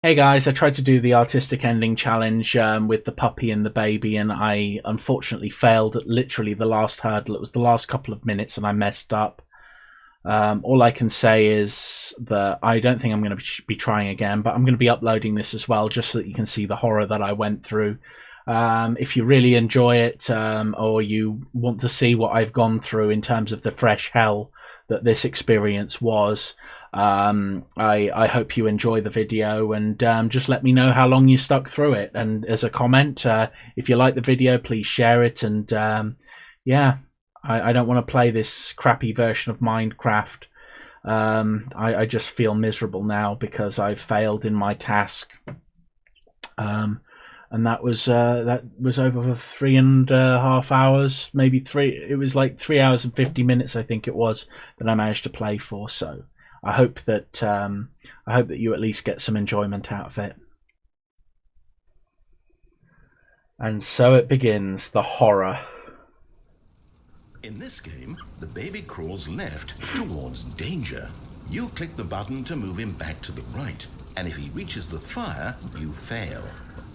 Hey guys, I tried to do the artistic ending challenge with the puppy and the baby, and I unfortunately failed at literally the last hurdle. It was the last couple of minutes and I messed up. All I can say is that I don't think I'm going to be trying again, but I'm going to be uploading this as well just so that you can see the horror that I went through. If you really enjoy it, or you want to see what I've gone through in terms of the fresh hell that this experience was, I hope you enjoy the video, and just let me know how long you stuck through it. And as a comment, if you like the video, please share it. And yeah, I don't want to play this crappy version of Minecraft. I just feel miserable now because I've failed in my task. And that was over for 3.5 hours, maybe three. It was like 3 hours and 50 minutes, I think it was, that I managed to play for. So I hope that you at least get some enjoyment out of it. And so it begins, the horror. In this game, the baby crawls left towards danger. You click the button to move him back to the right, and if he reaches the fire, you fail.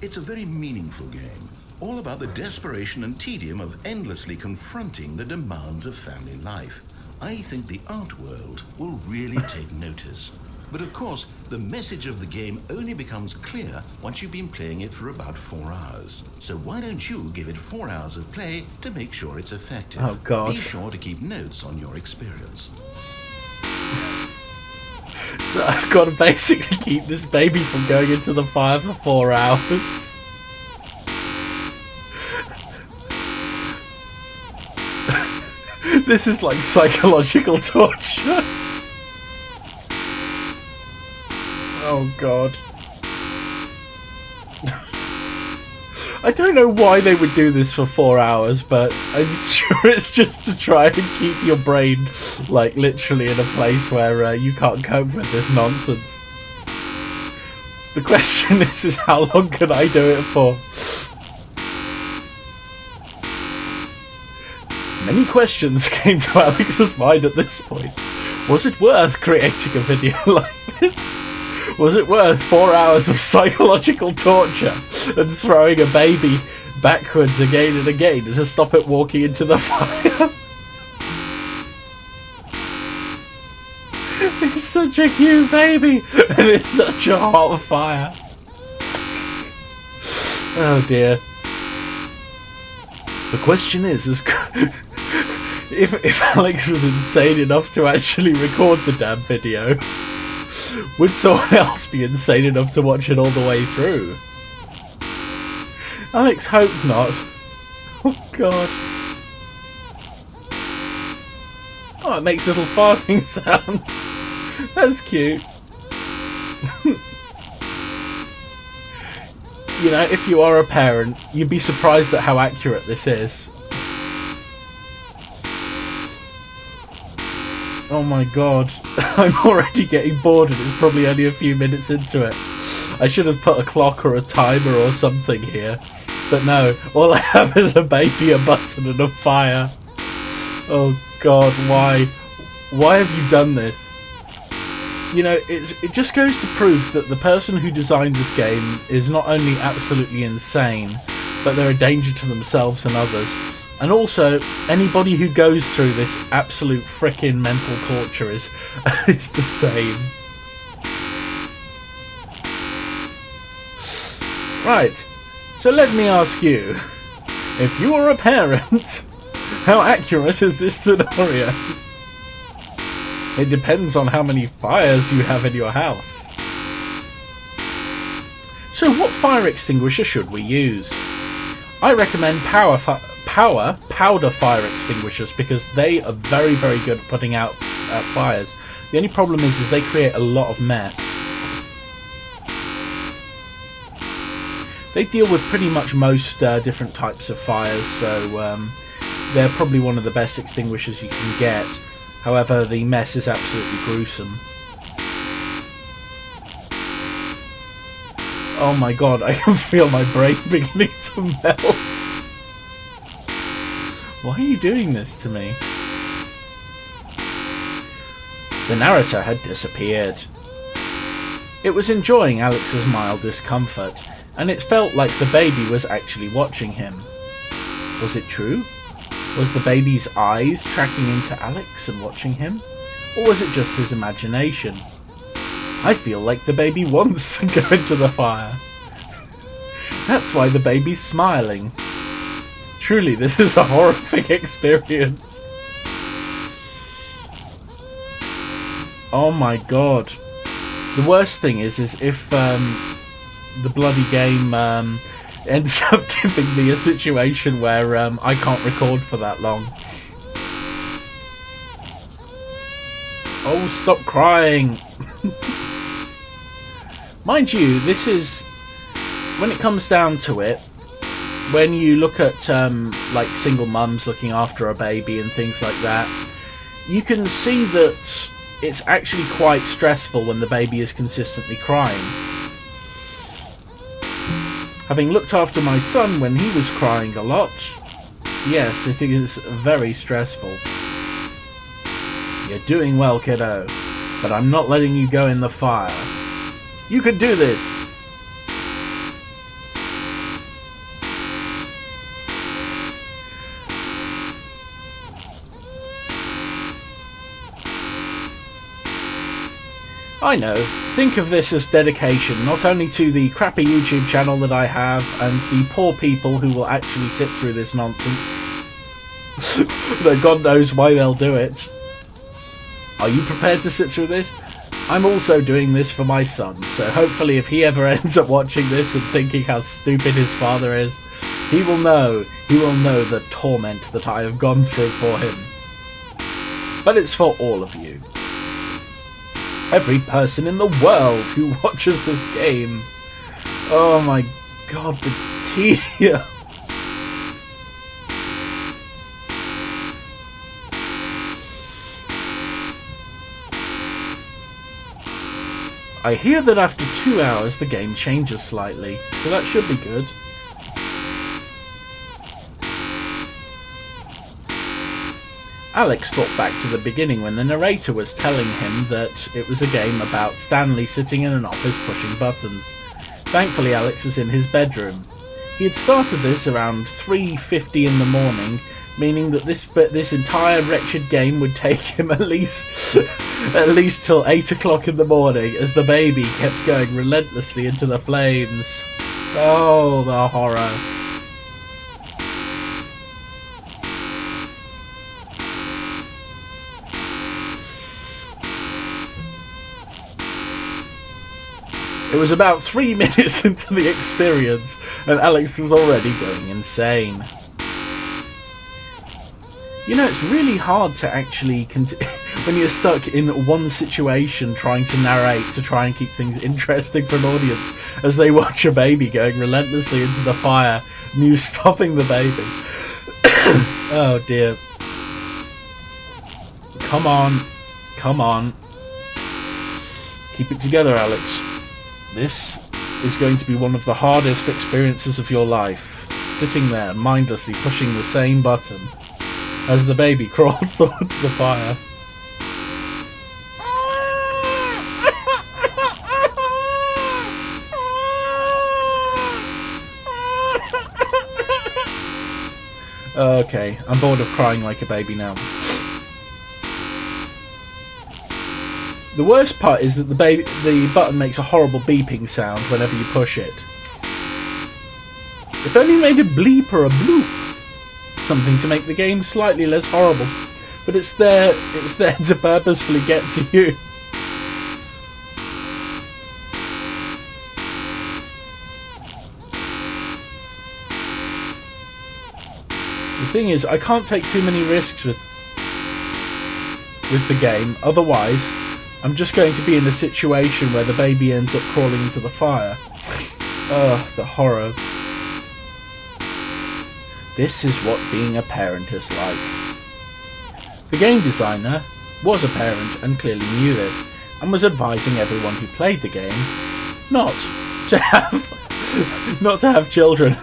It's a very meaningful game, all about the desperation and tedium of endlessly confronting the demands of family life. I think the art world will really take notice. But of course, the message of the game only becomes clear once you've been playing it for about 4 hours. So why don't you give it 4 hours of play to make sure it's effective? Oh God. Be sure to keep notes on your experience. So I've got to basically keep this baby from going into the fire for 4 hours. This is like psychological torture. Oh God. I don't know why they would do this for 4 hours, but I'm sure it's just to try and keep your brain, like, literally in a place where you can't cope with this nonsense. The question is how long can I do it for? Many questions came to Alex's mind at this point. Was it worth creating a video like this? Was it worth 4 hours of psychological torture and throwing a baby backwards again and again to stop it walking into the fire? It's such a cute baby, and it's such a hot fire. Oh dear. The question is if Alex was insane enough to actually record the damn video, would someone else be insane enough to watch it all the way through? Alex, hope not. Oh God. Oh, it makes little farting sounds. That's cute. You know, if you are a parent, you'd be surprised at how accurate this is. Oh my God, I'm already getting bored and it's probably only a few minutes into it. I should have put a clock or a timer or something here. But no, all I have is a baby, a button and a fire. Oh God, why? Why have you done this? You know, it just goes to prove that the person who designed this game is not only absolutely insane, but they're a danger to themselves and others. And also, anybody who goes through this absolute frickin' mental torture is the same. Right, so let me ask you, if you were a parent, how accurate is this scenario? It depends on how many fires you have in your house. So what fire extinguisher should we use? I recommend powder fire extinguishers because they are very, very good at putting out fires. The only problem is they create a lot of mess. They deal with pretty much most different types of fires, so they're probably one of the best extinguishers you can get. However, the mess is absolutely gruesome. Oh my God, I can feel my brain beginning to melt. Why are you doing this to me? The narrator had disappeared. It was enjoying Alex's mild discomfort, and it felt like the baby was actually watching him. Was it true? Was the baby's eyes tracking into Alex and watching him? Or was it just his imagination? I feel like the baby wants to go into the fire. That's why the baby's smiling. Truly, this is a horrific experience. Oh my god. The worst thing is if the bloody game ends up giving me a situation where I can't record for that long. Oh, stop crying! Mind you, this is, when it comes down to it, when you look at like single mums looking after a baby and things like that, you can see that it's actually quite stressful when the baby is consistently crying. Having looked after my son when he was crying a lot, yes, it is very stressful. You're doing well, kiddo, but I'm not letting you go in the fire. You can do this! I know, think of this as dedication not only to the crappy YouTube channel that I have and the poor people who will actually sit through this nonsense. Though God knows why they'll do it. Are you prepared to sit through this? I'm also doing this for my son, so hopefully if he ever ends up watching this and thinking how stupid his father is, he will know the torment that I have gone through for him. But it's for all of you. Every person in the world who watches this game. Oh my god, the tedium. I hear that after 2 hours the game changes slightly, so that should be good. Alex thought back to the beginning when the narrator was telling him that it was a game about Stanley sitting in an office pushing buttons. Thankfully Alex was in his bedroom. He had started this around 3:50 in the morning, meaning that this entire wretched game would take him at least till 8 o'clock in the morning as the baby kept going relentlessly into the flames. Oh, the horror. It was about 3 minutes into the experience and Alex was already going insane. You know, it's really hard to actually when you're stuck in one situation trying to narrate to try and keep things interesting for an audience as they watch a baby going relentlessly into the fire and you stopping the baby. Oh dear. Come on. Come on. Keep it together, Alex. This is going to be one of the hardest experiences of your life. Sitting there mindlessly pushing the same button as the baby crawls towards the fire. Okay, I'm bored of crying like a baby now. The worst part is that the button makes a horrible beeping sound whenever you push it. If only made a bleep or a bloop. Something to make the game slightly less horrible. But it's there to purposefully get to you. The thing is, I can't take too many risks with the game, otherwise I'm just going to be in a situation where the baby ends up crawling into the fire. Ugh, the horror. This is what being a parent is like. The game designer was a parent and clearly knew this, and was advising everyone who played the game not to have children.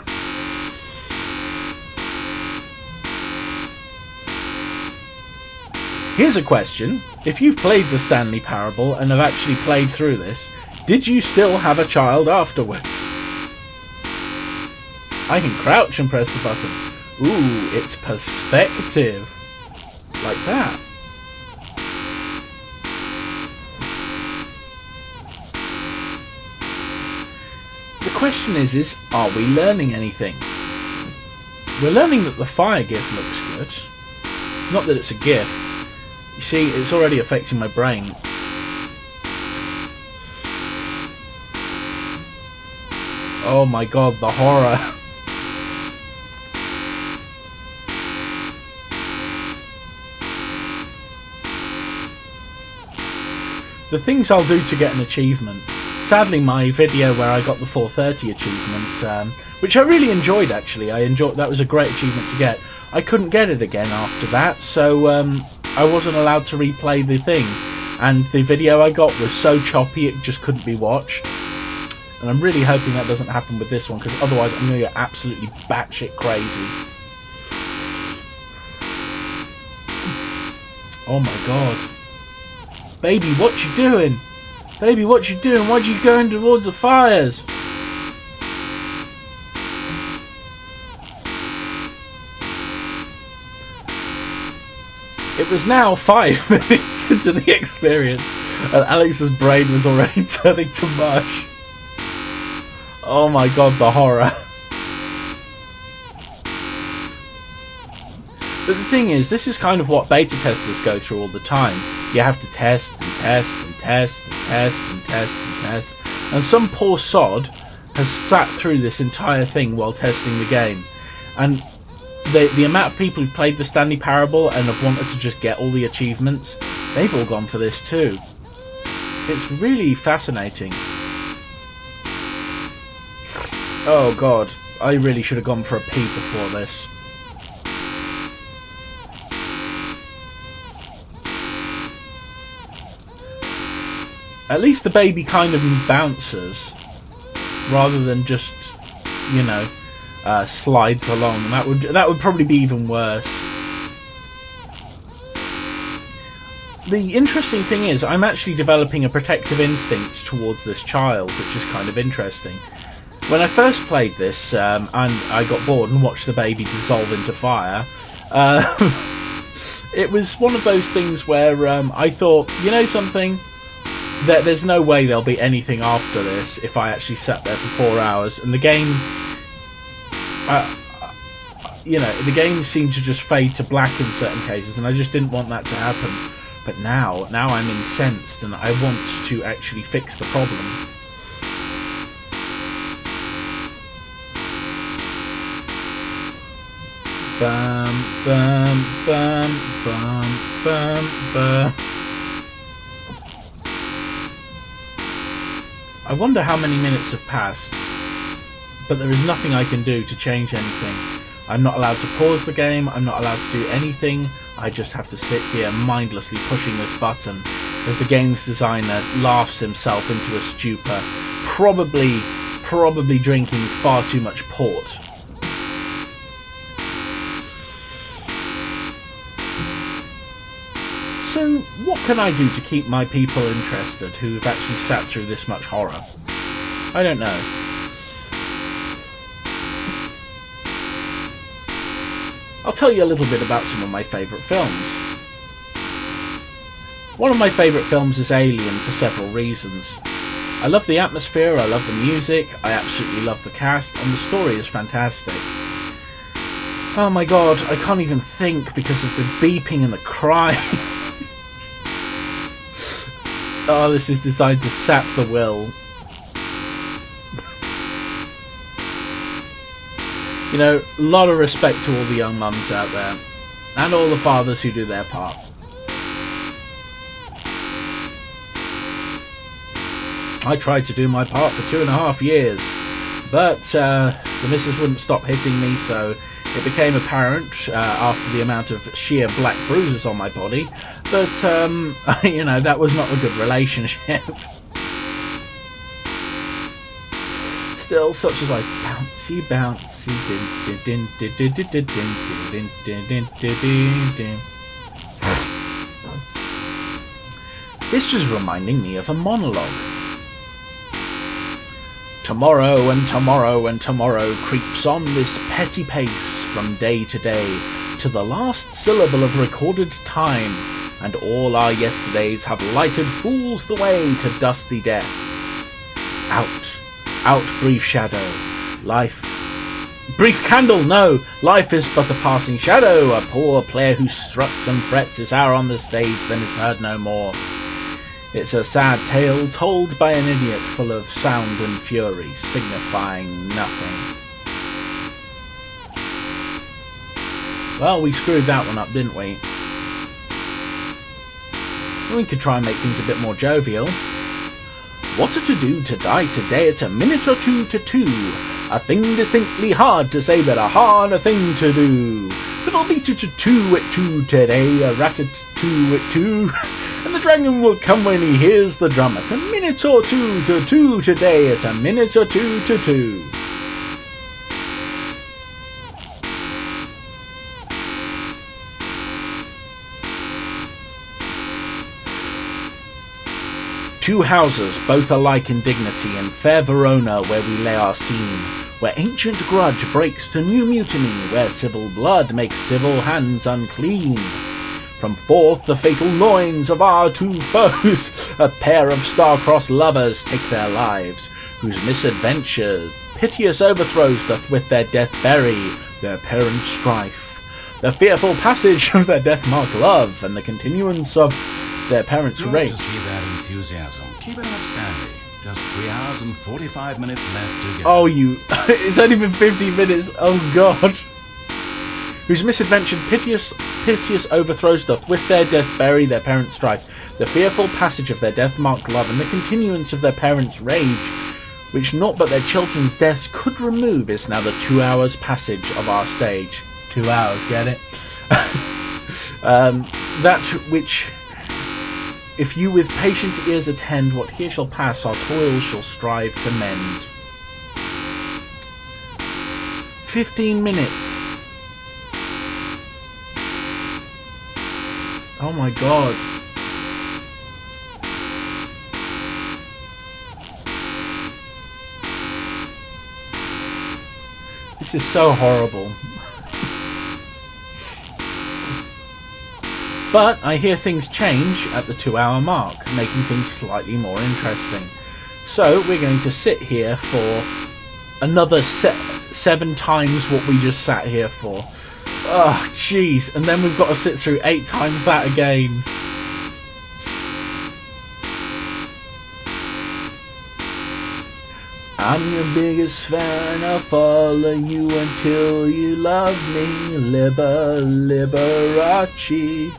Here's a question. If you've played the Stanley Parable and have actually played through this, Did you still have a child afterwards? I can crouch and press the button. Ooh, it's perspective. Like that. The question is are we learning anything? We're learning that the fire GIF looks good. Not that it's a GIF. You see, it's already affecting my brain. Oh my god, the horror. The things I'll do to get an achievement. Sadly, my video where I got the 430 achievement, which I really enjoyed actually, that was a great achievement to get. I couldn't get it again after that, so I wasn't allowed to replay the thing. And the video I got was so choppy it just couldn't be watched. And I'm really hoping that doesn't happen with this one, because otherwise I'm going to get absolutely batshit crazy. Oh my god. Baby, what you doing? Baby, what you doing? Why'd you going towards the fires? It was now 5 minutes into the experience, and Alex's brain was already turning to mush. Oh my god, the horror. But the thing is, this is kind of what beta testers go through all the time. You have to test and test and test and test and test and test. And some poor sod has sat through this entire thing while testing the game. And the amount of people who played the Stanley Parable and have wanted to just get all the achievements, they've all gone for this too. It's really fascinating. Oh god, I really should have gone for a pee before this. At least the baby kind of bounces, rather than just, you know, slides along. That would probably be even worse. The interesting thing is, I'm actually developing a protective instinct towards this child, which is kind of interesting. When I first played this, and I got bored and watched the baby dissolve into fire, it was one of those things where I thought, you know something? There's no way there'll be anything after this if I actually sat there for 4 hours. And the game, you know, the game seemed to just fade to black in certain cases, and I just didn't want that to happen. But now I'm incensed, and I want to actually fix the problem. Bum, bum, bum, bum, bum, bum. I wonder how many minutes have passed, but there is nothing I can do to change anything. I'm not allowed to pause the game, I'm not allowed to do anything, I just have to sit here mindlessly pushing this button as the game's designer laughs himself into a stupor, probably drinking far too much port. So, what can I do to keep my people interested who have actually sat through this much horror? I don't know. I'll tell you a little bit about some of my favourite films. One of my favourite films is Alien for several reasons. I love the atmosphere, I love the music, I absolutely love the cast, and the story is fantastic. Oh my god, I can't even think because of the beeping and the crying. Oh, this is designed to sap the will. You know, a lot of respect to all the young mums out there. And all the fathers who do their part. I tried to do my part for 2.5 years. But the missus wouldn't stop hitting me, so it became apparent after the amount of sheer black bruises on my body that, you know, that was not a good relationship. Still, such as like bouncy, bouncy, din din din din din din din din din din din. This was reminding me of a monologue. Tomorrow and tomorrow and tomorrow creeps on this petty pace from day to day, to the last syllable of recorded time, and all our yesterdays have lighted fools the way to dusty death. Out, brief shadow, life... Brief candle, no! Life is but a passing shadow, a poor player who struts and frets his hour on the stage, then is heard no more. It's a sad tale told by an idiot, full of sound and fury, signifying nothing. Well, we screwed that one up, didn't we? We could try and make things a bit more jovial. What a to-do to die today, it's a minute or two to two. A thing distinctly hard to say, but a harder thing to do. It'll be two at two today, a rat-a-two at two. And the dragon will come when he hears the drum. It's a minute or two to two today, it's a minute or two to two. Two houses, both alike in dignity, in fair Verona where we lay our scene, where ancient grudge breaks to new mutiny, where civil blood makes civil hands unclean. From forth the fatal loins of our two foes, a pair of star-crossed lovers take their lives, whose misadventures, piteous overthrows doth with their death bury their parent strife. The fearful passage of their death-marked love, and the continuance of their parents' rage. Good to see that enthusiasm. Keep it up, Stanley. Just 3 hours and 45 minutes left to go. Oh, it's only been 15 minutes. Oh, God. Whose misadventured piteous overthrows doth with their death bury their parents' strife. The fearful passage of their death-marked love, and the continuance of their parents' rage, which naught but their children's deaths could remove, is now the 2 hours passage of our stage. 2 hours, get it? That which... If you with patient ears attend, what here shall pass, our toil shall strive to mend. 15 minutes. Oh my God. This is so horrible. But I hear things change at the 2 hour mark, making things slightly more interesting. So we're going to sit here for another 7 times what we just sat here for. Oh, jeez. And then we've got to sit through 8 times that again. I'm your biggest fan, I'll follow you until you love me. Liberace.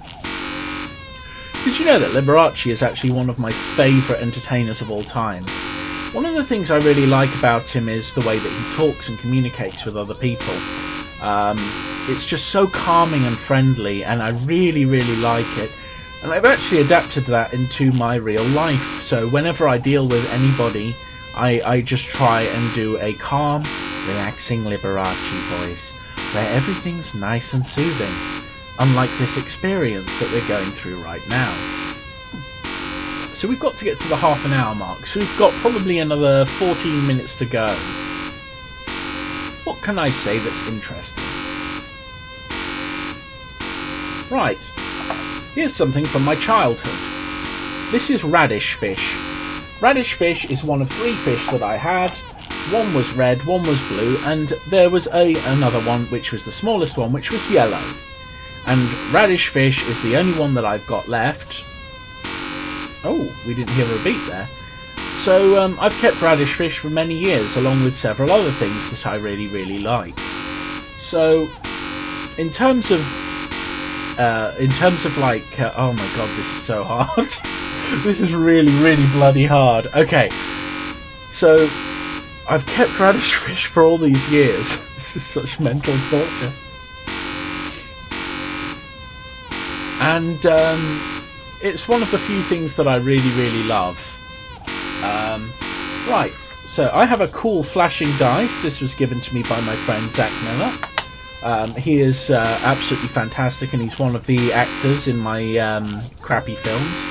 Did you know that Liberace is actually one of my favourite entertainers of all time? One of the things I really like about him is the way that he talks and communicates with other people. It's just so calming and friendly, and I really, really like it. And I've actually adapted that into my real life. So whenever I deal with anybody, I just try and do a calm, relaxing Liberace voice, where everything's nice and soothing. Unlike this experience that we're going through right now. So we've got to get to the half an hour mark, so we've got probably another 14 minutes to go. What can I say that's interesting? Right, here's something from my childhood. This is radish fish. Radish fish is one of 3 fish that I had. One was red, one was blue, and there was another one which was the smallest one, which was yellow. And radish fish is the only one that I've got left. Oh, we didn't hear a beat there. So I've kept radish fish for many years, along with several other things that I really, really like. So, in terms of like, oh my God, this is so hard. This is really, really bloody hard. Okay, so I've kept radish fish for all these years. This is such mental torture. And it's one of the few things that I really, really love. Right, so I have a cool flashing dice. This was given to me by my friend Zach Miller. He is absolutely fantastic, and he's one of the actors in my crappy films.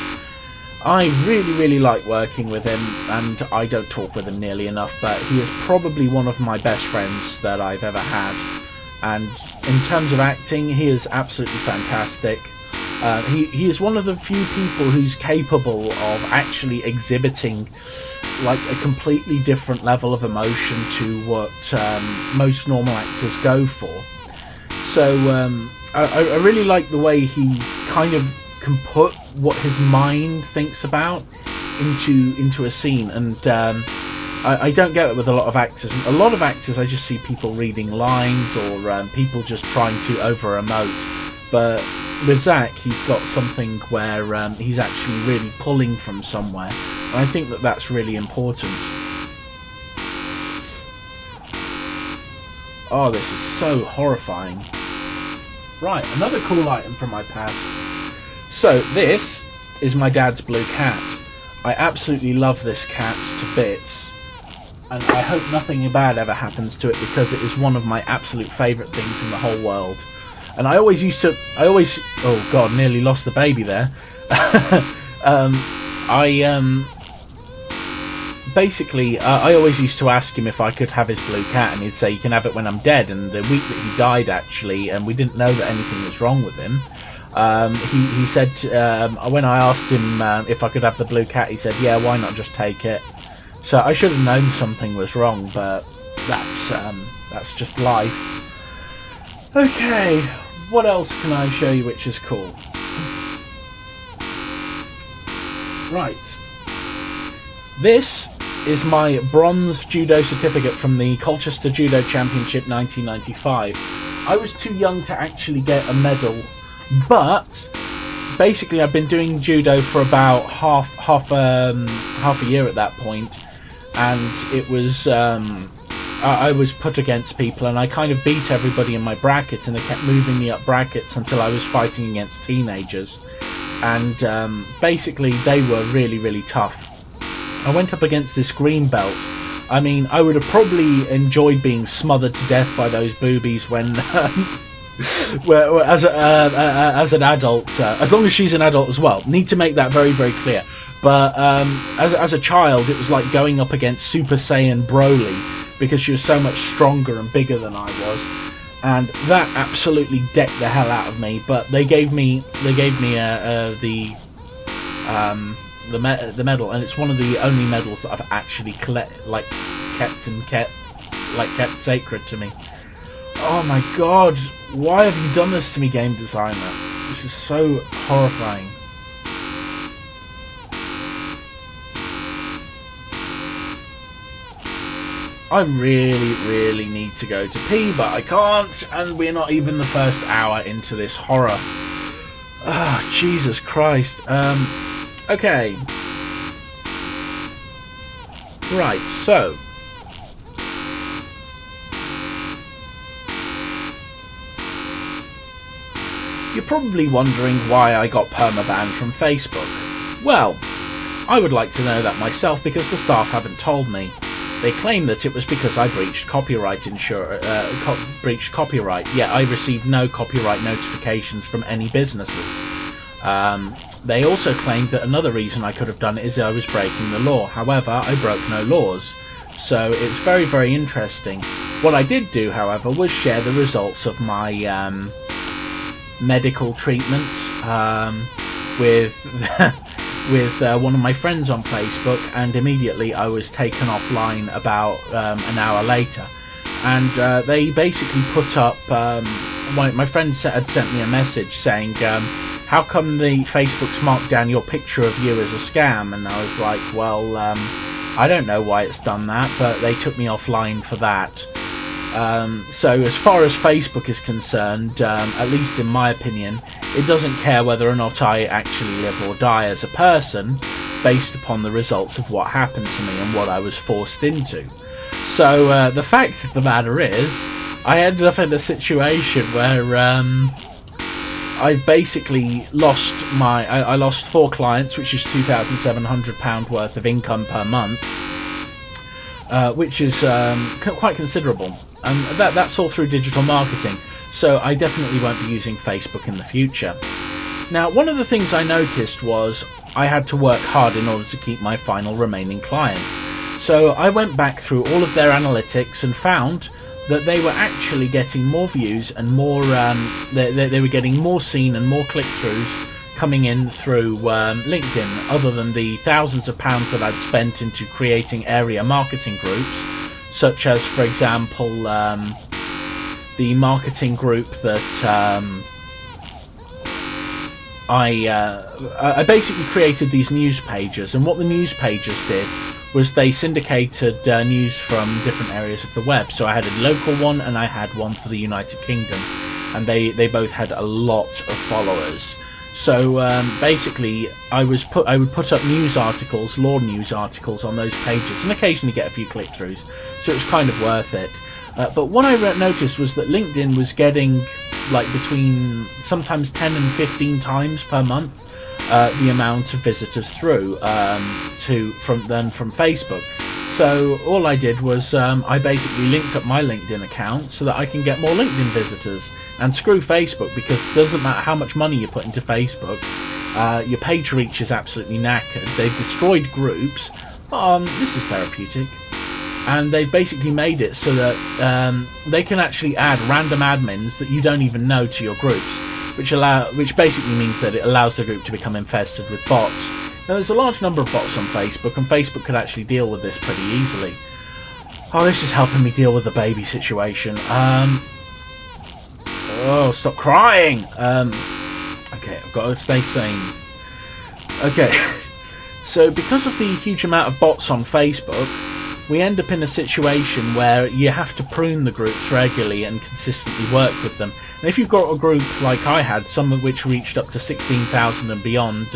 I really like working with him, and I don't talk with him nearly enough, but he is probably one of my best friends that I've ever had. And in terms of acting, he is absolutely fantastic. He is one of the few people who's capable of actually exhibiting like a completely different level of emotion to what most normal actors go for. So I really like the way he kind of can put what his mind thinks about into a scene, and I don't get it with a lot of actors. A lot of actors, I just see people reading lines or people just trying to over emote, but with Zach, he's got something where he's actually really pulling from somewhere, and I think that that's really important. Oh, this is so horrifying. Right, another cool item from my past. So, this is my dad's blue cat. I absolutely love this cat to bits, and I hope nothing bad ever happens to it, because it is one of my absolute favourite things in the whole world. And oh god, nearly lost the baby there. Basically, I always used to ask him if I could have his blue cat, and he'd say, you can have it when I'm dead. And the week that he died, actually, and we didn't know that anything was wrong with him, he said, when I asked him if I could have the blue cat, he said, yeah, why not just take it? So I should have known something was wrong, but that's just life. Okay, what else can I show you which is cool? Right. This is my bronze judo certificate from the Colchester Judo Championship 1995. I was too young to actually get a medal, but basically I've been doing judo for about half a year at that point, and it was I was put against people, and I kind of beat everybody in my brackets, and they kept moving me up brackets until I was fighting against teenagers, and basically they were really tough. I went up against this green belt. I mean, I would have probably enjoyed being smothered to death by those boobies when as an adult, as long as she's an adult as well. Need to make that very clear. But as a child, it was like going up against Super Saiyan Broly, because she was so much stronger and bigger than I was, and that absolutely decked the hell out of me. But they gave me the medal, and it's one of the only medals that I've actually kept sacred to me. Oh my god, why have you done this to me, game designer? This is so horrifying. I really need to go to pee, but I can't, and we're not even the first hour into this horror. Oh, Jesus Christ. Okay. Right, so you're probably wondering why I got permabanned from Facebook. Well, I would like to know that myself, because the staff haven't told me. They claim that it was because I breached copyright. Yet I received no copyright notifications from any businesses. They also claimed that another reason I could have done it is I was breaking the law. However, I broke no laws. So it's very interesting. What I did do, however, was share the results of my medical treatment with one of my friends on Facebook, and immediately I was taken offline about an hour later. And they basically put up, my friend had sent me a message saying, how come the Facebook's marked down your picture of you as a scam? And I was like, well, I don't know why it's done that, but they took me offline for that. So as far as Facebook is concerned, at least in my opinion, it doesn't care whether or not I actually live or die as a person, based upon the results of what happened to me and what I was forced into. So the fact of the matter is, I ended up in a situation where I basically lost I lost 4 clients, which is £2,700 worth of income per month, which is quite considerable. And that's all through digital marketing, so I definitely won't be using Facebook in the future. Now, one of the things I noticed was I had to work hard in order to keep my final remaining client. So I went back through all of their analytics and found that they were actually getting more views and more, they were getting more seen and more click-throughs coming in through LinkedIn, other than the thousands of pounds that I'd spent into creating area marketing groups, such as, for example, the marketing group that I basically created these news pages, and what the news pages did was they syndicated news from different areas of the web. So I had a local one and I had one for the United Kingdom, and they both had a lot of followers. So basically I would put up news articles, law news articles on those pages, and occasionally get a few click-throughs, so it was kind of worth it. But what I noticed was that LinkedIn was getting like between sometimes 10 and 15 times per month the amount of visitors through from Facebook. So all I did was I basically linked up my LinkedIn account so that I can get more LinkedIn visitors. And screw Facebook, because it doesn't matter how much money you put into Facebook, your page reach is absolutely knackered. They've destroyed groups. This is therapeutic. And they've basically made it so that they can actually add random admins that you don't even know to your groups, which basically means that it allows the group to become infested with bots. Now, there's a large number of bots on Facebook, and Facebook could actually deal with this pretty easily. Oh, this is helping me deal with the baby situation. Oh, stop crying! Okay, I've got to stay sane. Okay, so because of the huge amount of bots on Facebook, we end up in a situation where you have to prune the groups regularly and consistently work with them. And if you've got a group like I had, some of which reached up to 16,000 and beyond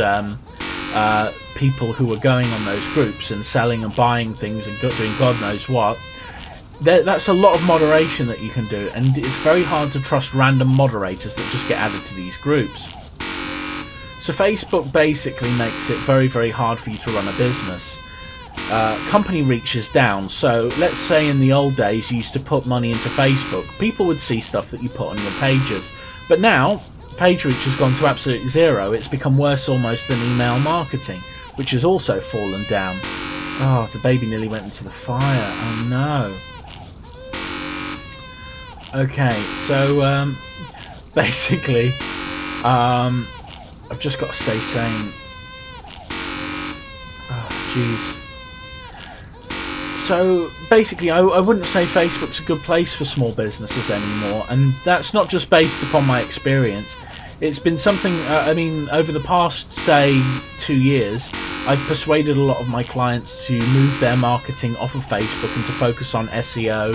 people who were going on those groups and selling and buying things and doing God knows what, that's a lot of moderation that you can do, and it's very hard to trust random moderators that just get added to these groups. So Facebook basically makes it very, very hard for you to run a business. Company reach is down, so let's say in the old days you used to put money into Facebook, people would see stuff that you put on your pages, but now page reach has gone to absolute zero. It's become worse almost than email marketing, which has also fallen down. Oh, the baby nearly went into the fire. Oh no. Okay, so basically I've just got to stay sane. Oh jeez. So basically I wouldn't say Facebook's a good place for small businesses anymore, and that's not just based upon my experience. It's been something, I mean, over the past, say, 2 years, I've persuaded a lot of my clients to move their marketing off of Facebook and to focus on SEO,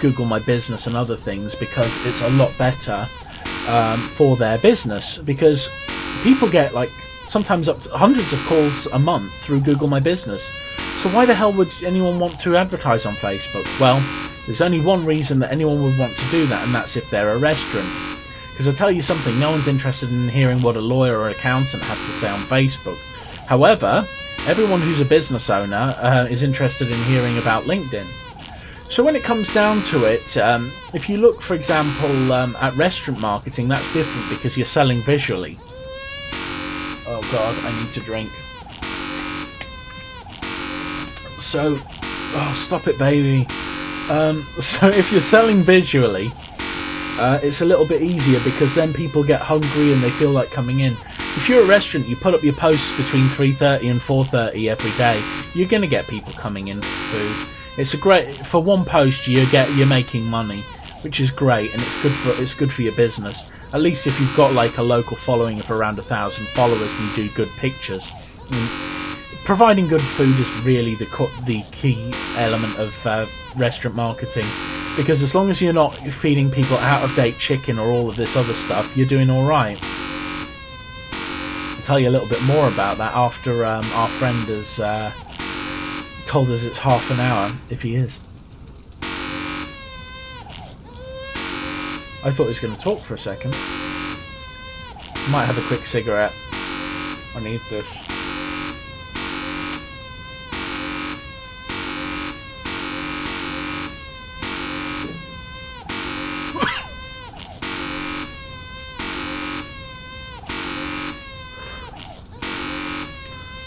Google My Business and other things, because it's a lot better for their business, because people get like sometimes up to hundreds of calls a month through Google My Business. So why the hell would anyone want to advertise on Facebook? Well, there's only one reason that anyone would want to do that, and that's if they're a restaurant. Because I'll tell you something, no one's interested in hearing what a lawyer or accountant has to say on Facebook. However, everyone who's a business owner is interested in hearing about LinkedIn. So when it comes down to it, if you look, for example, at restaurant marketing, that's different because you're selling visually. Oh God, I need to drink. So, oh, stop it, baby. So if you're selling visually, it's a little bit easier because then people get hungry and they feel like coming in. If you're a restaurant, you put up your posts between 3:30 and 4:30 every day, you're going to get people coming in for food. It's a great, for one post you're making money, which is great, and it's good for your business. At least if you've got like a local following of around 1,000 followers and you do good pictures. Providing good food is really the key element of restaurant marketing, because as long as you're not feeding people out-of-date chicken or all of this other stuff, you're doing all right. I'll tell you a little bit more about that after our friend has told us it's half an hour, if he is. I thought he was going to talk for a second. Might have a quick cigarette. I need this.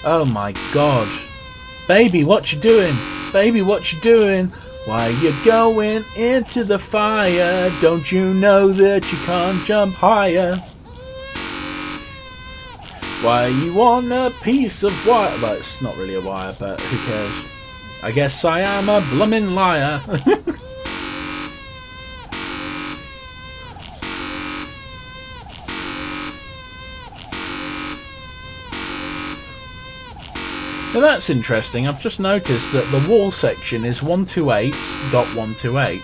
Oh my god. Baby, what you doing? Baby, what you doing? Why you going into the fire? Don't you know that you can't jump higher? Why you want a piece of wire? Well, it's not really a wire, but who cares? I guess I am a bloomin' liar. Now that's interesting. I've just noticed that the wall section is 128.128.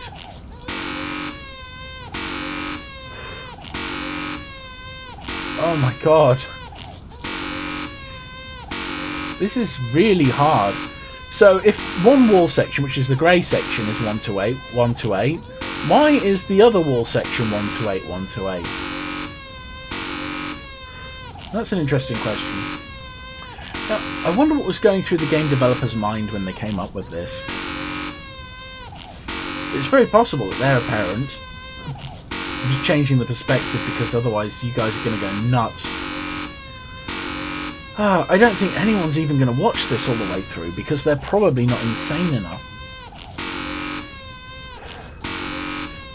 Oh my god. This is really hard. So if one wall section, which is the grey section, is 128, why is the other wall section 128? That's an interesting question. Now, I wonder what was going through the game developer's mind when they came up with this. It's very possible that they're a parent. I'm just changing the perspective because otherwise you guys are going to go nuts. I don't think anyone's even going to watch this all the way through because they're probably not insane enough.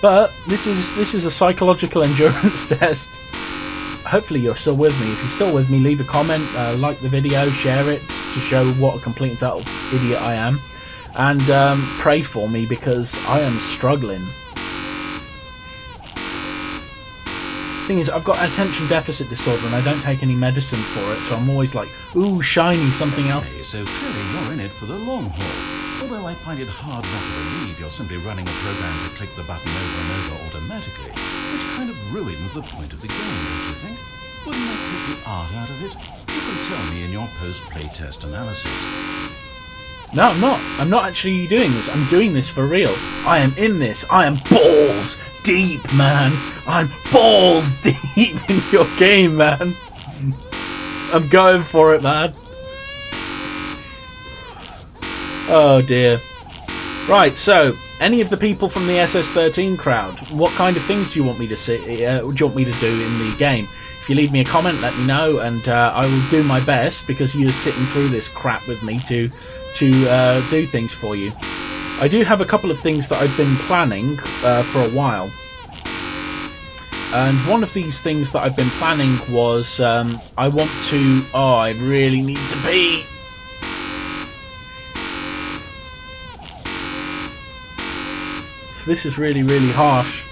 But this is a psychological endurance test. Hopefully you're still with me. If you're still with me, leave a comment, like the video, share it to show what a complete and total idiot I am, and pray for me because I am struggling. Thing is, I've got attention deficit disorder and I don't take any medicine for it, so I'm always like, ooh, shiny, something else. Okay, so clearly you're in it for the long haul. Although I find it hard not to believe you're simply running a program to click the button over and over automatically, which kind of ruins the point of the game, don't you think? Wouldn't that take the art out of it? You can tell me in your post-playtest analysis. No, I'm not. I'm not actually doing this. I'm doing this for real. I am in this. I am balls deep, man. I'm balls deep in your game, man. I'm going for it, man. Oh dear. Right, so any of the people from the SS13 crowd, what kind of things do you want me to see? Do you want me to do in the game? If you leave me a comment, let me know, and I will do my best because you're sitting through this crap with me to do things for you. I do have a couple of things that I've been planning for a while. And one of these things that I've been planning was I want to... Oh, I really need to pee. This is really, really harsh.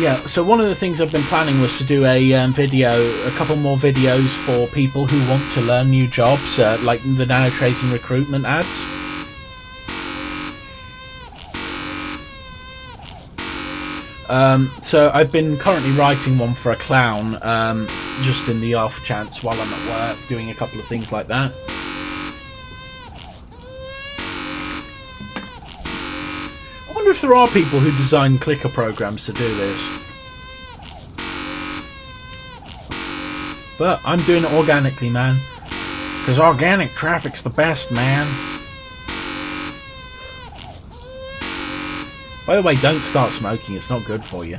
Yeah, so one of the things I've been planning was to do a couple more videos for people who want to learn new jobs, like the nanotrades and recruitment ads. So I've been currently writing one for a clown, just in the off chance while I'm at work, doing a couple of things like that. I wonder if there are people who design clicker programs to do this. But I'm doing it organically, man. Because organic traffic's the best, man. By the way, don't start smoking, it's not good for you.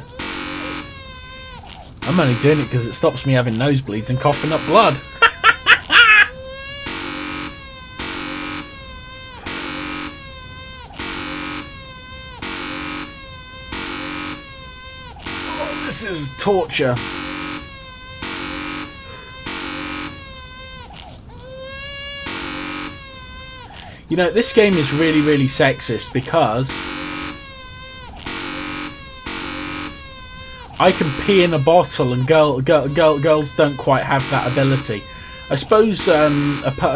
I'm only doing it because it stops me having nosebleeds and coughing up blood. Oh, this is torture. You know, this game is really, really sexist because I can pee in a bottle and girls don't quite have that ability. I suppose a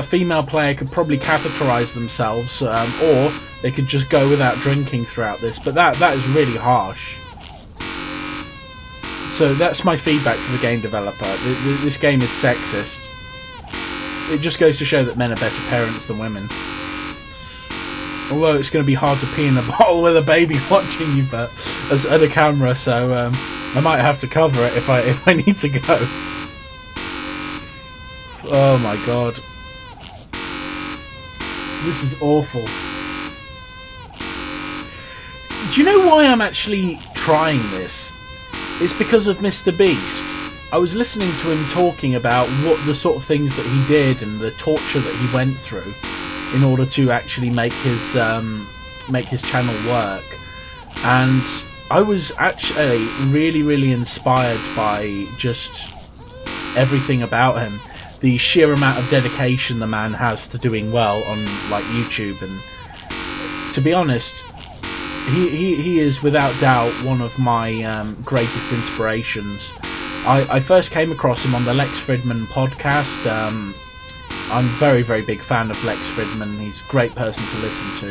female player could probably catheterize themselves, or they could just go without drinking throughout this, but that is really harsh. So that's my feedback for the game developer. This game is sexist. It just goes to show that men are better parents than women. Although it's going to be hard to pee in a bottle with a baby watching you, but as at a camera, so I might have to cover it if I need to go. Oh my god, this is awful. Do you know why I'm actually trying this? It's because of Mr. Beast. I was listening to him talking about what the sort of things that he did and the torture that he went through in order to actually make his channel work, and I was actually really inspired by just everything about him. The sheer amount of dedication the man has to doing well on like YouTube, and to be honest, he is without doubt one of my greatest inspirations. I first came across him on the Lex Fridman podcast. I'm very big fan of Lex Fridman. He's a great person to listen to.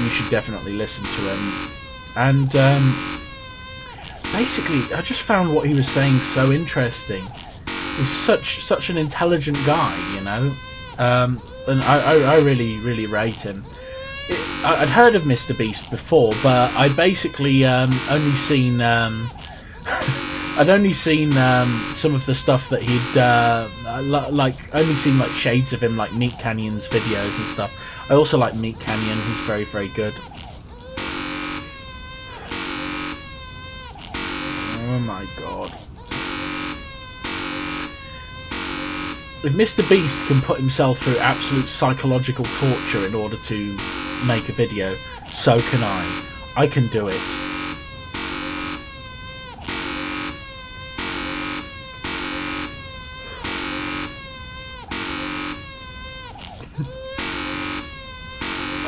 You should definitely listen to him. And basically, I just found what he was saying so interesting. He's such an intelligent guy, you know, and I really rate him. I'd heard of Mr. Beast before, but I'd basically only seen I'd only seen some of the stuff that he'd only seen like shades of him, like Meat Canyon's videos and stuff. I also like Meat Canyon. He's very good. Oh my god. If Mr. Beast can put himself through absolute psychological torture in order to make a video, so can I. I can do it.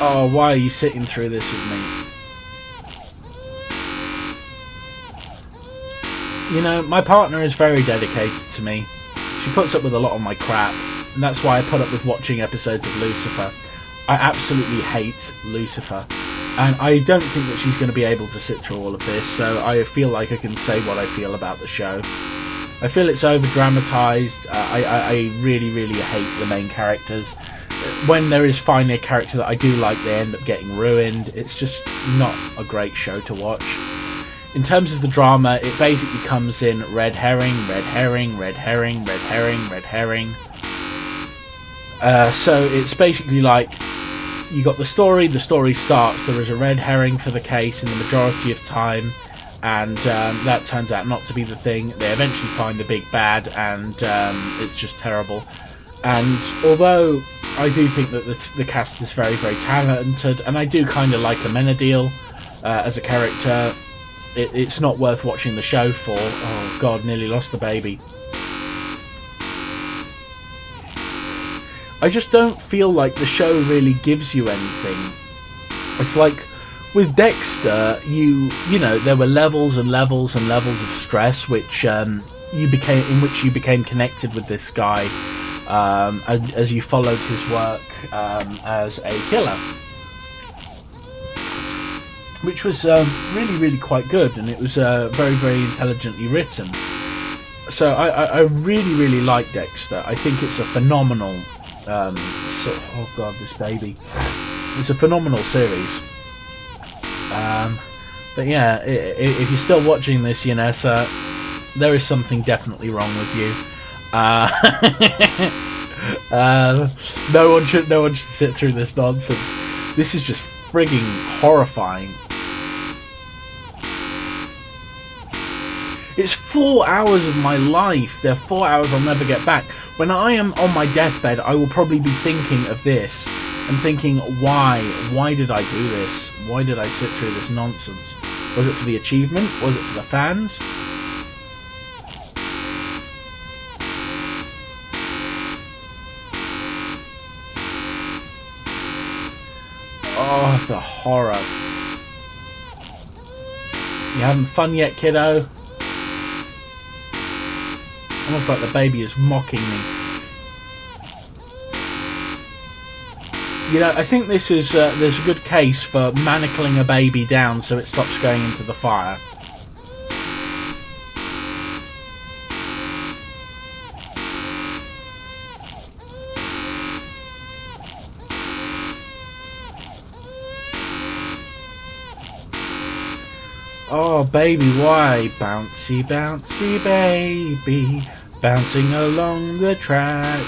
Oh, why are you sitting through this with me? You know, my partner is very dedicated to me. She puts up with a lot of my crap, and that's why I put up with watching episodes of Lucifer. I absolutely hate Lucifer, and I don't think that she's going to be able to sit through all of this, so I feel like I can say what I feel about the show. I feel it's over-dramatised. I really hate the main characters. When there is finally a character that I do like, they end up getting ruined. It's just not a great show to watch. In terms of the drama, it basically comes in red herring, red herring, red herring, red herring, red herring. So it's basically like, you got the story starts, there is a red herring for the case in the majority of time, and that turns out not to be the thing. They eventually find the big bad, and it's just terrible. And although I do think that the cast is very talented, and I do kind of like Amenadiel as a character, it's not worth watching the show for. Oh god, nearly lost the baby. I just don't feel like the show really gives you anything. It's like with Dexter, you know, there were levels and levels and levels of stress which you became connected with this guy as you followed his work as a killer, which was really quite good, and it was very intelligently written. So I really like Dexter. I think it's a phenomenal oh god, this baby. It's a phenomenal series. But yeah, if you're still watching this, you know, so there is something definitely wrong with you. No one should sit through this nonsense. This is just frigging horrifying. It's 4 hours of my life. They're 4 hours I'll never get back. When I am on my deathbed, I will probably be thinking of this and thinking, why did I do this? Why did I sit through this nonsense? Was it for the achievement? Was it for the fans? Oh, the horror. You having fun yet, kiddo? Almost like the baby is mocking me. You know, I think this is there's a good case for manacling a baby down so it stops going into the fire. Oh baby, why? Bouncy, bouncy baby, bouncing along the track.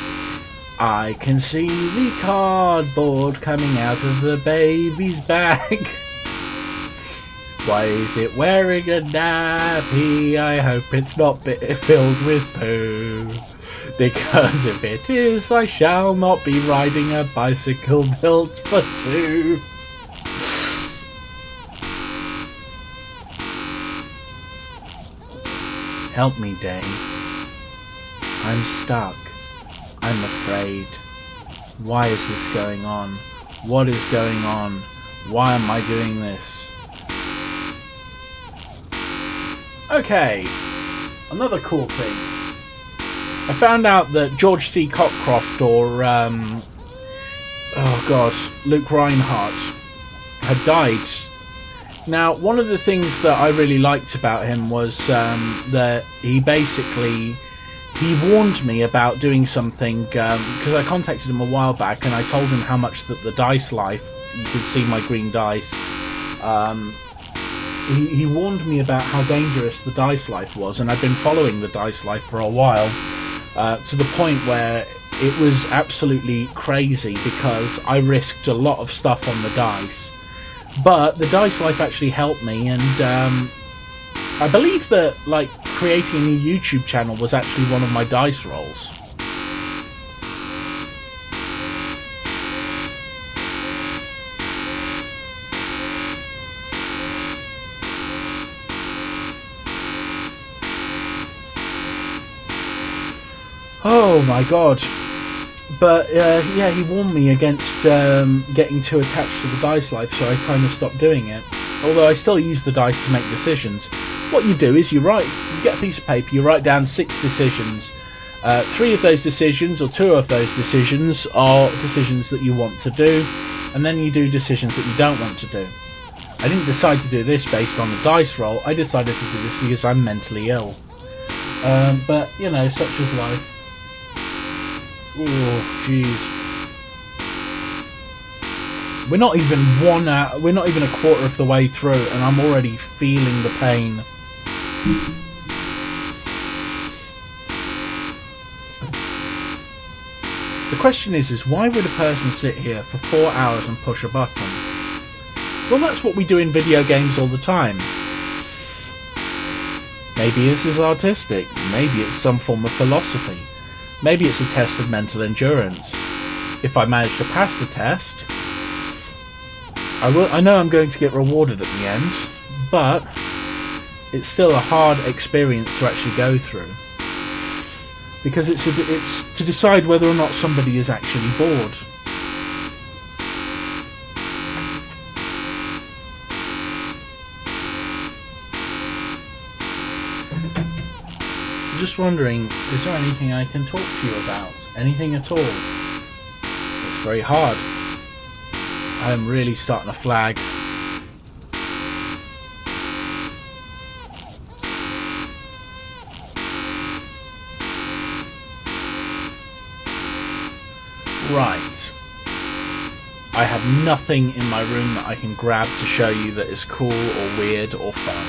I can see the cardboard coming out of the baby's bag. Why is it wearing a nappy? I hope it's not filled with poo. Because if it is, I shall not be riding a bicycle built for two. Help me, Dave. I'm stuck. I'm afraid. Why is this going on? What is going on? Why am I doing this? Okay, another cool thing. I found out that George C. Cockcroft, or Luke Reinhardt, had died. Now, one of the things that I really liked about him was that he warned me about doing something, because I contacted him a while back and I told him how much that the dice life, you could see my green dice, he warned me about how dangerous the dice life was, and I've been following the dice life for a while, to the point where it was absolutely crazy because I risked a lot of stuff on the dice. But the dice life actually helped me, and I believe that creating a new YouTube channel was actually one of my dice rolls. Oh my god. But yeah, he warned me against getting too attached to the dice life, so I kind of stopped doing it. Although I still use the dice to make decisions. What you do is you get a piece of paper, you write down 6 decisions. 3 of those decisions, or 2 of those decisions, are decisions that you want to do, and then you do decisions that you don't want to do. I didn't decide to do this based on the dice roll, I decided to do this because I'm mentally ill. But, you know, such is life. Oh, jeez. We're not even a quarter of the way through, and I'm already feeling the pain. The question is why would a person sit here for 4 hours and push a button? Well, that's what we do in video games all the time. Maybe this is artistic. Maybe it's some form of philosophy. Maybe it's a test of mental endurance. If I manage to pass the test, I know I'm going to get rewarded at the end, but it's still a hard experience to actually go through. Because it's to decide whether or not somebody is actually bored. Just wondering, is there anything I can talk to you about? Anything at all? It's very hard. I am really starting to flag. Right. I have nothing in my room that I can grab to show you that is cool or weird or fun.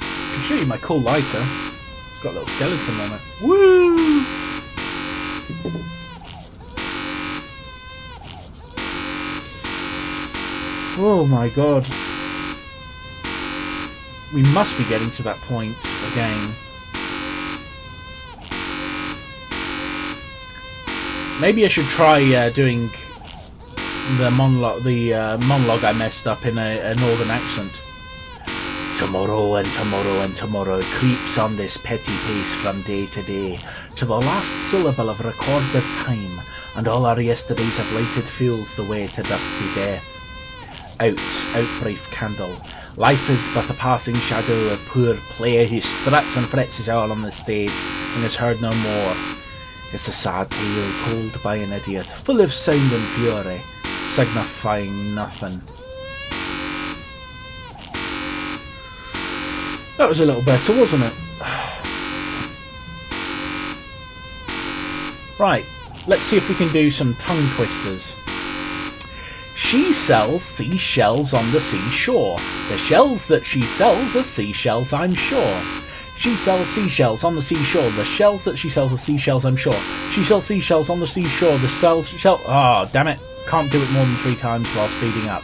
I can show you my cool lighter. It's got a little skeleton on it. Woo! Oh my god. We must be getting to that point again. Maybe I should try doing the monologue I messed up in a northern accent. Tomorrow and tomorrow and tomorrow creeps on this petty pace from day to day, to the last syllable of recorded time, and all our yesterdays have lighted fuels the way to dusty death. Out brief candle. Life is but a passing shadow, a poor player who struts and frets his all on the stage and is heard no more. It's a sad tale told by an idiot, full of sound and fury, signifying nothing. That was a little better, wasn't it? Right, let's see if we can do some tongue twisters. She sells seashells on the seashore. The shells that she sells are seashells, I'm sure. She sells seashells on the seashore. The shells that she sells are seashells, I'm sure. She sells seashells on the seashore. The shell... Oh, damn it. Can't do it more than 3 times while speeding up.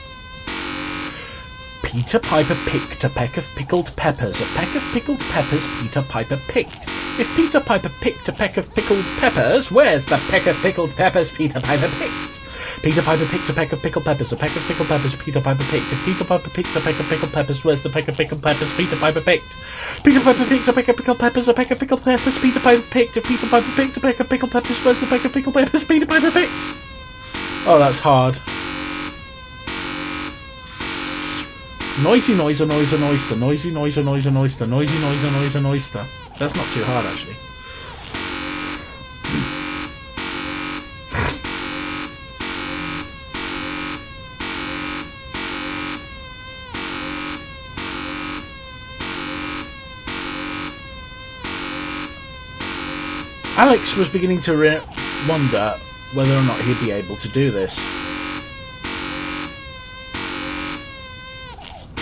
Peter Piper picked a peck of pickled peppers. A peck of pickled peppers Peter Piper picked. If Peter Piper picked a peck of pickled peppers, where's the peck of pickled peppers Peter Piper picked? Peter Piper picked a peck of pickled peppers. A peck of pickled peppers Peter Piper picked. If Peter Piper picked a peck of pickled peppers, where's the peck of pickled peppers Peter Piper picked? Peter Piper picked a peck of pickled peppers. A peck of pickled peppers Peter Piper picked. If Peter Piper picked a peck of pickled peppers, where's the peck of pickled peppers Peter Piper picked? Oh, that's hard. Noisy noise, a noise, an oyster. Noisy noise, a noise, an oyster. Noisy noise, a noise, an oyster. That's not too hard, actually. Alex was beginning to wonder whether or not he'd be able to do this.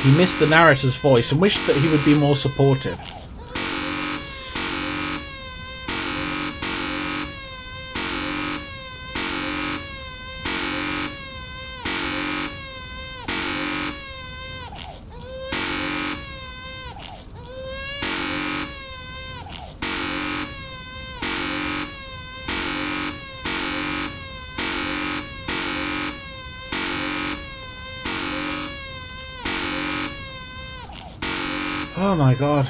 He missed the narrator's voice and wished that he would be more supportive. Oh my god.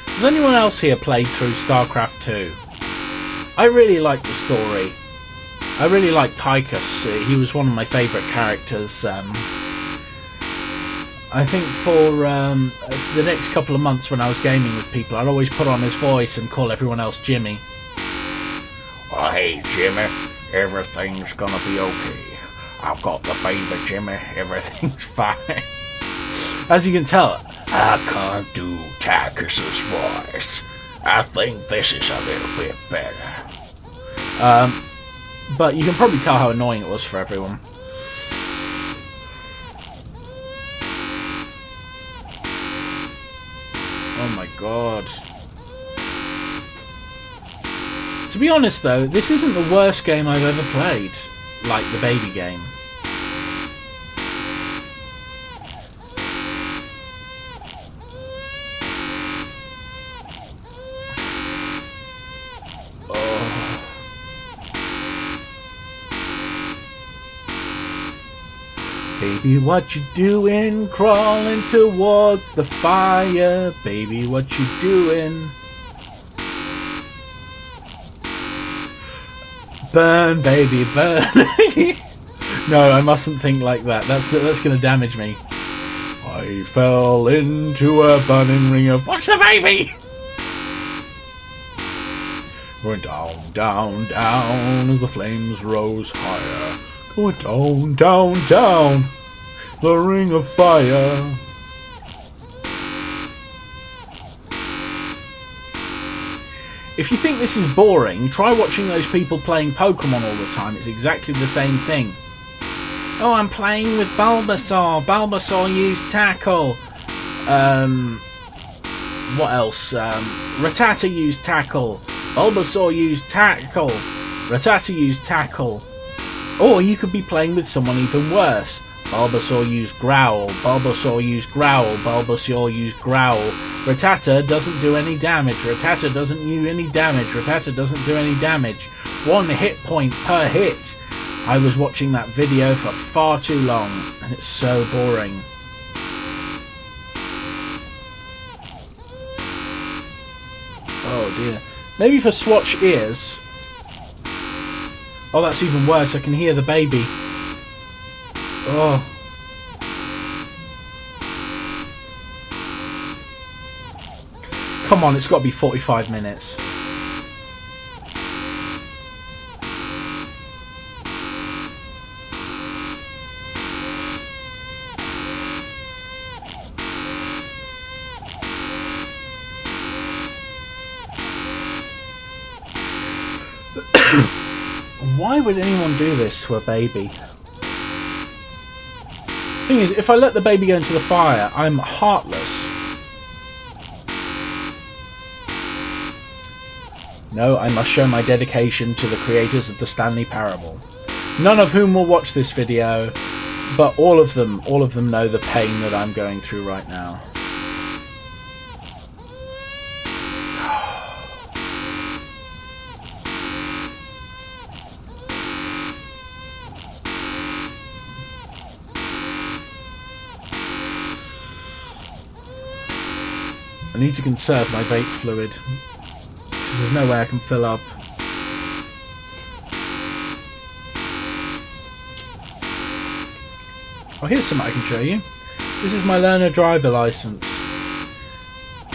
Has anyone else here played through StarCraft 2? I really like the story. I really like Tychus. He was one of my favourite characters. I think for the next couple of months when I was gaming with people, I'd always put on his voice and call everyone else Jimmy. Oh, hey, Jimmy. Everything's gonna be okay. I've got the baby, Jimmy. Everything's fine. As you can tell, I can't do Tychus's voice. I think this is a little bit better. but you can probably tell how annoying it was for everyone. Oh my god. To be honest though, this isn't the worst game I've ever played, like the baby game. Baby, what you doing? Crawling towards the fire. Baby, what you doing? Burn, baby, burn. No, I mustn't think like that. That's going to damage me. I fell into a burning ring of... Watch the baby! Going down, down, down as the flames rose higher. Going down, down, down the ring of fire. If you think this is boring, try watching those people playing Pokemon all the time. It's exactly the same thing. Oh, I'm playing with Bulbasaur. Bulbasaur used Tackle. What else? Rattata used Tackle. Bulbasaur used Tackle. Rattata used Tackle. Or you could be playing with someone even worse. Bulbasaur used Growl. Bulbasaur used Growl. Bulbasaur used Growl. Rattata doesn't do any damage. Rattata doesn't do any damage. Rattata doesn't do any damage. 1 hit point per hit. I was watching that video for far too long, and it's so boring. Oh dear. Maybe for Swatch Ears. Oh, that's even worse. I can hear the baby. Oh. Come on, it's got to be 45 minutes. Why would anyone do this to a baby? Thing is, if I let the baby go into the fire, I'm heartless. No, I must show my dedication to the creators of the Stanley Parable. None of whom will watch this video, but all of them know the pain that I'm going through right now. I need to conserve my vape fluid, because there's no way I can fill up. Oh, here's something I can show you. This is my learner driver license.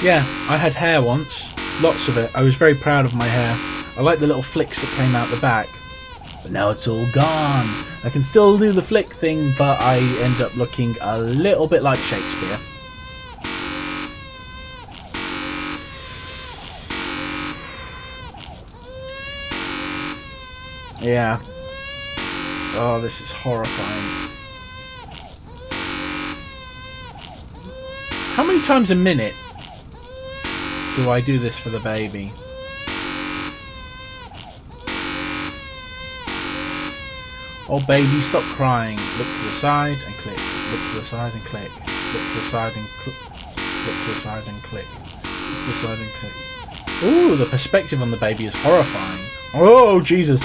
Yeah, I had hair once. Lots of it. I was very proud of my hair. I like the little flicks that came out the back. But now it's all gone. I can still do the flick thing, but I end up looking a little bit like Shakespeare. Yeah. Oh, this is horrifying. How many times a minute do I do this for the baby? Oh baby, stop crying. Look to the side and click. Look to the side and click. Look to the side and click. Look to the side and click. Look to the side and click. Ooh, the perspective on the baby is horrifying. Oh, Jesus.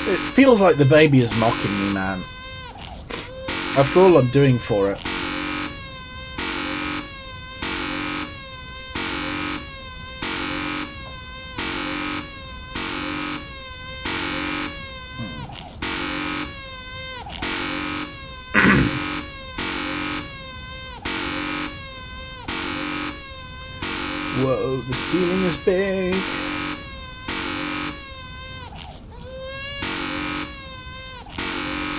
It feels like the baby is mocking me, man. After all I'm doing for it. Whoa, the ceiling is big.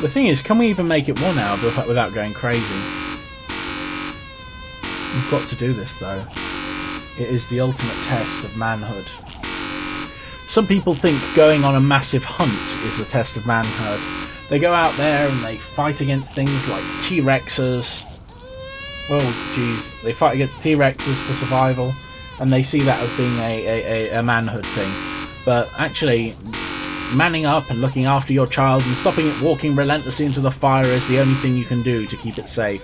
The thing is, can we even make it 1 hour without going crazy? We've got to do this though. It is the ultimate test of manhood. Some people think going on a massive hunt is the test of manhood. They go out there and they fight against things like T-Rexes. Oh geez, they fight against T-Rexes for survival, and they see that as being a manhood thing. But actually, manning up and looking after your child and stopping it walking relentlessly into the fire is the only thing you can do to keep it safe.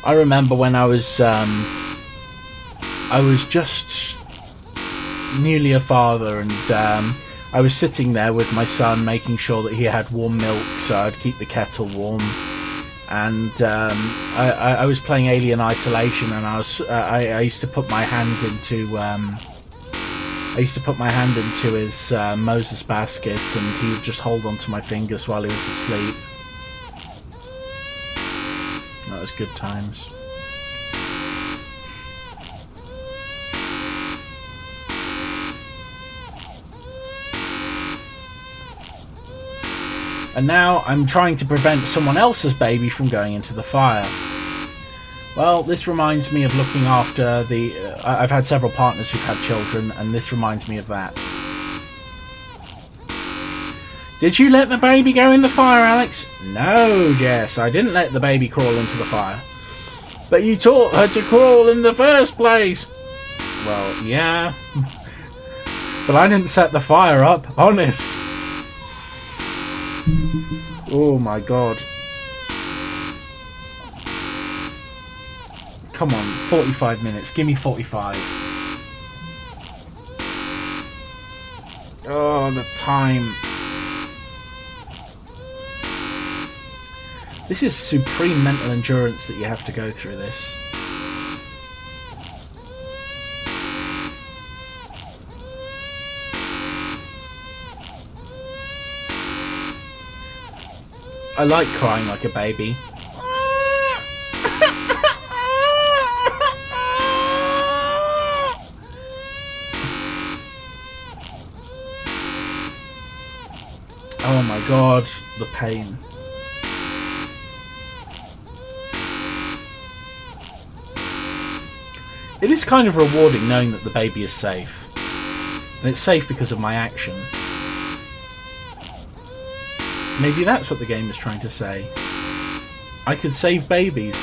I remember when I was just newly a father, and I was sitting there with my son making sure that he had warm milk so I'd keep the kettle warm. And I was playing Alien Isolation, and I used to put my hand into his Moses basket, and he would just hold onto my fingers while he was asleep. That was good times. And now I'm trying to prevent someone else's baby from going into the fire. Well, this reminds me of looking after the... I've had several partners who've had children, and this reminds me of that. Did you let the baby go in the fire, Alex? No, Jess, I didn't let the baby crawl into the fire. But you taught her to crawl in the first place. Well, yeah. But I didn't set the fire up, honest. Oh my god. Come on, 45 minutes. Give me 45. Oh, the time. This is supreme mental endurance that you have to go through this. I like crying like a baby. Oh my god, the pain. It is kind of rewarding knowing that the baby is safe. And it's safe because of my action. Maybe that's what the game is trying to say. I could save babies.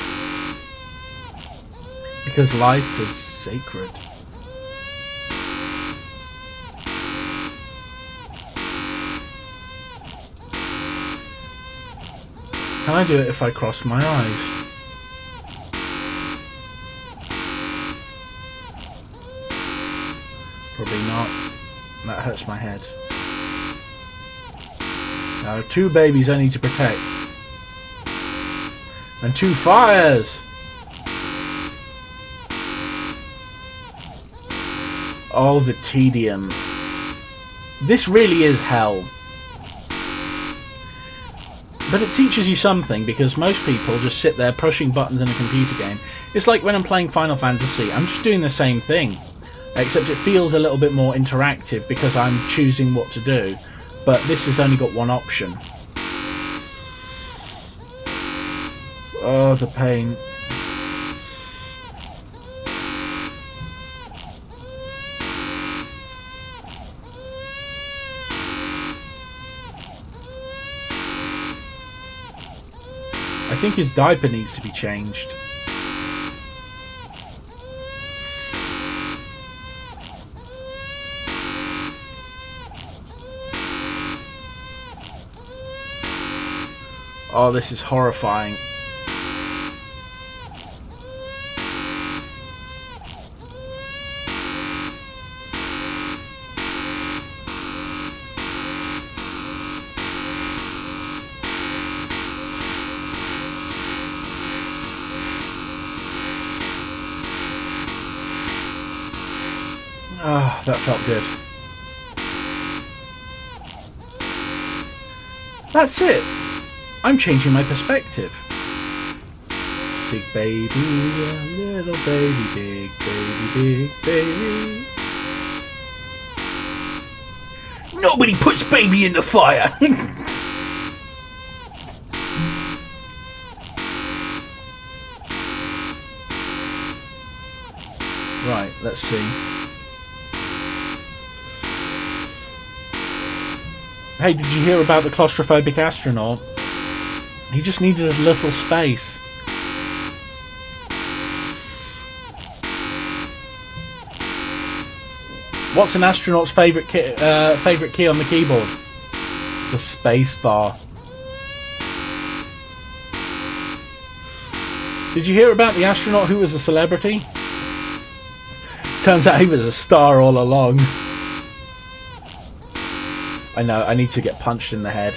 Because life is sacred. Can I do it if I cross my eyes? Probably not. That hurts my head. Now 2 babies I need to protect. And 2 fires! Oh, the tedium. This really is hell. But it teaches you something, because most people just sit there pushing buttons in a computer game. It's like when I'm playing Final Fantasy, I'm just doing the same thing. Except it feels a little bit more interactive because I'm choosing what to do. But this has only got one option. Oh, the pain. I think his diaper needs to be changed. Oh, this is horrifying. Ah, that felt good. That's it. I'm changing my perspective. Big baby, little baby, big baby, big baby. Nobody puts baby in the fire! Right, let's see. Hey, did you hear about the claustrophobic astronaut? He just needed a little space. What's an astronaut's favourite key on the keyboard? The space bar. Did you hear about the astronaut who was a celebrity? Turns out he was a star all along. I know, I need to get punched in the head.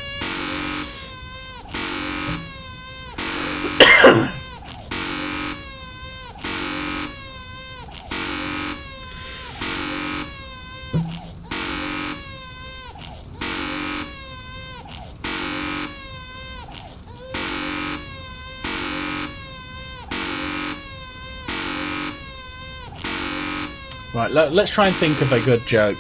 Right, let's try and think of a good joke.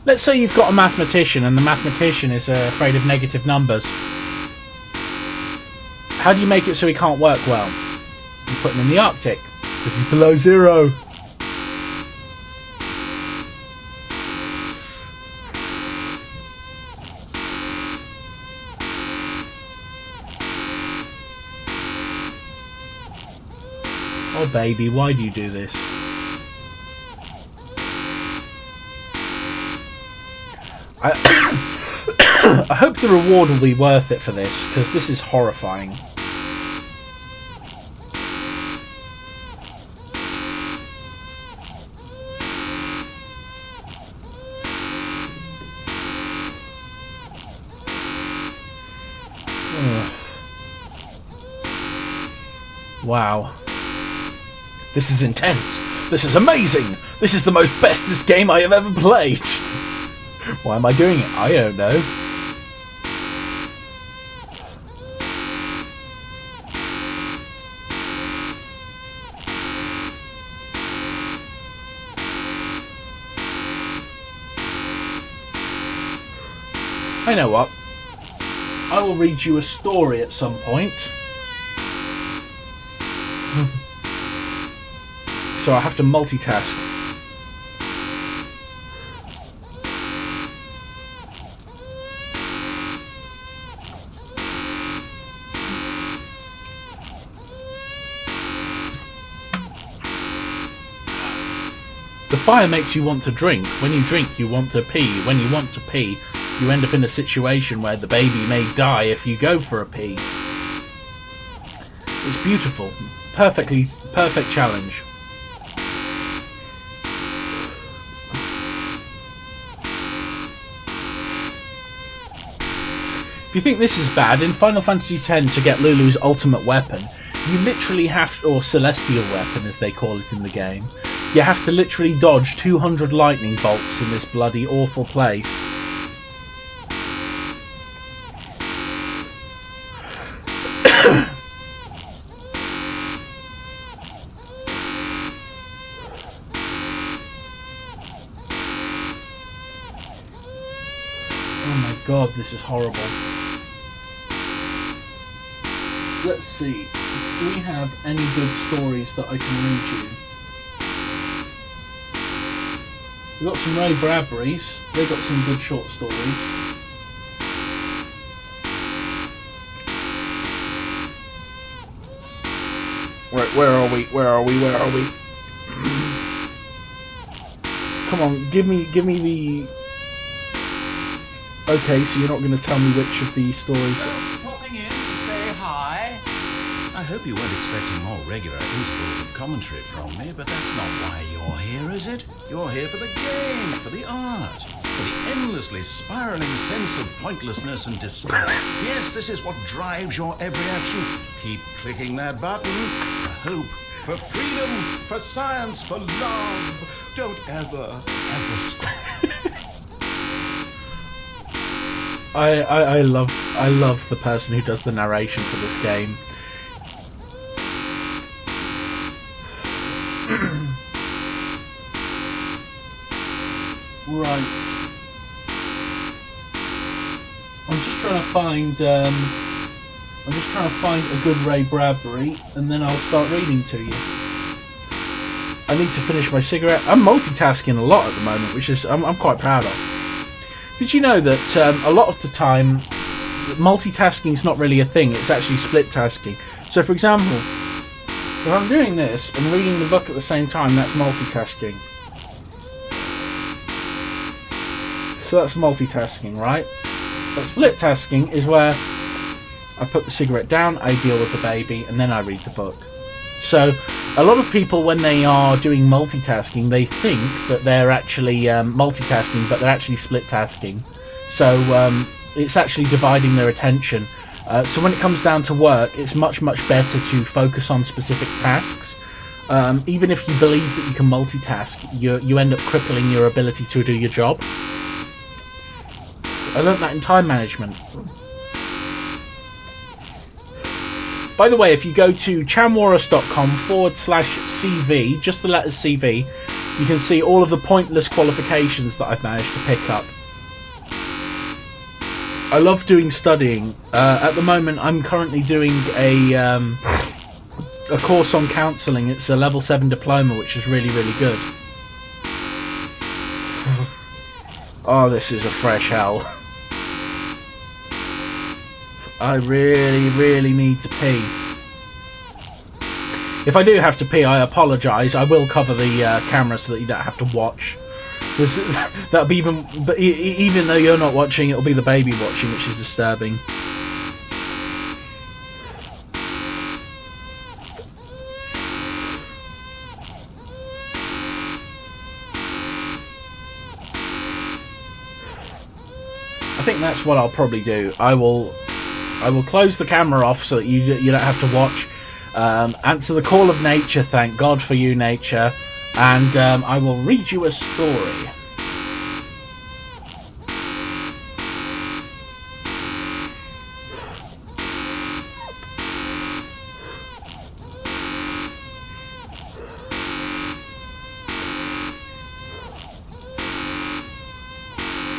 Let's say you've got a mathematician and the mathematician is afraid of negative numbers. How do you make it so he can't work well? You put him in the Arctic, because he's below 0. Oh baby, why do you do this? I hope the reward will be worth it for this, because this is horrifying. Ugh. Wow. This is intense. This is amazing. This is the most bestest game I have ever played. Why am I doing it? I don't know. I know what. I will read you a story at some point. So I have to multitask. The fire makes you want to drink. When you drink, you want to pee. When you want to pee, you end up in a situation where the baby may die if you go for a pee. It's beautiful. Perfect challenge. If you think this is bad, in Final Fantasy X to get Lulu's ultimate weapon, you literally have to, or celestial weapon as they call it in the game, you have to literally dodge 200 lightning bolts in this bloody awful place. Oh my god, this is horrible. Let's see, do we have any good stories that I can read you? We've got some Ray Bradbury's, they got some good short stories. Right, where are we? Come on, give me the... Okay, so you're not going to tell me which of these stories... Popping in to say hi. I hope you weren't expecting more regular intervals of commentary from me, but that's not why you're here, is it? You're here for the game, for the art, for the endlessly spiraling sense of pointlessness and despair. Yes, this is what drives your every action. Keep clicking that button. For hope, for freedom, for science, for love. Don't ever stop. I love the person who does the narration for this game. Right. I'm just trying to find a good Ray Bradbury, and then I'll start reading to you. I need to finish my cigarette. I'm multitasking a lot at the moment, which is I'm quite proud of. Did you know that a lot of the time multitasking is not really a thing, it's actually split tasking? So for example, if I'm doing this and reading the book at the same time, that's multitasking. So that's multitasking, right? But split tasking is where I put the cigarette down, I deal with the baby, and then I read the book. So a lot of people, when they are doing multitasking, they think that they're actually multitasking, but they're actually split tasking. So it's actually dividing their attention. So when it comes down to work, it's much better to focus on specific tasks. Even if you believe that you can multitask, you end up crippling your ability to do your job. I learnt that in time management. By the way, if you go to chamwarus.com/CV, just the letters CV, you can see all of the pointless qualifications that I've managed to pick up. I love doing studying. At the moment, I'm currently doing a course on counselling. It's a level 7 diploma, which is really good. Oh, this is a fresh hell. I really need to pee. If I do have to pee, I apologise. I will cover the camera so that you don't have to watch. That'll be even though you're not watching, it'll be the baby watching, which is disturbing. I think that's what I'll probably do. I will close the camera off so that you don't have to watch. Answer the call of nature, thank God for you, nature. And I will read you a story.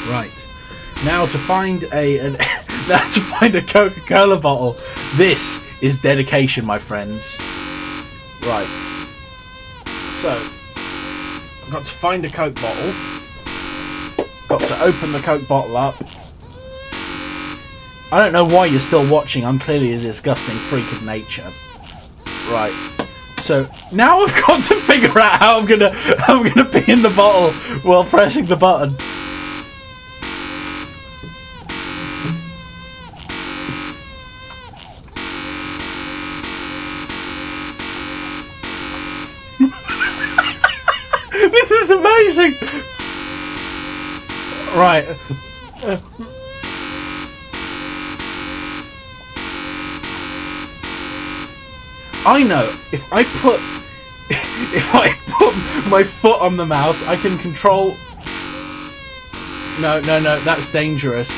Right. Now to find a Coca-Cola bottle. This is dedication, my friends. Right. So, I've got to find a Coke bottle. Got to open the Coke bottle up. I don't know why you're still watching. I'm clearly a disgusting freak of nature. Right. So now I've got to figure out how I'm gonna pee in the bottle while pressing the button. This is amazing. Right. I know if I put my foot on the mouse, I can control. No, that's dangerous.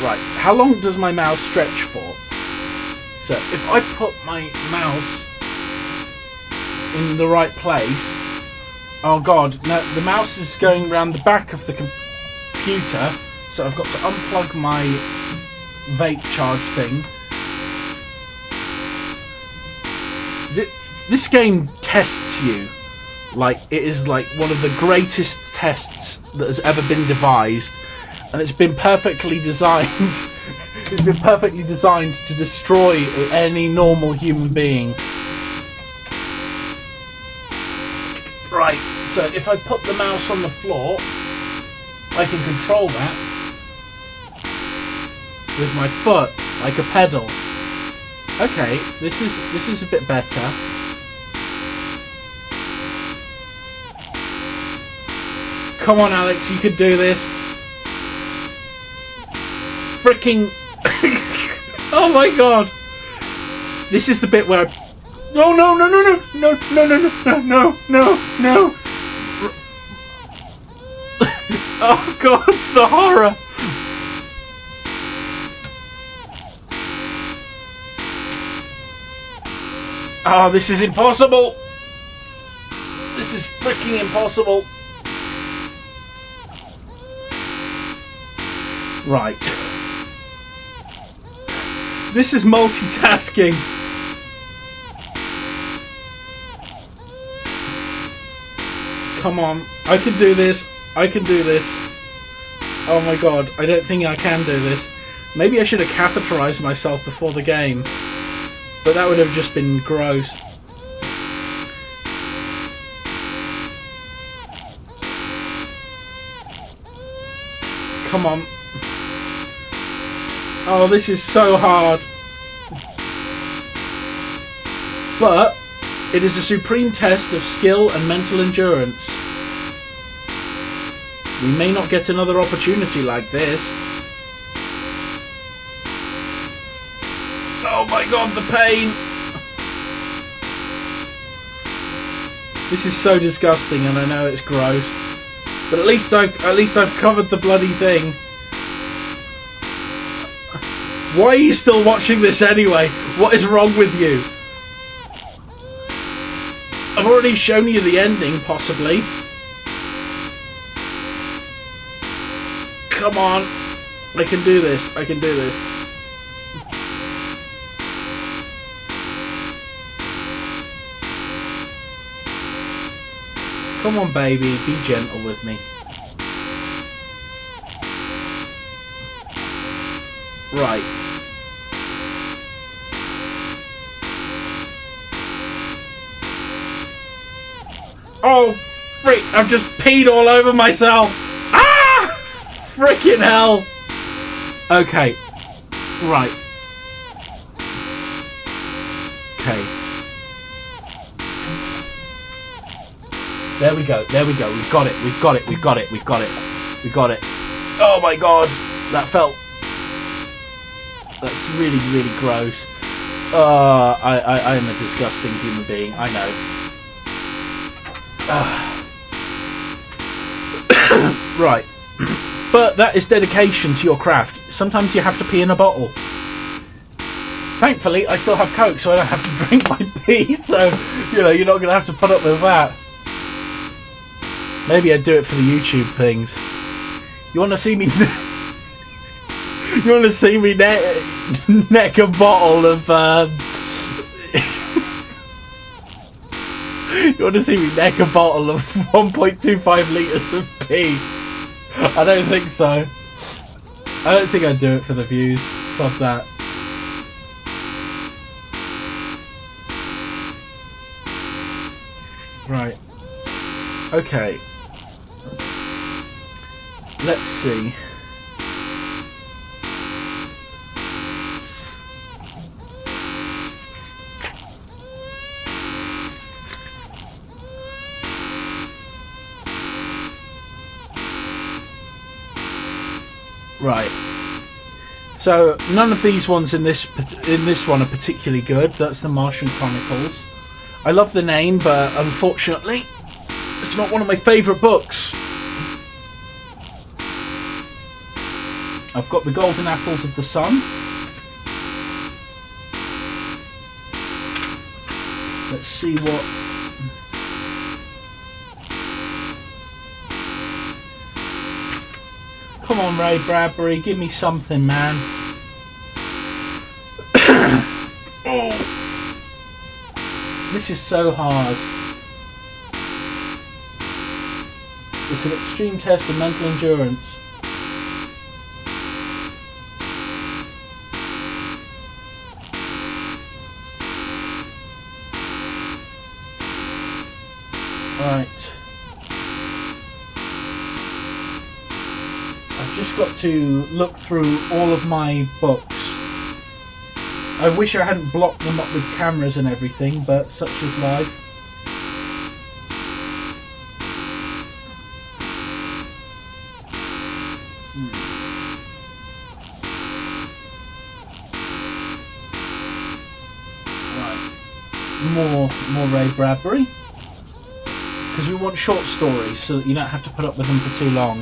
Right, how long does my mouse stretch for? So if I put my mouse in the right place, oh god, no, the mouse is going around the back of the computer, so I've got to unplug my vape charge thing. This game tests you like it is like one of the greatest tests that has ever been devised, and it's been perfectly designed. It's been perfectly designed to destroy any normal human being. Right, so if I put the mouse on the floor, I can control that with my foot like a pedal. Okay, this is a bit better. Come on, Alex, you could do this. Freaking! Oh my god! This is the bit where I... No! Oh god, the horror! Oh, this is impossible! This is freaking impossible! Right. This is multitasking. Come on. I can do this. I can do this. Oh my god. I don't think I can do this. Maybe I should have catheterized myself before the game. But that would have just been gross. Come on. Oh, this is so hard. But it is a supreme test of skill and mental endurance. We may not get another opportunity like this. Oh my god, the pain! This is so disgusting, and I know it's gross. But at least I've covered the bloody thing. Why are you still watching this anyway? What is wrong with you? I've already shown you the ending, possibly. Come on. I can do this. I can do this. Come on, baby. Be gentle with me. Right. Oh, freak! I've just peed all over myself! Ah! Frickin' hell! Okay. Right. Okay. There we go. There we go. We've got it. We've got it. We've got it. We've got it. We got it. Oh my god! That felt... That's really, really gross. I am a disgusting human being. I know. Right. But that is dedication to your craft. Sometimes you have to pee in a bottle. Thankfully, I still have Coke, so I don't have to drink my pee. So, you know, you're not going to have to put up with that. Maybe I'd do it for the YouTube things. You want to see me... You want to see me neck a bottle of you want to see me neck a bottle of 1.25 litres of pee? I don't think so. I don't think I'd do it for the views. Sod that. Right. Okay. Let's see. Right. So none of these ones in this one are particularly good. That's the Martian Chronicles. I love the name, but unfortunately, it's not one of my favourite books. I've got the Golden Apples of the Sun. Let's see what... Come on, Ray Bradbury, give me something, man. Oh. This is so hard. It's an extreme test of mental endurance. Right. I've just got to look through all of my books. I wish I hadn't blocked them up with cameras and everything, but such is life. Right. More Ray Bradbury. Because we want short stories so that you don't have to put up with them for too long.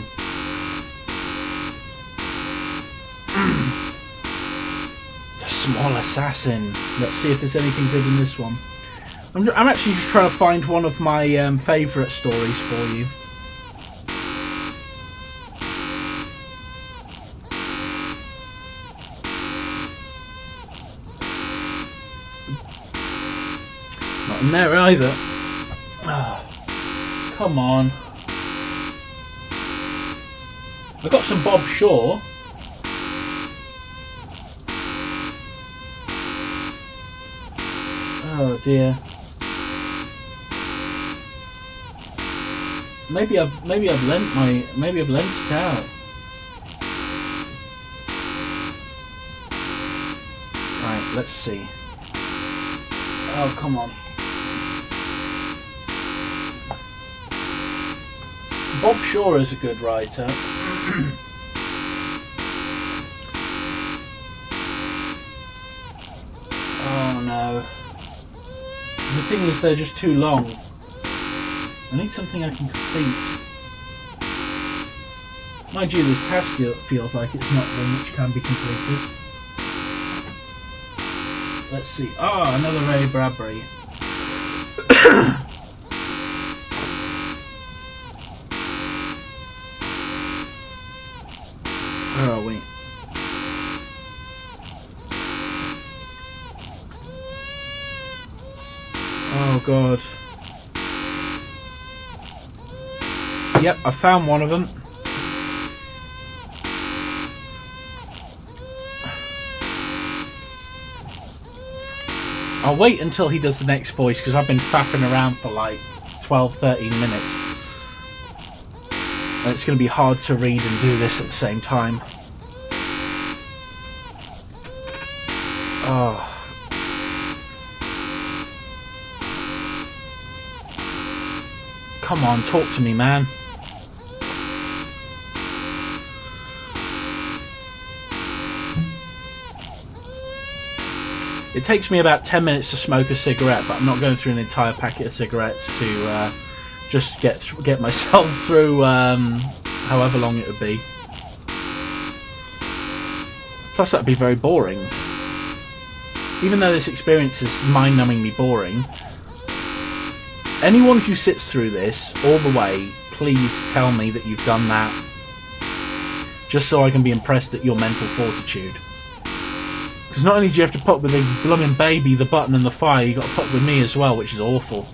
The Small Assassin. Let's see if there's anything good in this one. I'm actually just trying to find one of my favourite stories for you. Not in there either. Come on. I got some Bob Shaw. Oh dear. Maybe I've lent it out. Right, let's see. Oh, come on. Bob Shaw is a good writer. Oh no. The thing is, they're just too long. I need something I can complete. Mind you, this task feels like it's not one which can be completed. Let's see. Ah, another Ray Bradbury. Where are we? Oh god. Yep, I found one of them. I'll wait until he does the next voice because I've been faffing around for like 12-13 minutes. And it's going to be hard to read and do this at the same time. Oh. Come on, talk to me, man. It takes me about 10 minutes to smoke a cigarette, but I'm not going through an entire packet of cigarettes to just get myself through however long it would be. Plus that'd be very boring. Even though this experience is mind-numbingly boring, anyone who sits through this all the way, please tell me that you've done that. just so I can be impressed at your mental fortitude. Because not only do you have to put up with the blooming baby, the button and the fire, you got to put up with me as well, which is awful.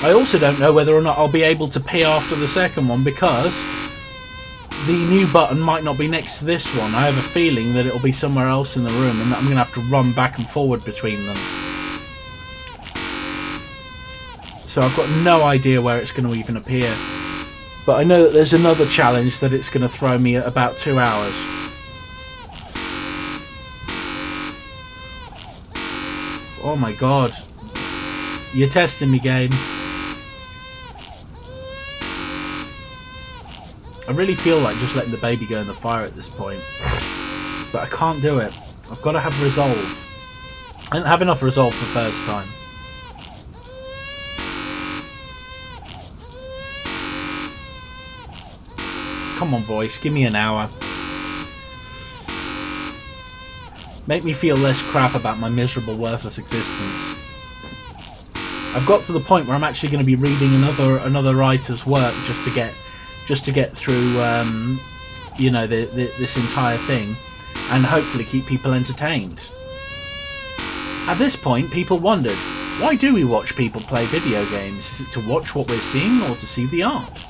I also don't know whether or not I'll be able to pee after the second one, because the new button might not be next to this one. I have a feeling that it'll be somewhere else in the room and that I'm going to have to run back and forward between them. So I've got no idea where it's going to even appear. But I know that there's another challenge that it's going to throw me at about 2 hours. Oh my god. You're testing me, game. I really feel like just letting the baby go in the fire at this point. But I can't do it. I've got to have resolve. I didn't have enough resolve the first time. Come on, voice, give me an hour. Make me feel less crap about my miserable, worthless existence. I've got to the point where I'm actually going to be reading another writer's work just to get through, you know, this entire thing, and hopefully keep people entertained. At this point, people wondered, why do we watch people play video games? Is it to watch what we're seeing or to see the art?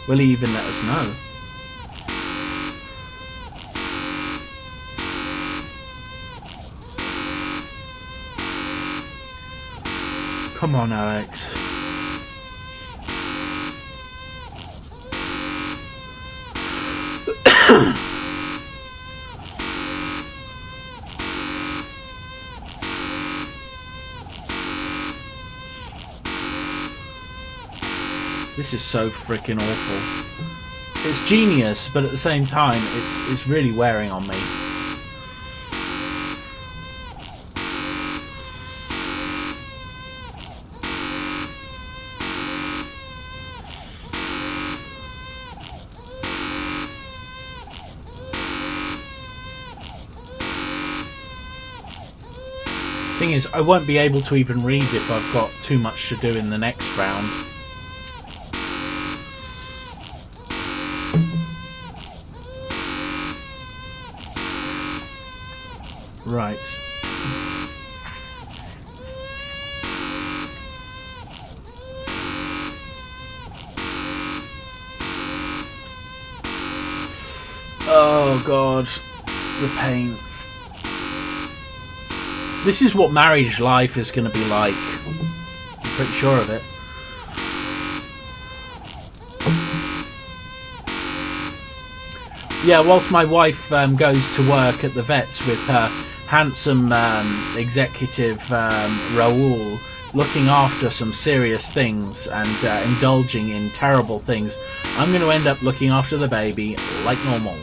Will he even let us know? Come on, Alex. This is so freaking awful. It's genius, but at the same time, it's really wearing on me. Thing is, I won't be able to even read if I've got too much to do in the next round. Right. Oh god, the pain. This is what marriage life is going to be like. I'm pretty sure of it. Yeah, whilst my wife goes to work at the vets with her handsome executive Raoul, looking after some serious things and indulging in terrible things, I'm going to end up looking after the baby like normal.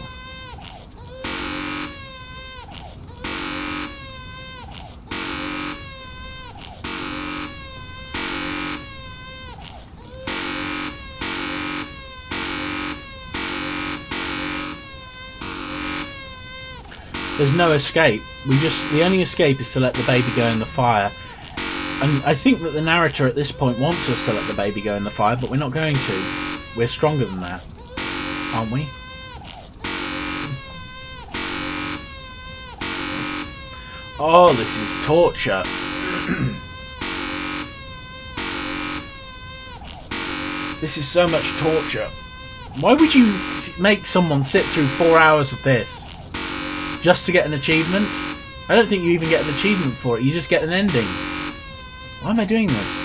There's no escape. The only escape is to let the baby go in the fire. And I think that the narrator at this point wants us to let the baby go in the fire, but we're not going to. We're stronger than that, aren't we? Oh, this is torture. This is so much torture. Why would you make someone sit through 4 hours of this? Just to get an achievement? I don't think you even get an achievement for it, you just get an ending. Why am I doing this?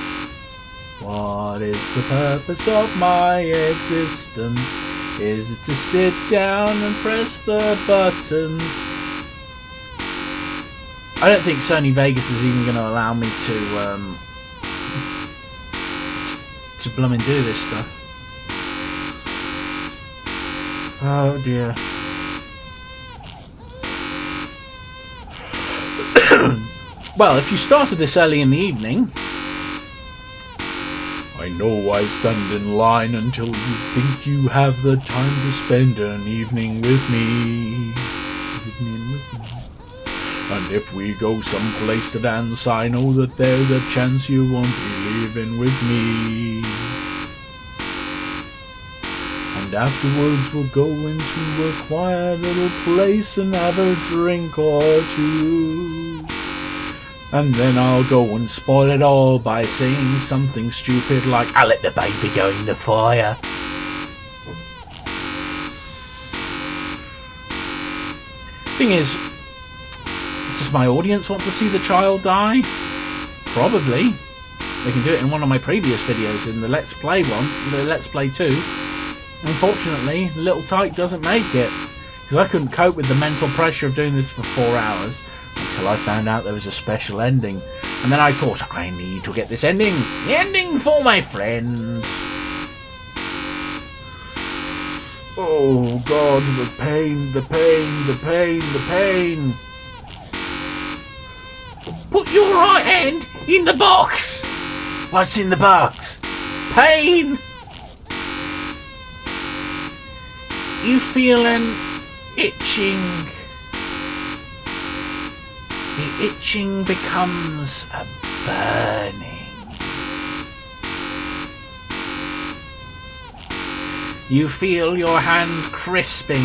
What is the purpose of my existence? Is it to sit down and press the buttons? I don't think Sony Vegas is even going to allow me to blooming do this stuff. Oh dear. Well, if you started this early in the evening, I know I stand in line until you think you have the time to spend an evening with me. And if we go someplace to dance, I know that there's a chance you won't be leaving with me. And afterwards we'll go into a quiet little place and have a drink or two. And then I'll go and spoil it all by saying something stupid like, I'll let the baby go in the fire. Thing is, does my audience want to see the child die? Probably. They can do it in one of my previous videos, in the Let's Play one, the Let's Play 2. Unfortunately, Little Tyke doesn't make it, because I couldn't cope with the mental pressure of doing this for 4 hours, until I found out there was a special ending. And then I thought, I need to get this ending. The ending for my friends. Oh God, the pain, the pain, the pain, the pain. Put your right hand in the box. What's in the box? Pain. You feeling itching? The itching becomes a burning. You feel your hand crisping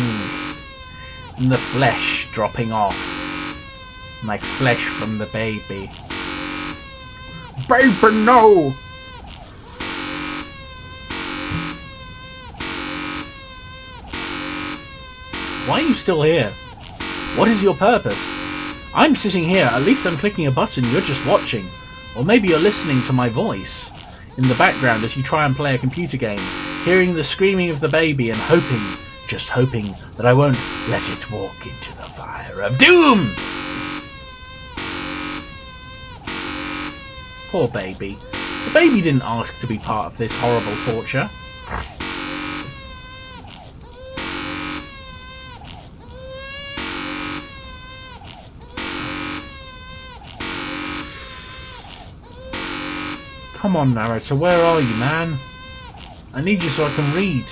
and the flesh dropping off, like flesh from the baby. Baby, no! Why are you still here? What is your purpose? I'm sitting here, at least I'm clicking a button, you're just watching. Or maybe you're listening to my voice in the background as you try and play a computer game, hearing the screaming of the baby and hoping, just hoping, that I won't let it walk into the fire of doom! Poor baby. The baby didn't ask to be part of this horrible torture. Come on, narrator, where are you, man? I need you so I can read.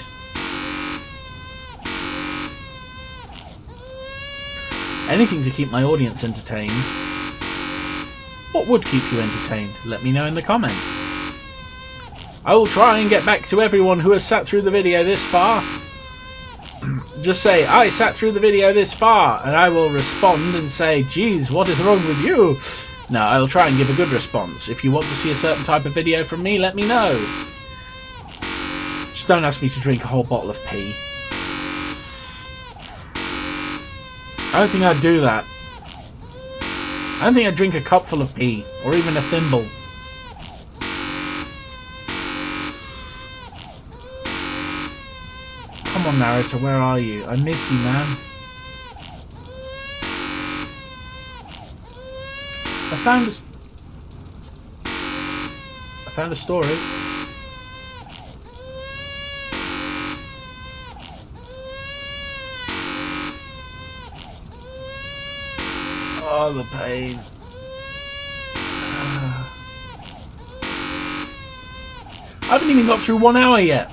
Anything to keep my audience entertained. What would keep you entertained? Let me know in the comments. I will try and get back to everyone who has sat through the video this far. Just say, I sat through the video this far, and I will respond and say, geez, what is wrong with you? No, I'll try and give a good response. If you want to see a certain type of video from me, let me know. Just don't ask me to drink a whole bottle of pee. I don't think I'd do that. I don't think I'd drink a cup full of pee, or even a thimble. Come on, narrator, where are you? I miss you, man. I found a story. Oh, the pain. I haven't even got through 1 hour yet.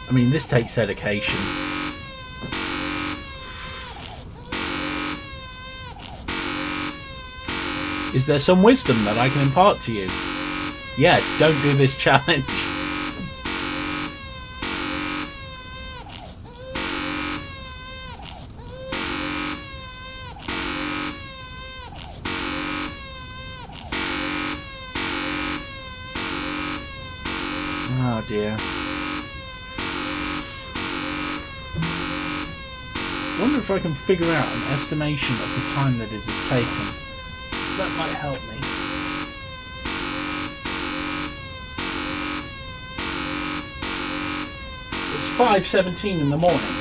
I mean, this takes dedication. Is there some wisdom that I can impart to you? Yeah, don't do this challenge. Oh dear. I wonder if I can figure out an estimation of the time that it has taken. That might help me. It's 5:17 in the morning.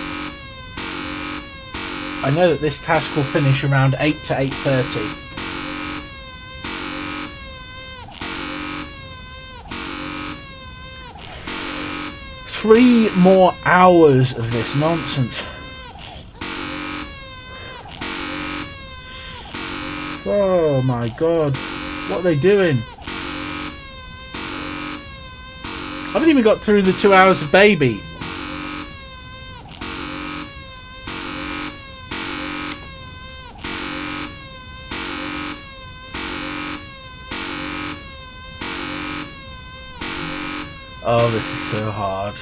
I know that this task will finish around 8 to 8:30. 3 more hours of this nonsense. Oh my god. What are they doing? I haven't even got through the 2 hours of baby. Oh, this is so hard.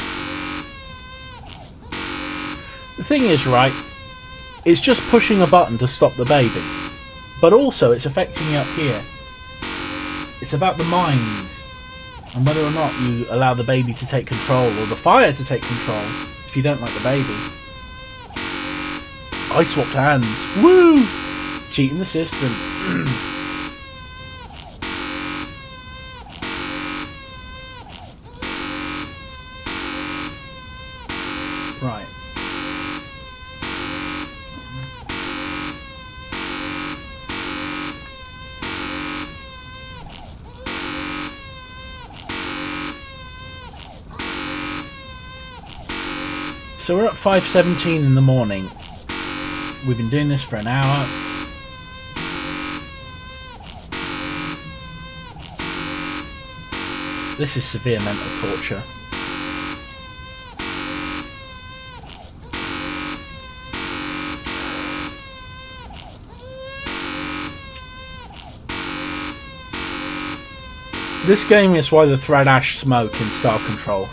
The thing is, right, it's just pushing a button to stop the baby. But also, it's affecting you up here. It's about the mind. And whether or not you allow the baby to take control, or the fire to take control, if you don't like the baby. I swapped hands. Woo! Cheating the system. Right. So we're at 5:17 in the morning. We've been doing this for an hour. This is severe mental torture. This game is why the thread ash smoke in Star Control.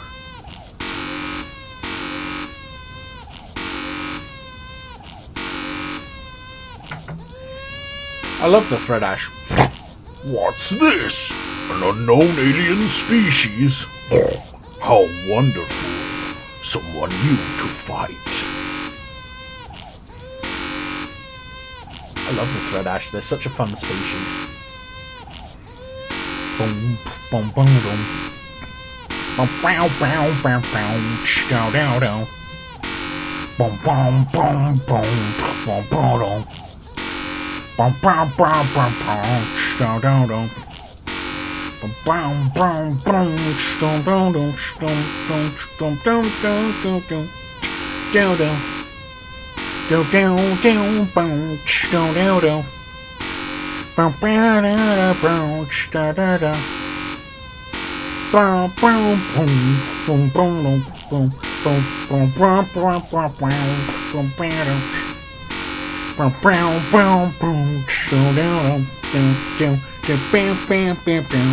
I love the thread ash. What's this? An unknown alien species? Oh, how wonderful. Someone new to fight. I love the thread ash. They're such a fun species. Boom, boom, boom, boom. Boom, bow, bow, bow, bow. Dow, dow, dow. Boom, boom, boom, boom, boom, boom, boom. Bum bum bum bum bum, down down down. Bum bum bum bum, down down down, down down down down down down down down down down bum, down down down. Bum bum da bum, da da da. Bum bum bum bum bum bum bum bum bum bum bum bum bum.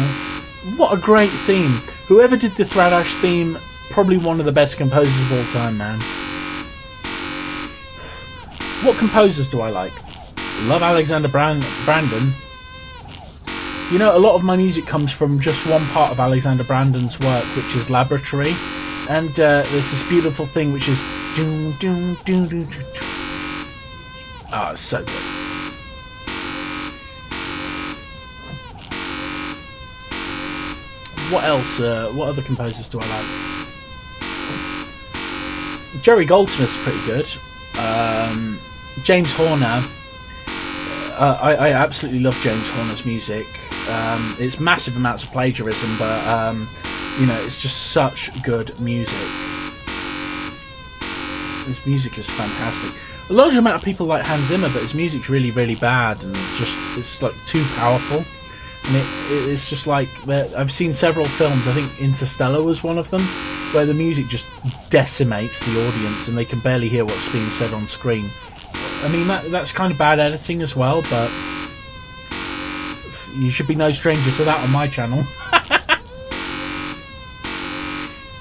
What a great theme. Whoever did the Thread Ash theme, probably one of the best composers of all time, man. What composers do I like? Love Alexander Brandon. You know, a lot of my music comes from just one part of Alexander Brandon's work, which is Laboratory. And there's this beautiful thing which is... Ah, it's so good. What else? What other composers do I like? Jerry Goldsmith's pretty good. James Horner. I absolutely love James Horner's music. It's massive amounts of plagiarism, but you know, it's just such good music. His music is fantastic. A large amount of people like Hans Zimmer, but his music's really, really bad, and just it's like too powerful. And it's just like I've seen several films. I think Interstellar was one of them, where the music just decimates the audience, and they can barely hear what's being said on screen. I mean, that's kind of bad editing as well, but you should be no stranger to that on my channel.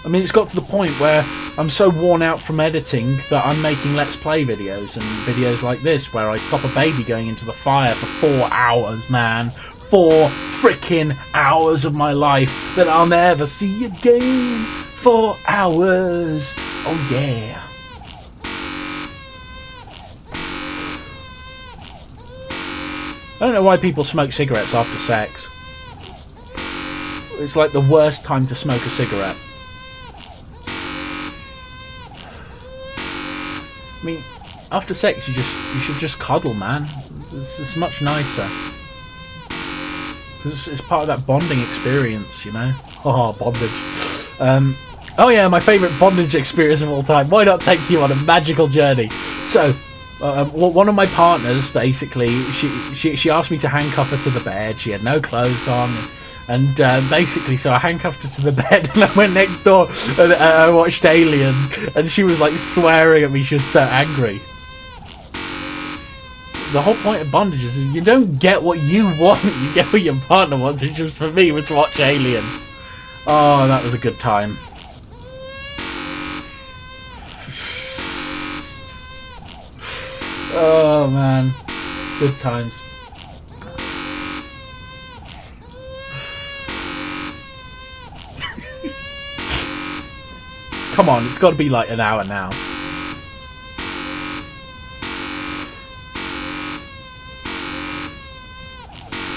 I mean, it's got to the point where I'm so worn out from editing that I'm making Let's Play videos, and videos like this where I stop a baby going into the fire for 4 hours, man. 4 freaking hours of my life that I'll never see again. 4 hours. Oh yeah. I don't know why people smoke cigarettes after sex. It's like the worst time to smoke a cigarette. I mean, after sex, you should just cuddle, man. It's much nicer. It's part of that bonding experience, you know. Oh, bondage. Oh yeah, my favourite bondage experience of all time. Why not take you on a magical journey? So, one of my partners, basically, she asked me to handcuff her to the bed. She had no clothes on. And basically, so I handcuffed her to the bed and I went next door and I watched Alien. And she was like swearing at me. She was so angry. The whole point of bondage is you don't get what you want. You get what your partner wants, which was for me was to watch Alien. Oh, that was a good time. Oh man, good times. Come on, it's got to be like an hour now.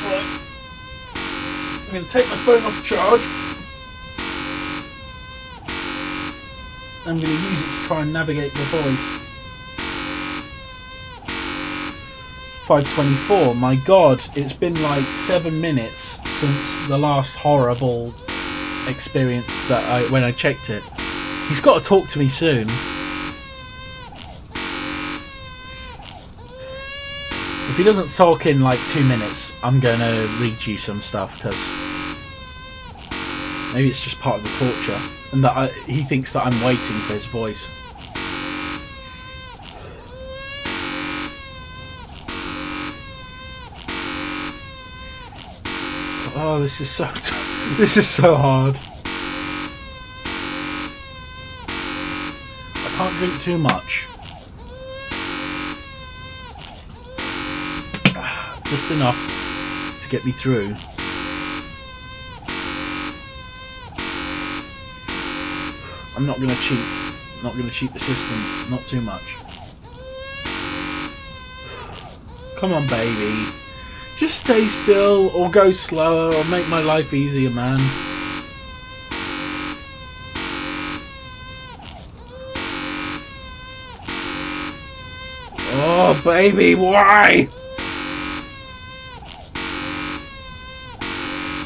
Right. I'm going to take my phone off charge. I'm going to use it to try and navigate the voice. 5:24. My God, it's been like 7 minutes since the last horrible experience that when I checked it. He's got to talk to me soon. If he doesn't talk in like 2 minutes, I'm going to read you some stuff because maybe it's just part of the torture, and that he thinks that I'm waiting for his voice. Oh, this is so hard. I can't drink too much. Just enough to get me through. I'm not going to cheat. Not going to cheat the system. Not too much. Come on, baby. Just stay still, or go slower, or make my life easier, man. Oh, baby, why?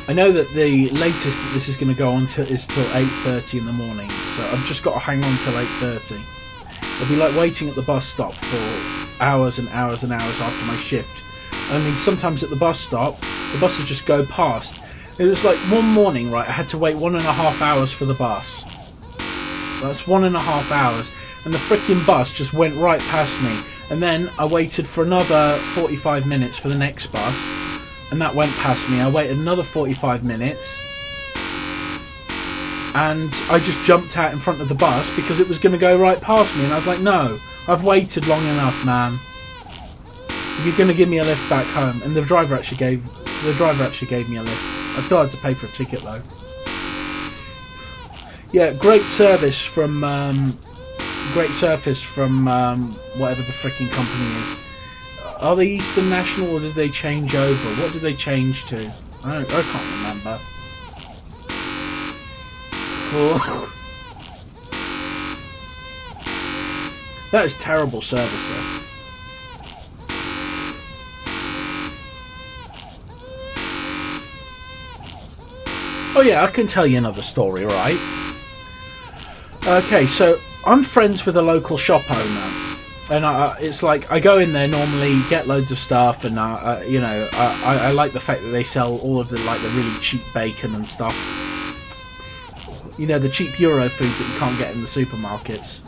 I know that the latest that this is going to go on is till 8:30 in the morning, so I've just got to hang on till 8:30. It'll be like waiting at the bus stop for hours and hours and hours after my shift. I mean, sometimes at the bus stop, the buses just go past. It was like one morning, right, I had to wait 1.5 hours for the bus. That's 1.5 hours. And the freaking bus just went right past me. And then I waited for another 45 minutes for the next bus. And that went past me. I waited another 45 minutes. And I just jumped out in front of the bus because it was going to go right past me. And I was like, no, I've waited long enough, man. You're going to give me a lift back home. And the driver actually gave me a lift. I still had to pay for a ticket though. Yeah, great service from whatever the freaking company is. Are they Eastern National or did they change over? What did they change to? I can't remember. Oh. That is terrible service though. Oh yeah, I can tell you another story, right? Okay, so I'm friends with a local shop owner, and it's like I go in there normally, get loads of stuff, and I like the fact that they sell all of the really cheap bacon and stuff. You know, the cheap Euro food that you can't get in the supermarkets.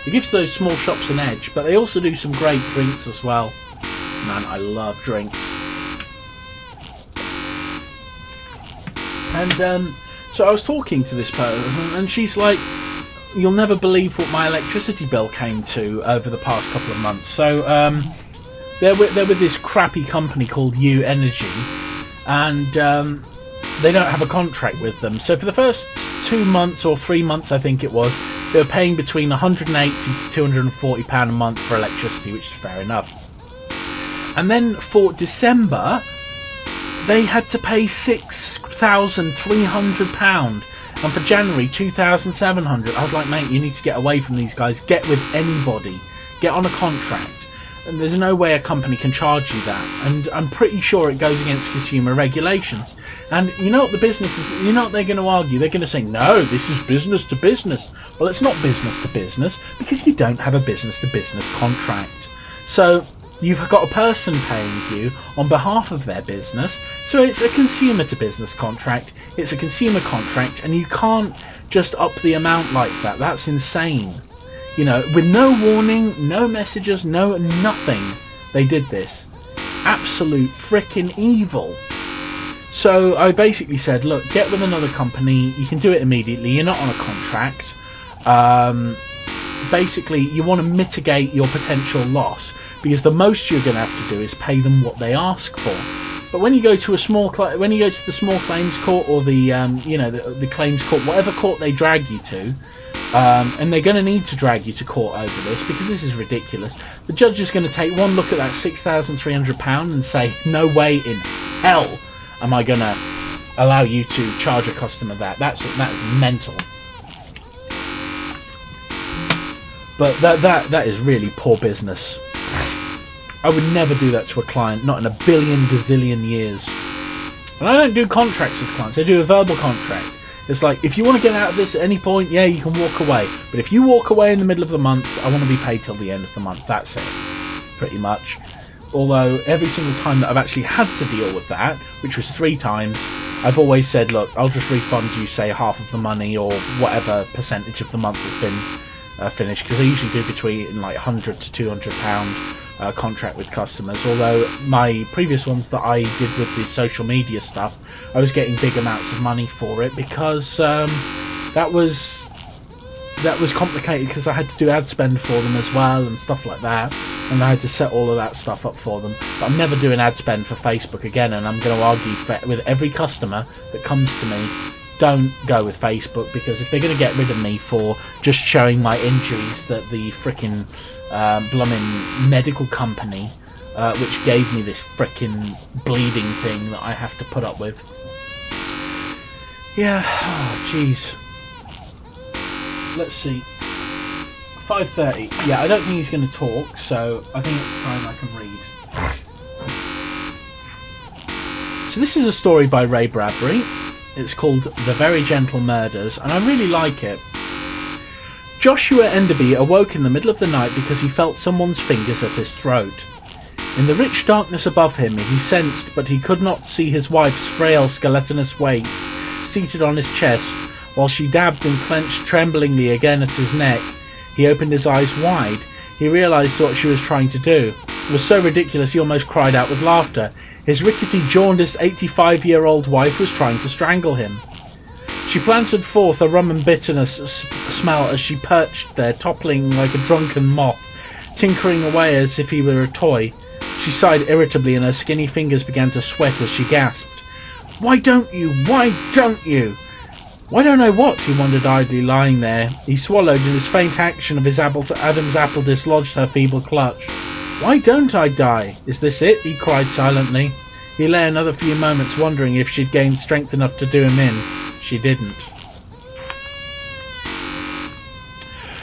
It gives those small shops an edge, but they also do some great drinks as well. Man, I love drinks. And so I was talking to this person, and she's like, you'll never believe what my electricity bill came to over the past couple of months. So they're with this crappy company called U Energy, and they don't have a contract with them. So for the first 2 months or 3 months, I think it was, they were paying between £180 to £240 a month for electricity, which is fair enough. And then for December, they had to pay £6,300, and for January £2,700. I was like, mate, you need to get away from these guys. Get with anybody. Get on a contract. And there's no way a company can charge you that. And I'm pretty sure it goes against consumer regulations. And you know what the business is, you know what they're going to argue? They're going to say, no, this is business to business. Well, it's not business to business because you don't have a business to business contract. So you've got a person paying you on behalf of their business. So it's a consumer to business contract. It's a consumer contract, and you can't just up the amount like that. That's insane. You know, with no warning, no messages, no nothing, they did this. Absolute frickin' evil. So I basically said, look, get with another company. You can do it immediately. You're not on a contract. Basically, you want to mitigate your potential loss, because the most you're going to have to do is pay them what they ask for. But when you go to the small claims court, or the claims court, whatever court they drag you to. And they're going to need to drag you to court over this because this is ridiculous. The judge is going to take one look at that £6,300 and say, no way in hell am I going to allow you to charge a customer that. That is mental. But that is really poor business. I would never do that to a client, not in a billion gazillion years. And I don't do contracts with clients. I do a verbal contract. It's like, if you want to get out of this at any point, yeah, you can walk away. But if you walk away in the middle of the month, I want to be paid till the end of the month. That's it, pretty much. Although, every single time that I've actually had to deal with that, which was 3 times, I've always said, look, I'll just refund you, say, half of the money or whatever percentage of the month has been finished. Because I usually do between like £100 to £200 contract with customers. Although my previous ones that I did with the social media stuff, I was getting big amounts of money for it because that was complicated because I had to do ad spend for them as well and stuff like that, and I had to set all of that stuff up for them. But I'm never doing ad spend for Facebook again, and I'm going to argue with every customer that comes to me, don't go with Facebook, because if they're going to get rid of me for just showing my injuries that the frickin' blooming medical company which gave me this frickin' bleeding thing that I have to put up with. Yeah, oh jeez. Let's see. 5:30. Yeah, I don't think he's going to talk, so I think it's time I can read. So this is a story by Ray Bradbury. It's called The Very Gentle Murders, and I really like it. Joshua Enderby awoke in the middle of the night because he felt someone's fingers at his throat. In the rich darkness above him he sensed, but he could not see, his wife's frail skeletonous weight seated on his chest, while she dabbed and clenched tremblingly again at his neck. He opened his eyes wide. He realised what she was trying to do. It was so ridiculous he almost cried out with laughter. His rickety, jaundiced 85-year-old wife was trying to strangle him. She planted forth a rum and bitterness smell as she perched there, toppling like a drunken moth, tinkering away as if he were a toy. She sighed irritably and her skinny fingers began to sweat as she gasped. "Why don't you? Why don't you?" "Why don't I what?" he wondered idly, lying there. He swallowed, and his faint action of his Adam's apple dislodged her feeble clutch. "Why don't I die? Is this it?" he cried silently. He lay another few moments wondering if she'd gained strength enough to do him in. She didn't.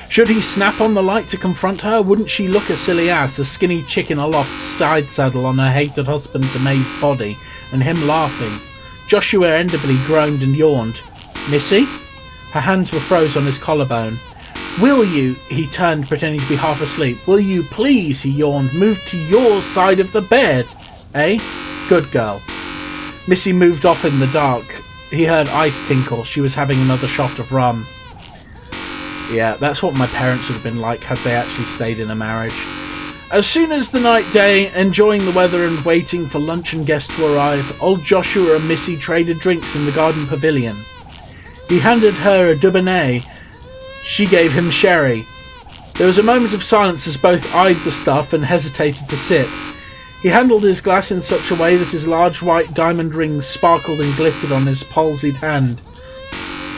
Should he snap on the light to confront her? Wouldn't she look a silly ass, a skinny chick in a loft side saddle on her hated husband's amazed body, and him laughing? Joshua Enderby groaned and yawned. "Missy?" Her hands were froze on his collarbone. "Will you?" He turned, pretending to be half asleep. "Will you please," he yawned, "move to your side of the bed? Eh? Good girl." Missy moved off in the dark. He heard ice tinkle. She was having another shot of rum. Yeah, that's what my parents would have been like had they actually stayed in a marriage. As soon as the night day, enjoying the weather and waiting for luncheon guests to arrive, old Joshua and Missy traded drinks in the garden pavilion. He handed her a Dubonnet. She gave him sherry. There was a moment of silence as both eyed the stuff and hesitated to sip. He handled his glass in such a way that his large white diamond rings sparkled and glittered on his palsied hand.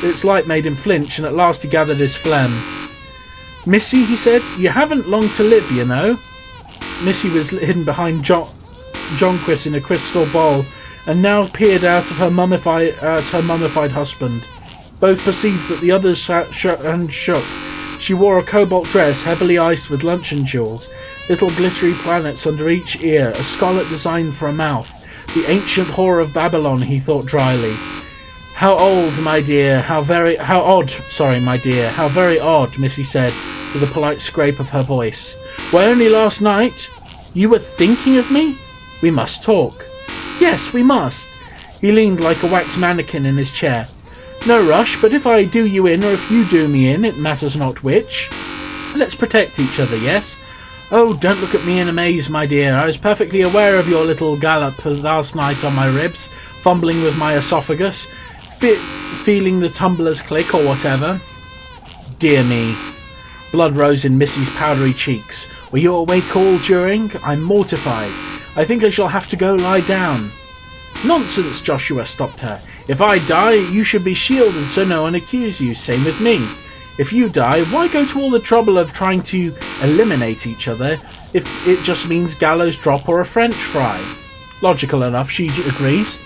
Its light made him flinch, and at last he gathered his phlegm. "Missy," he said, "you haven't long to live, you know." Missy was hidden behind jonquils in a crystal bowl, and now peered out of her mummified husband. Both perceived that the other's hand shook. She wore a cobalt dress heavily iced with luncheon jewels, little glittery planets under each ear, a scarlet design for a mouth. The ancient whore of Babylon, he thought dryly. How odd, my dear, how very odd, Missy said, with a polite scrape of her voice. Why, only last night? You were thinking of me? We must talk. Yes, we must. He leaned like a wax mannequin in his chair. No rush, but if I do you in or if you do me in, it matters not which. Let's protect each other, yes? Oh, don't look at me in amaze, my dear. I was perfectly aware of your little gallop last night on my ribs, fumbling with my esophagus, feeling the tumblers click or whatever. Dear me. Blood rose in Missy's powdery cheeks. Were you awake all during? I'm mortified. I think I shall have to go lie down. Nonsense, Joshua stopped her. If I die, you should be shielded so no one accuse you. Same with me. If you die, why go to all the trouble of trying to eliminate each other if it just means gallows drop or a French fry? Logical enough, she agrees.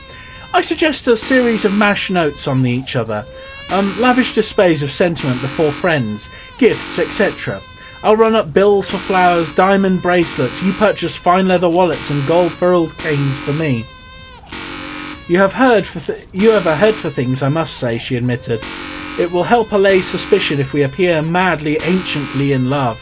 I suggest a series of mashed notes on each other. Lavish displays of sentiment before friends, gifts, etc. I'll run up bills for flowers, diamond bracelets. You purchase fine leather wallets and gold-furled canes for me. You have a head for things, I must say, she admitted. It will help allay suspicion if we appear madly, anciently in love.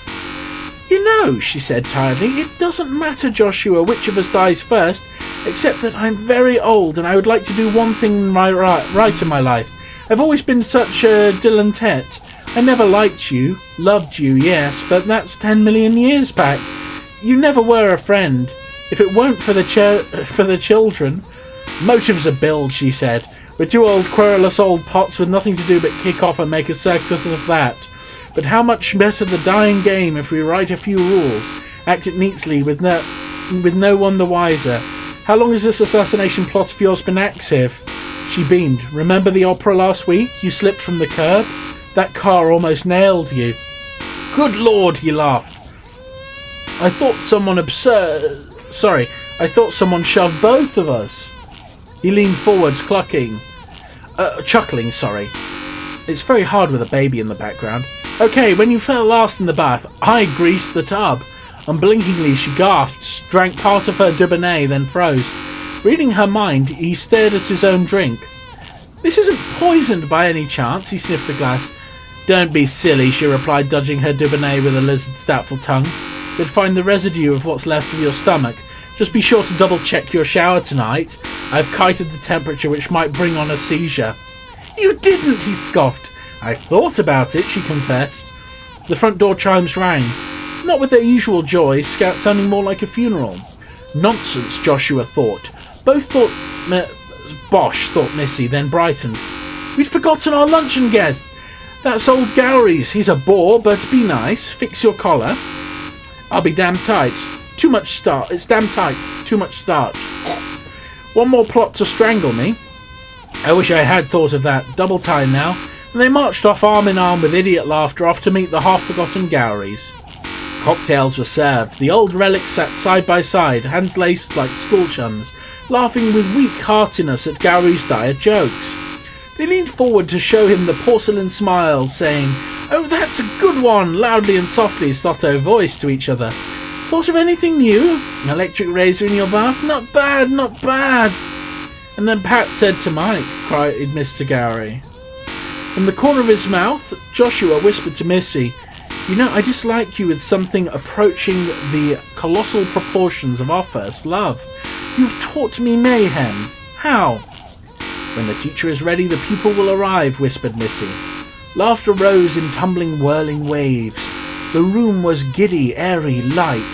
You know, she said tiredly, it doesn't matter, Joshua, which of us dies first, except that I'm very old and I would like to do one thing right in my life. I've always been such a dilettante. I never liked you. Loved you, yes, but that's 10 million years back. You never were a friend. If it weren't for the children... Motives are billed, she said. We're two old querulous old pots with nothing to do but kick off and make a circus of that. But how much better the dying game if we write a few rules, act it neatly with no one the wiser. How long has this assassination plot of yours been active? She beamed. Remember the opera last week? You slipped from the curb? That car almost nailed you. Good Lord, he laughed. I thought someone shoved both of us. He leaned forwards, chuckling. It's very hard with a baby in the background. Okay, when you fell last in the bath, I greased the tub. Unblinkingly, she gasped, drank part of her Dubonnet, then froze. Reading her mind, he stared at his own drink. This isn't poisoned by any chance, he sniffed the glass. Don't be silly, she replied, dodging her Dubonnet with a lizard's doubtful tongue. You'd find the residue of what's left of your stomach. Just be sure to double-check your shower tonight. I've kited the temperature, which might bring on a seizure. You didn't, he scoffed. I've thought about it, she confessed. The front door chimes rang. Not with their usual joy, sounding more like a funeral. Nonsense, Joshua thought. Both thought... Bosh, thought Missy, then brightened. We'd forgotten our luncheon guest. That's old Gowry's. He's a bore, but be nice. Fix your collar. I'll be damn tight. Too much starch. It's damn tight. Too much starch. One more plot to strangle me. I wish I had thought of that. Double time now. And they marched off arm in arm with idiot laughter off to meet the half-forgotten Gowrys. Cocktails were served. The old relics sat side by side, hands laced like school chums, laughing with weak heartiness at Gowry's dire jokes. They leaned forward to show him the porcelain smiles, saying, Oh, that's a good one, loudly and softly, sotto voice to each other. Thought of anything new? Electric razor in your bath? Not bad, not bad. And then Pat said to Mike, cried Mr. Gowry. From the corner of his mouth, Joshua whispered to Missy, You know, I dislike you with something approaching the colossal proportions of our first love. You've taught me mayhem. How? When the teacher is ready, the pupil will arrive, whispered Missy. Laughter rose in tumbling, whirling waves. The room was giddy, airy, light.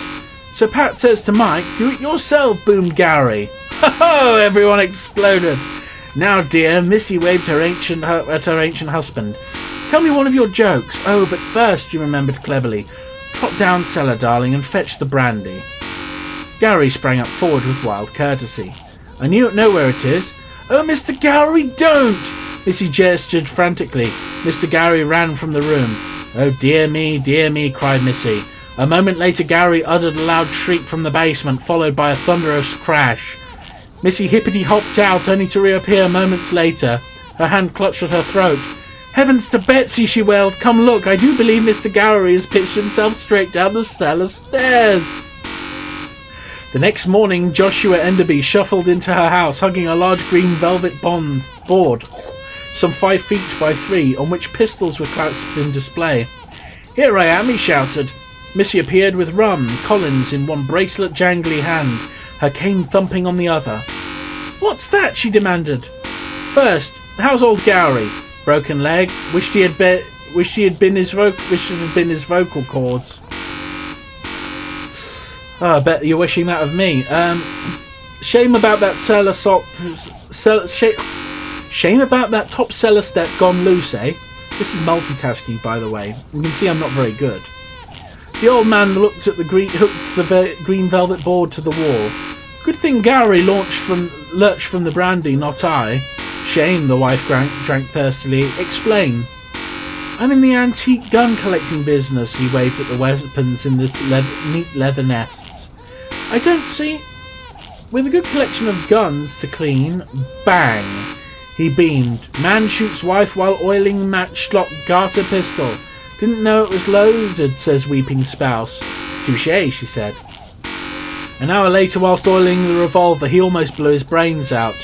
So Pat says to Mike, Do it yourself, boomed Gowry. Ho-ho! Everyone exploded. Now, dear, Missy waved at her ancient husband. Tell me one of your jokes. Oh, but first, she remembered cleverly. Trot down cellar, darling, and fetch the brandy. Gowry sprang up forward with wild courtesy. I know where it is. Oh, Mr. Gowry, don't! Missy gestured frantically. Mr. Gowry ran from the room. Oh, dear me, cried Missy. A moment later, Gowry uttered a loud shriek from the basement, followed by a thunderous crash. Missy hippity-hopped out, only to reappear moments later. Her hand clutched at her throat. Heavens to Betsy, she wailed. Come look, I do believe Mr. Gowrie has pitched himself straight down the cellar stairs. The next morning, Joshua Enderby shuffled into her house, hugging a large green velvet board, some 5 feet by 3, on which pistols were clasped in display. Here I am, he shouted. Missy appeared with rum, Collins in one bracelet jangly hand, her cane thumping on the other. What's that? She demanded. First, how's old Gowrie? Broken leg. Wished he had been his vocal cords. Oh, I bet you're wishing that of me. Shame about that shame about that top cellar step gone loose, eh? This is multitasking, by the way. You can see I'm not very good. The old man hooked the green velvet board to the wall. Good thing Gowrie lurched from the brandy, not I. Shame, the wife drank thirstily. Explain. I'm in the antique gun collecting business, he waved at the weapons in this neat leather nests. I don't see... With a good collection of guns to clean, bang. He beamed. Man shoots wife while oiling matchlock garter pistol. Didn't know it was loaded, says weeping spouse. Touché, she said. An hour later, whilst oiling the revolver, he almost blew his brains out.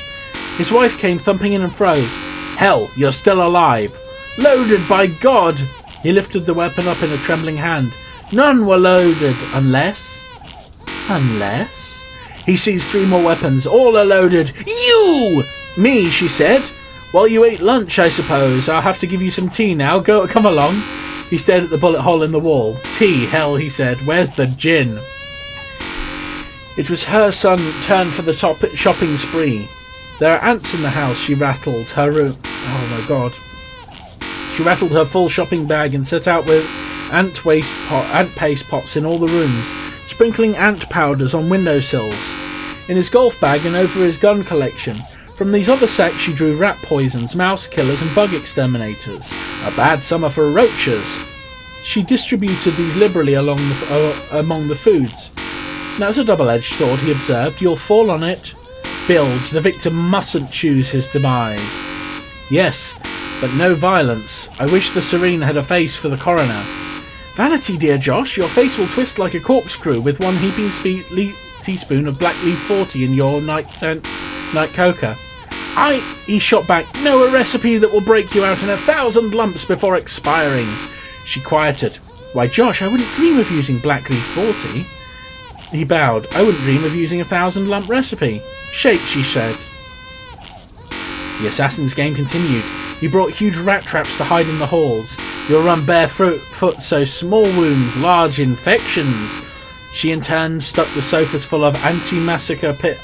His wife came thumping in and froze. Hell, you're still alive. Loaded, by God! He lifted the weapon up in a trembling hand. None were loaded, unless... Unless? He seized 3 more weapons. All are loaded. You! Me, she said. Well, you ate lunch, I suppose. I'll have to give you some tea now. Come along. He stared at the bullet hole in the wall. Tea, hell, he said. Where's the gin? It was her turn for the shopping spree. There are ants in the house, she rattled her room. Oh my God. She rattled her full shopping bag and set out with ant paste pots in all the rooms, sprinkling ant powders on windowsills. In his golf bag and over his gun collection. From these other sacks she drew rat poisons, mouse killers and bug exterminators. A bad summer for roaches. She distributed these liberally among the foods. Now it's a double-edged sword, he observed. You'll fall on it. Bilge, the victim mustn't choose his demise. Yes, but no violence. I wish the Serene had a face for the coroner. Vanity, dear Josh, your face will twist like a corkscrew with 1 heaping teaspoon of black leaf 40 in your night coca. He shot back, know a recipe that will break you out in 1,000 lumps before expiring. She quieted. Why, Josh, I wouldn't dream of using black leaf 40. He bowed. I wouldn't dream of using 1,000 lump recipe. Shake, she said. The assassin's game continued. He brought huge rat traps to hide in the halls. You'll run barefoot, so small wounds, large infections. She in turn stuck the sofas full of antimacassar pins.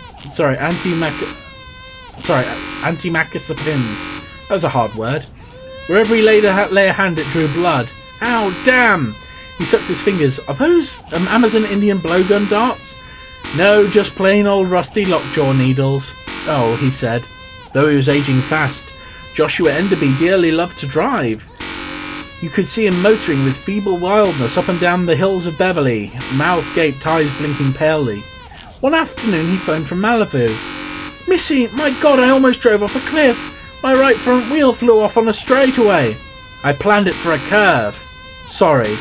That was a hard word. Wherever he lay a hand, it drew blood. Ow, damn! He sucked his fingers. Are those Amazon Indian blowgun darts? No, just plain old rusty lockjaw needles. Oh, he said, though he was aging fast. Joshua Enderby dearly loved to drive. You could see him motoring with feeble wildness up and down the hills of Beverly, mouth gaped, eyes blinking palely. One afternoon he phoned from Malibu. Missy, my God, I almost drove off a cliff. My right front wheel flew off on a straightaway. I planned it for a curve. Sorry.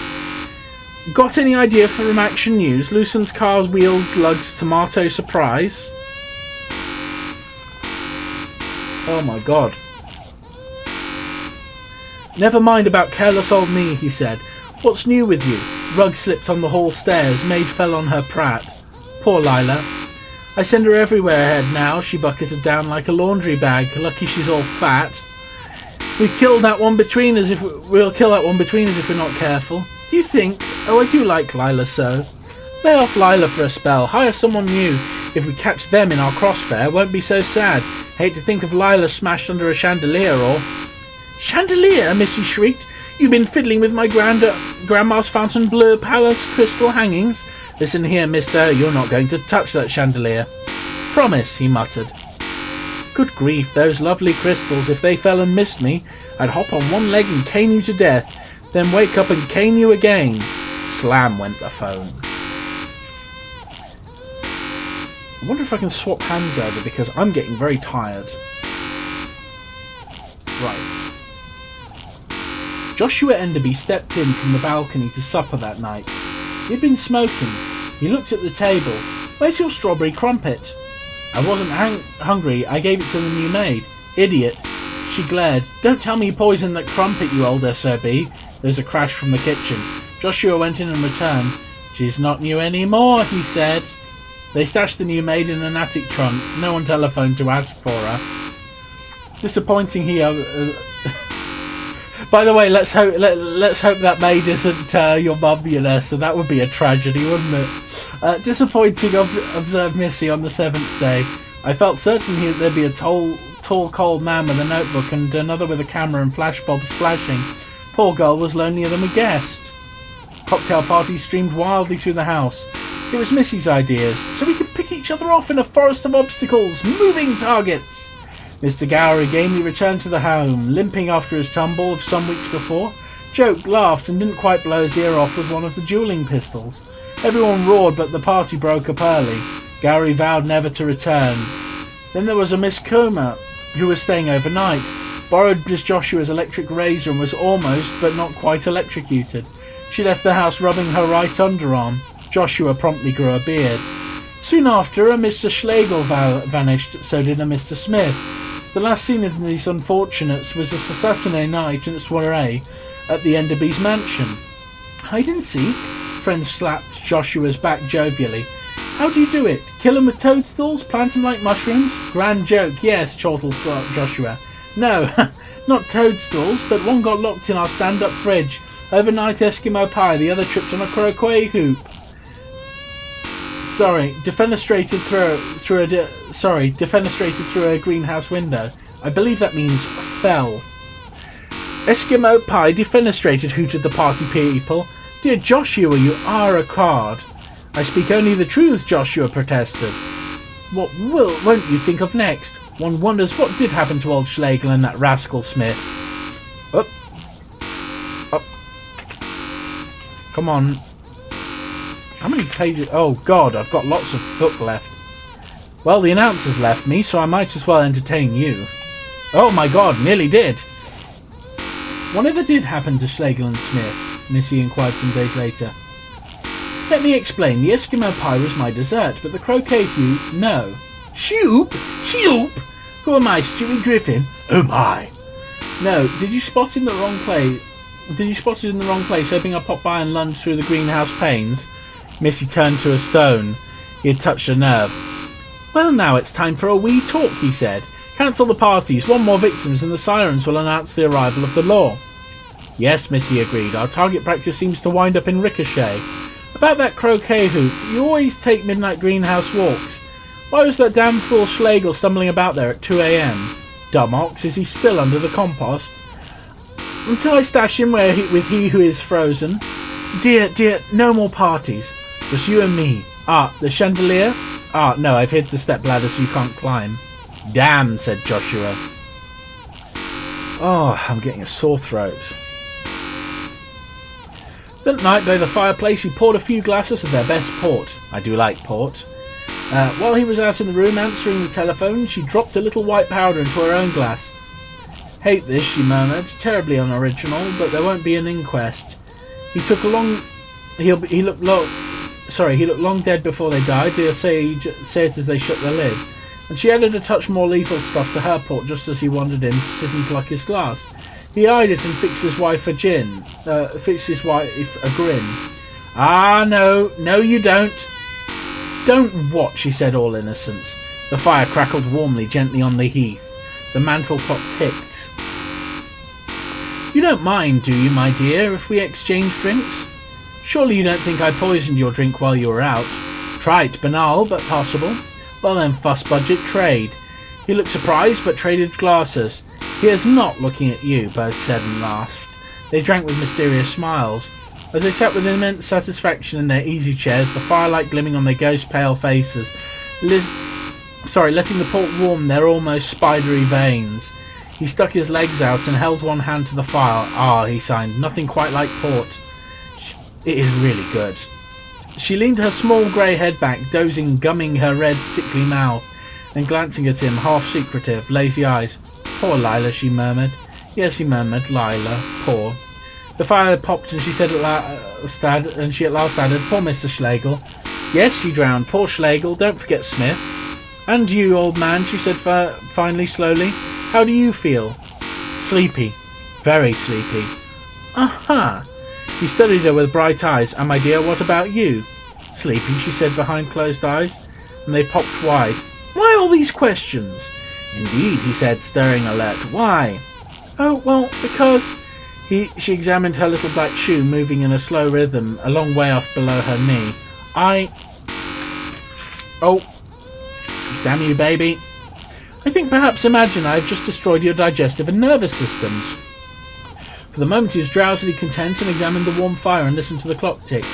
Got any idea from Action News? Loosens car's wheels, lugs, tomato surprise. Oh my God. Never mind about careless old me, he said. What's new with you? Rug slipped on the hall stairs. Maid fell on her prat. Poor Lila. I send her everywhere ahead now. She bucketed down like a laundry bag. Lucky she's all fat. We'll kill that one between us if we're not careful. Do you think? Oh, I do like Lila so. Lay off Lila for a spell. Hire someone new. If we catch them in our crossfire, won't be so sad. Hate to think of Lila smashed under a chandelier or... Chandelier? Missy shrieked. You've been fiddling with my grandma's Fontainebleau palace crystal hangings. Listen here, mister. You're not going to touch that chandelier. Promise, he muttered. Good grief, those lovely crystals. If they fell and missed me, I'd hop on one leg and cane you to death. Then wake up and cane you again. Slam went the phone. I wonder if I can swap hands over because I'm getting very tired. Right. Joshua Enderby stepped in from the balcony to supper that night. He'd been smoking. He looked at the table. "Where's your strawberry crumpet?" "I wasn't hungry. I gave it to the new maid." "Idiot." She glared. "Don't tell me you poisoned that crumpet, you old SOB." There's a crash from the kitchen. Joshua went in and returned. "She's not new anymore," he said. They stashed the new maid in an attic trunk. No one telephoned to ask for her. Disappointing By the way, let's hope that maid isn't your mum, so that would be a tragedy, wouldn't it? Disappointing, observed Missy on the 7th day. "I felt certain there'd be a tall, cold man with a notebook and another with a camera and flashbulbs flashing. Poor girl was lonelier than we guessed." Cocktail parties streamed wildly through the house. It was Missy's ideas, so we could pick each other off in a forest of obstacles, moving targets. Mr. Gowrie gamely returned to the home, limping after his tumble of some weeks before. Joked, laughed, and didn't quite blow his ear off with one of the dueling pistols. Everyone roared, but the party broke up early. Gowrie vowed never to return. Then there was a Miss Comer, who was staying overnight. Borrowed Miss Joshua's electric razor and was almost, but not quite, electrocuted. She left the house rubbing her right underarm. Joshua promptly grew a beard. Soon after, a Mr. Schlegel vanished, so did a Mr. Smith. The last seen of these unfortunates was a Saturday night in a soiree at the Enderby's mansion. "Hide and seek?" Friends slapped Joshua's back jovially. "How do you do it? Kill 'em with toadstools? Plant 'em like mushrooms?" "Grand joke, yes," chortled Joshua. "No, not toadstools, but one got locked in our stand-up fridge. Overnight Eskimo pie, the other tripped on a croquet hoop." Defenestrated through a greenhouse window. I believe that means fell. "Eskimo pie defenestrated," hooted the party people. "Dear Joshua, you are a card." "I speak only the truth," Joshua protested. "What won't you think of next? One wonders what did happen to old Schlegel and that rascal Smith." Up. Come on. How many pages? Oh God, I've got lots of book left. Well, the announcers left me, so I might as well entertain you. Oh my God, nearly did. "Whatever did happen to Schlegel and Smith?" Missy inquired some days later. "Let me explain. The Eskimo pie was my dessert, but the croquet hoop, no." "Shoop? Who am I, Stewie Griffin?" "Oh my." "No, did you spot it in the wrong place, hoping I popped by and lunged through the greenhouse panes?" Missy turned to a stone. He had touched a nerve. "Well, now it's time for a wee talk," he said. "Cancel the parties, one more victims, and the sirens will announce the arrival of the law." "Yes," Missy agreed. "Our target practice seems to wind up in ricochet. About that croquet hoop, you always take midnight greenhouse walks. Why was that damn fool Schlegel stumbling about there at 2 a.m? Dumb ox, is he still under the compost?" "Until I stash him with he who is frozen. Dear, no more parties. Just you and me. Ah, the chandelier? Ah, no, I've hid the stepladder so you can't climb." "Damn," said Joshua. Oh, I'm getting a sore throat. That night by the fireplace he poured a few glasses of their best port. I do like port. While he was out in the room answering the telephone, she dropped a little white powder into her own glass. "Hate this," she murmured. "Terribly unoriginal, but there won't be an inquest. He looked long dead before they died. They'll say it as they shut their lid." And she added a touch more lethal stuff to her port just as he wandered in to sit and pluck his glass. He eyed it and fixed his wife a grin. "Ah, no, you don't." "Don't what?" she said, all innocence. The fire crackled warmly, gently on the heath. The mantel clock ticked. "You don't mind, do you, my dear, if we exchange drinks? Surely you don't think I poisoned your drink while you were out? Trite, banal, but possible. Well then, fuss budget, trade." He looked surprised, but traded glasses. "Here's not looking at you," both said and laughed. They drank with mysterious smiles. As they sat with immense satisfaction in their easy chairs, the firelight glimmering on their ghost-pale faces, letting the port warm their almost spidery veins. He stuck his legs out and held one hand to the fire. "Ah," he sighed, "nothing quite like port. It is really good." She leaned her small grey head back, dozing, gumming her red, sickly mouth, and glancing at him, half-secretive, lazy eyes. "Poor Lila," she murmured. "Yes," he murmured, "Lila, poor." The fire popped, and she said at last added, "Poor Mr. Schlegel." "Yes, he drowned. Poor Schlegel. Don't forget Smith." "And you, old man," she said finally, slowly. "How do you feel?" "Sleepy. Very sleepy." "Aha!" He studied her with bright eyes. "And my dear, what about you?" "Sleepy," she said behind closed eyes, and they popped wide. "Why all these questions?" "Indeed," he said, stirring alert. "Why?" "Oh, well, because..." She examined her little black shoe, moving in a slow rhythm, a long way off below her knee. "Oh, damn you, baby. I think perhaps imagine I've just destroyed your digestive and nervous systems." For the moment he was drowsily content and examined the warm fire and listened to the clock tick.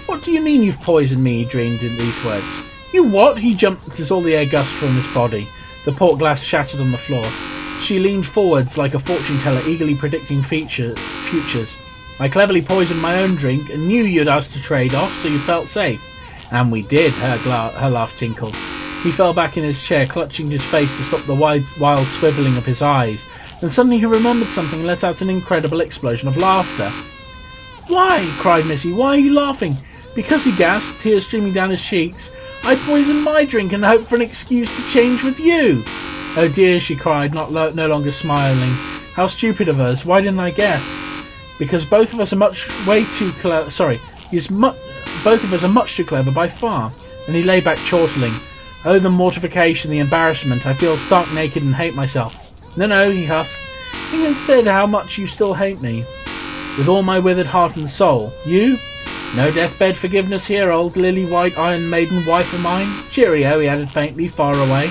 "What do you mean you've poisoned me?" he dreamed in these words. "You what?" He jumped as all the air gushed from his body. The port glass shattered on the floor. She leaned forwards like a fortune teller, eagerly predicting futures. "I cleverly poisoned my own drink and knew you'd ask to trade off, so you felt safe." "And we did," her laugh tinkled. He fell back in his chair, clutching his face to stop the wild swivelling of his eyes. Then suddenly he remembered something and let out an incredible explosion of laughter. "Why?" cried Missy. "Why are you laughing?" "Because," he gasped, tears streaming down his cheeks, "I poisoned my drink and hoped for an excuse to change with you." "Oh dear," she cried, no longer smiling. "How stupid of us. Why didn't I guess?" "Because both of us are much too clever by far." And he lay back chortling. "Oh, the mortification, the embarrassment. I feel stark naked and hate myself." No, he husked. "Think instead how much you still hate me." "With all my withered heart and soul." "You? No deathbed forgiveness here, old lily-white Iron Maiden wife of mine. Cheerio," he added faintly, far away.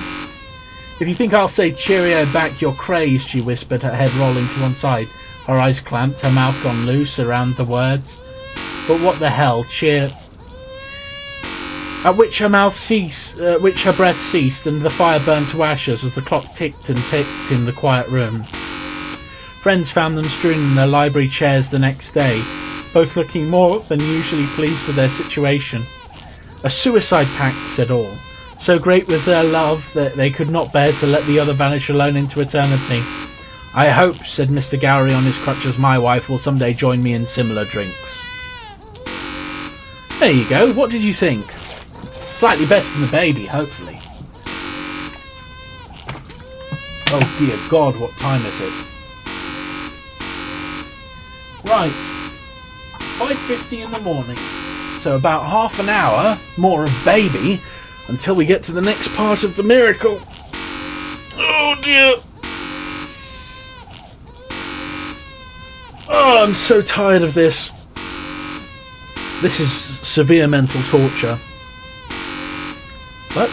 "If you think I'll say cheerio back, you're crazed," she whispered, her head rolling to one side, her eyes clamped, her mouth gone loose around the words. "But what the hell, cheer..." At which her breath ceased, and the fire burned to ashes as the clock ticked and ticked in the quiet room. Friends found them strewn in their library chairs the next day, both looking more than usually pleased with their situation. A suicide pact, said all. So great was their love that they could not bear to let the other vanish alone into eternity. "I hope," said Mr. Gowrie on his crutches, "my wife will someday join me in similar drinks." There you go. What did you think? Slightly better than the baby, hopefully. Oh dear God, what time is it? Right, 5:50 in the morning. So about half an hour more of baby until we get to the next part of the miracle. Oh dear. Oh, I'm so tired of this. This is severe mental torture. But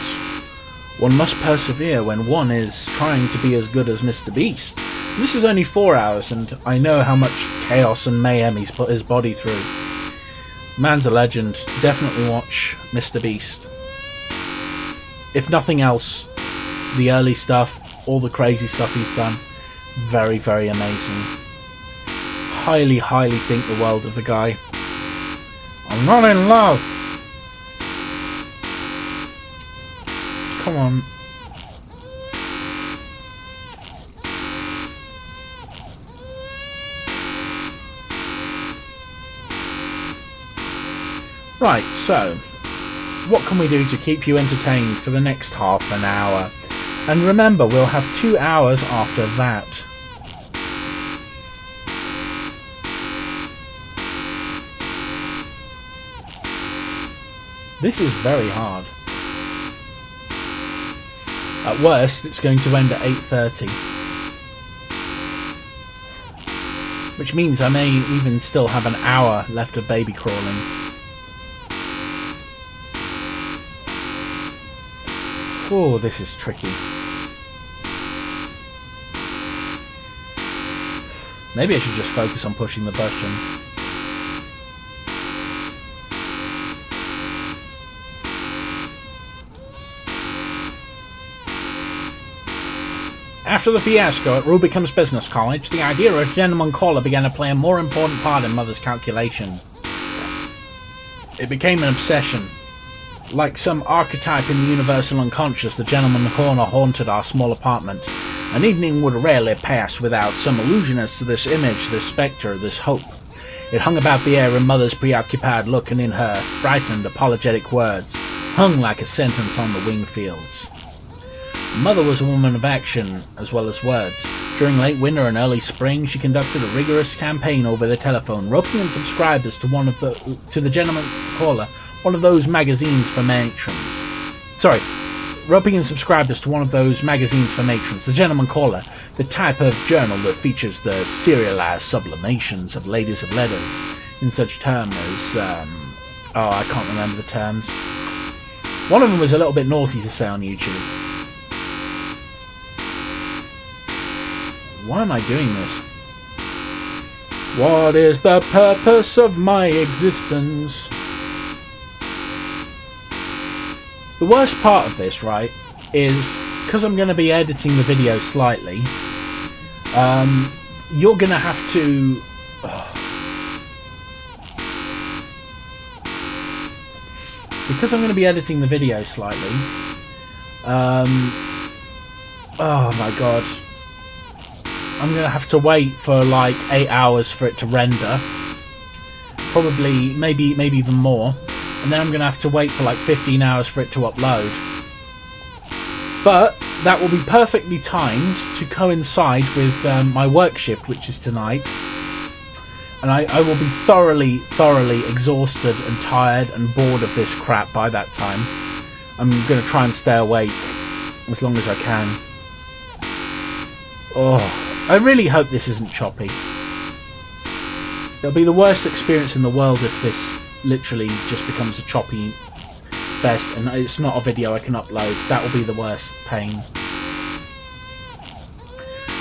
one must persevere when one is trying to be as good as Mr. Beast. This is only 4 hours, and I know how much chaos and mayhem he's put his body through. Man's a legend. Definitely watch Mr. Beast. If nothing else, the early stuff, all the crazy stuff he's done, very, very amazing. Highly, highly think the world of the guy. I'm not in love. Come on. Right, so what can we do to keep you entertained for the next half an hour? And remember, we'll have 2 hours after that. This is very hard. At worst, it's going to end at 8:30. Which means I may even still have an hour left of baby crawling. Oh, this is tricky. Maybe I should just focus on pushing the button. After the fiasco at Rubicam's Business College, the idea of a gentleman caller began to play a more important part in Mother's calculation. It became an obsession. Like some archetype in the universal unconscious, the gentleman caller haunted our small apartment. An evening would rarely pass without some allusion as to this image, this spectre, this hope. It hung about the air in Mother's preoccupied look, and in her frightened, apologetic words, hung like a sentence on the wing fields. Mother was a woman of action as well as words. During late winter and early spring, she conducted a rigorous campaign over the telephone, roping in subscribers to the gentleman caller, one of those magazines for matrons. Roping in subscribers to one of those magazines for matrons, the gentleman caller, the type of journal that features the serialized sublimations of ladies of letters, in such terms as, I can't remember the terms. One of them was a little bit naughty to say on YouTube. Why am I doing this? What is the purpose of my existence? The worst part of this, right, is because I'm going to be editing the video slightly, you're going to have to... Because I'm going to be editing the video slightly, oh my god, I'm going to have to wait for like 8 hours for it to render, probably, maybe even more. And then I'm going to have to wait for like 15 hours for it to upload. But that will be perfectly timed to coincide with my work shift, which is tonight. And I will be thoroughly exhausted and tired and bored of this crap by that time. I'm going to try and stay awake as long as I can. Oh, I really hope this isn't choppy. It'll be the worst experience in the world if this literally just becomes a choppy fest and it's not a video I can upload. That will be the worst pain.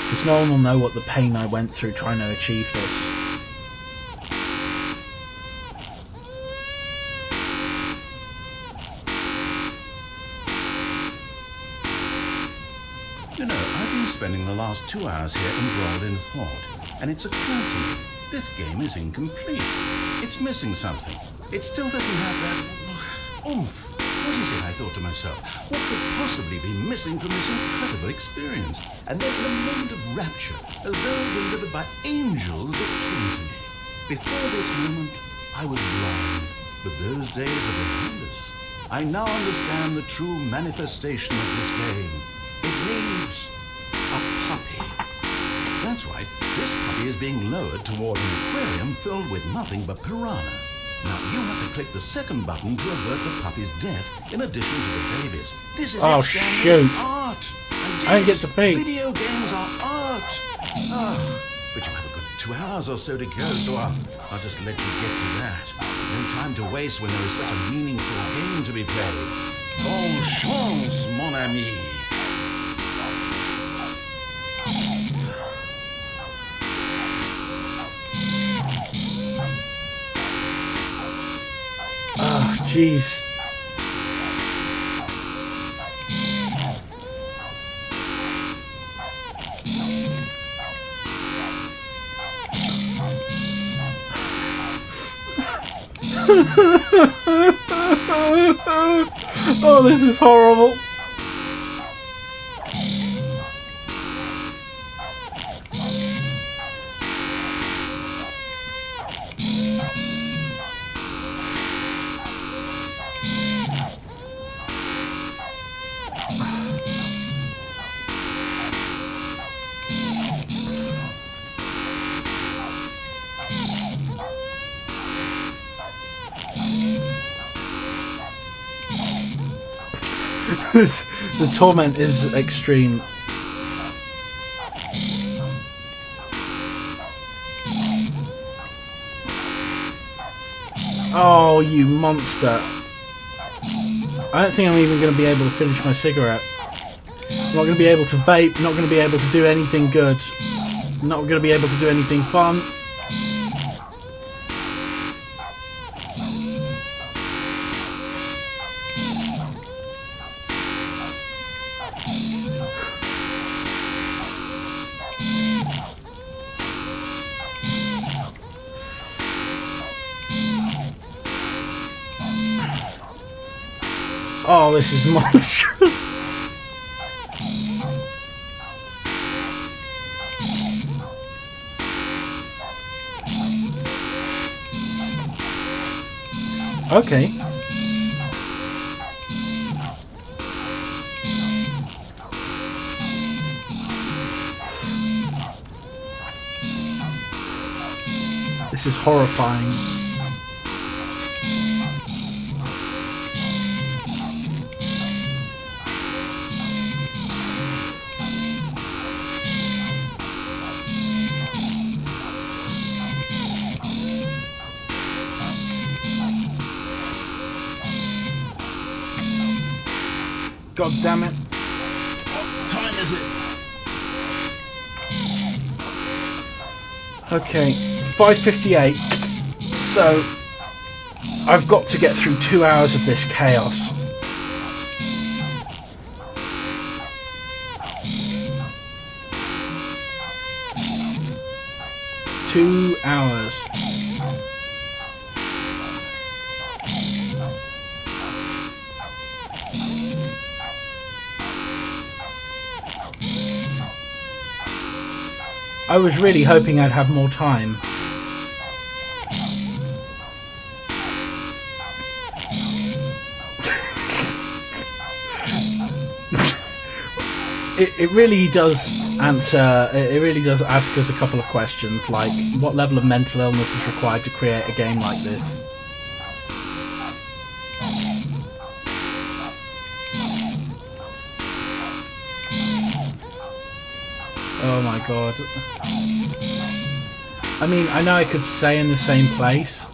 Because no one will know what the pain I went through trying to achieve this. You know, I've been spending the last 2 hours here embroiled in thought, and it's occurred to me, this game is incomplete. It's missing something. It still doesn't have that oomph. What is it, I thought to myself? What could possibly be missing from this incredible experience? And then in a moment of rapture, as though delivered by angels, it came to me. Before this moment, I was blind, but those days are behind us. I now understand the true manifestation of this game. It needs a puppy. That's right, this puppy is being lowered toward an aquarium filled with nothing but piranha. Now you have to click the second button to avert the puppy's death in addition to the baby's. This is outstanding art. I didn't get to pay. Video games are art. But you have a good 2 hours or so to go, so I'll just let you get to that. No time to waste when there is such a meaningful game to be played. Bonne chance, mon ami. Oh, jeez. Oh, this is horrible. The torment is extreme. Oh, you monster. I don't think I'm even going to be able to finish my cigarette. I'm not going to be able to vape, not going to be able to do anything good. I'm not going to be able to do anything fun. Oh, this is monstrous. Okay. This is horrifying. God damn it. What time is it? Okay, 5:58. So I've got to get through 2 hours of this chaos. Two hours. I was really hoping I'd have more time. It really does answer, it really does ask us a couple of questions, like what level of mental illness is required to create a game like this? Oh my god. I mean, I know I could stay in the same place,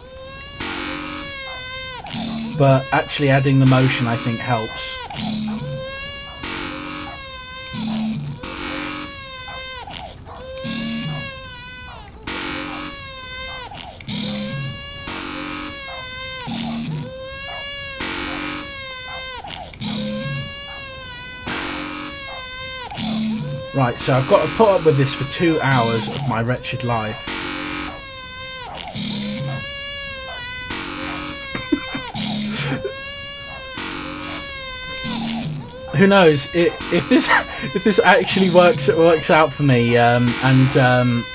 but actually adding the motion I think helps. Right, so I've got to put up with this for 2 hours of my wretched life. Who knows, if this actually works out for me, and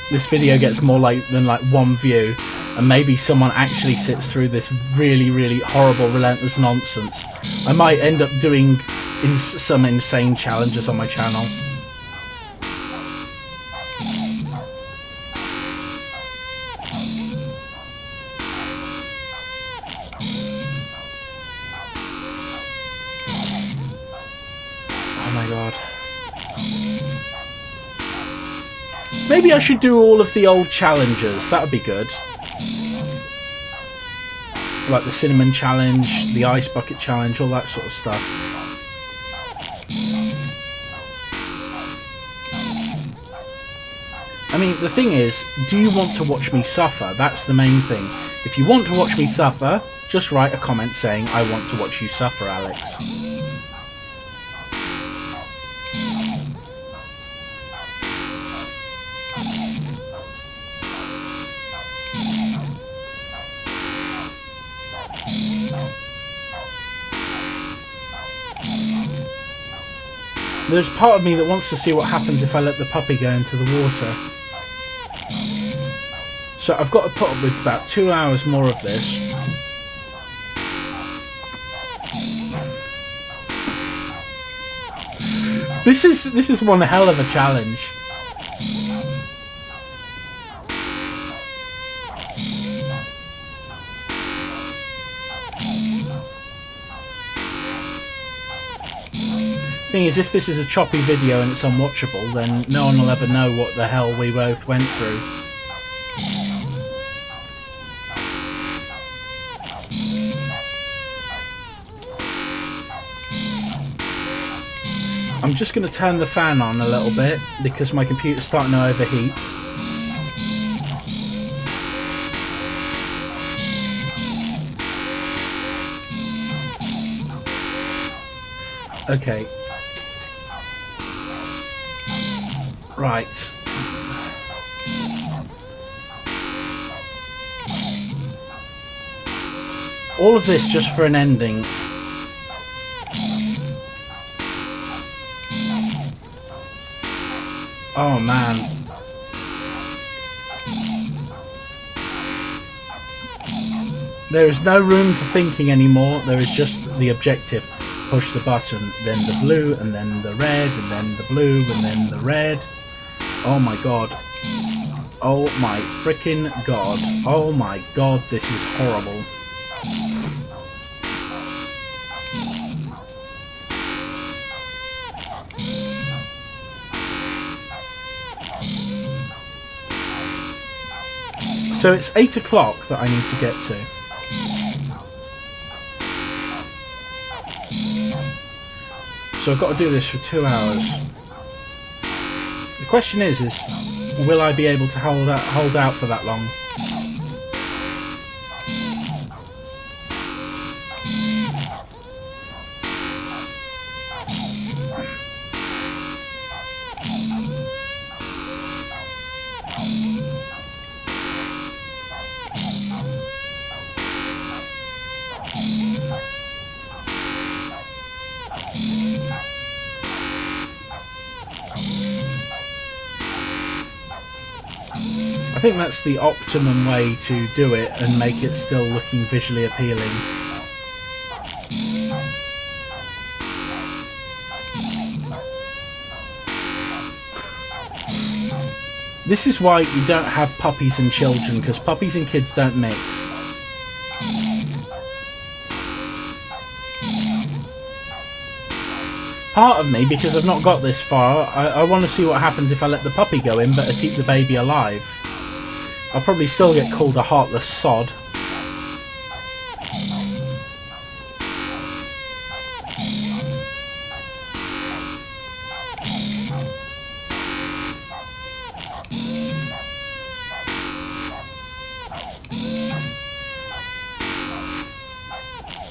this video gets more than one view, and maybe someone actually sits through this really horrible, relentless nonsense, I might end up doing some insane challenges on my channel. Oh my god. Maybe I should do all of the old challenges, that would be good. Like the cinnamon challenge, the ice bucket challenge, all that sort of stuff. I mean, the thing is, do you want to watch me suffer? That's the main thing. If you want to watch me suffer, just write a comment saying, I want to watch you suffer, Alex. There's part of me that wants to see what happens if I let the puppy go into the water. So I've got to put up with about 2 hours more of this. This is one hell of a challenge. Thing is, if this is a choppy video and it's unwatchable, then no one will ever know what the hell we both went through. I'm just going to turn the fan on a little bit because my computer's starting to overheat. Okay. Right. All of this just for an ending. Oh man. There is no room for thinking anymore. There is just the objective. Push the button, then the blue, and then the red, and then the blue, and then the red. Oh my god. Oh my freaking god. Oh my god, this is horrible. So it's 8 o'clock that I need to get to. So I've got to do this for 2 hours. The question is will I be able to hold out for that long? I think that's the optimum way to do it and make it still looking visually appealing. This is why you don't have puppies and children, because puppies and kids don't mix. Part of me, because I've not got this far, I want to see what happens if I let the puppy go in, but I keep the baby alive. I'll probably still get called a heartless sod.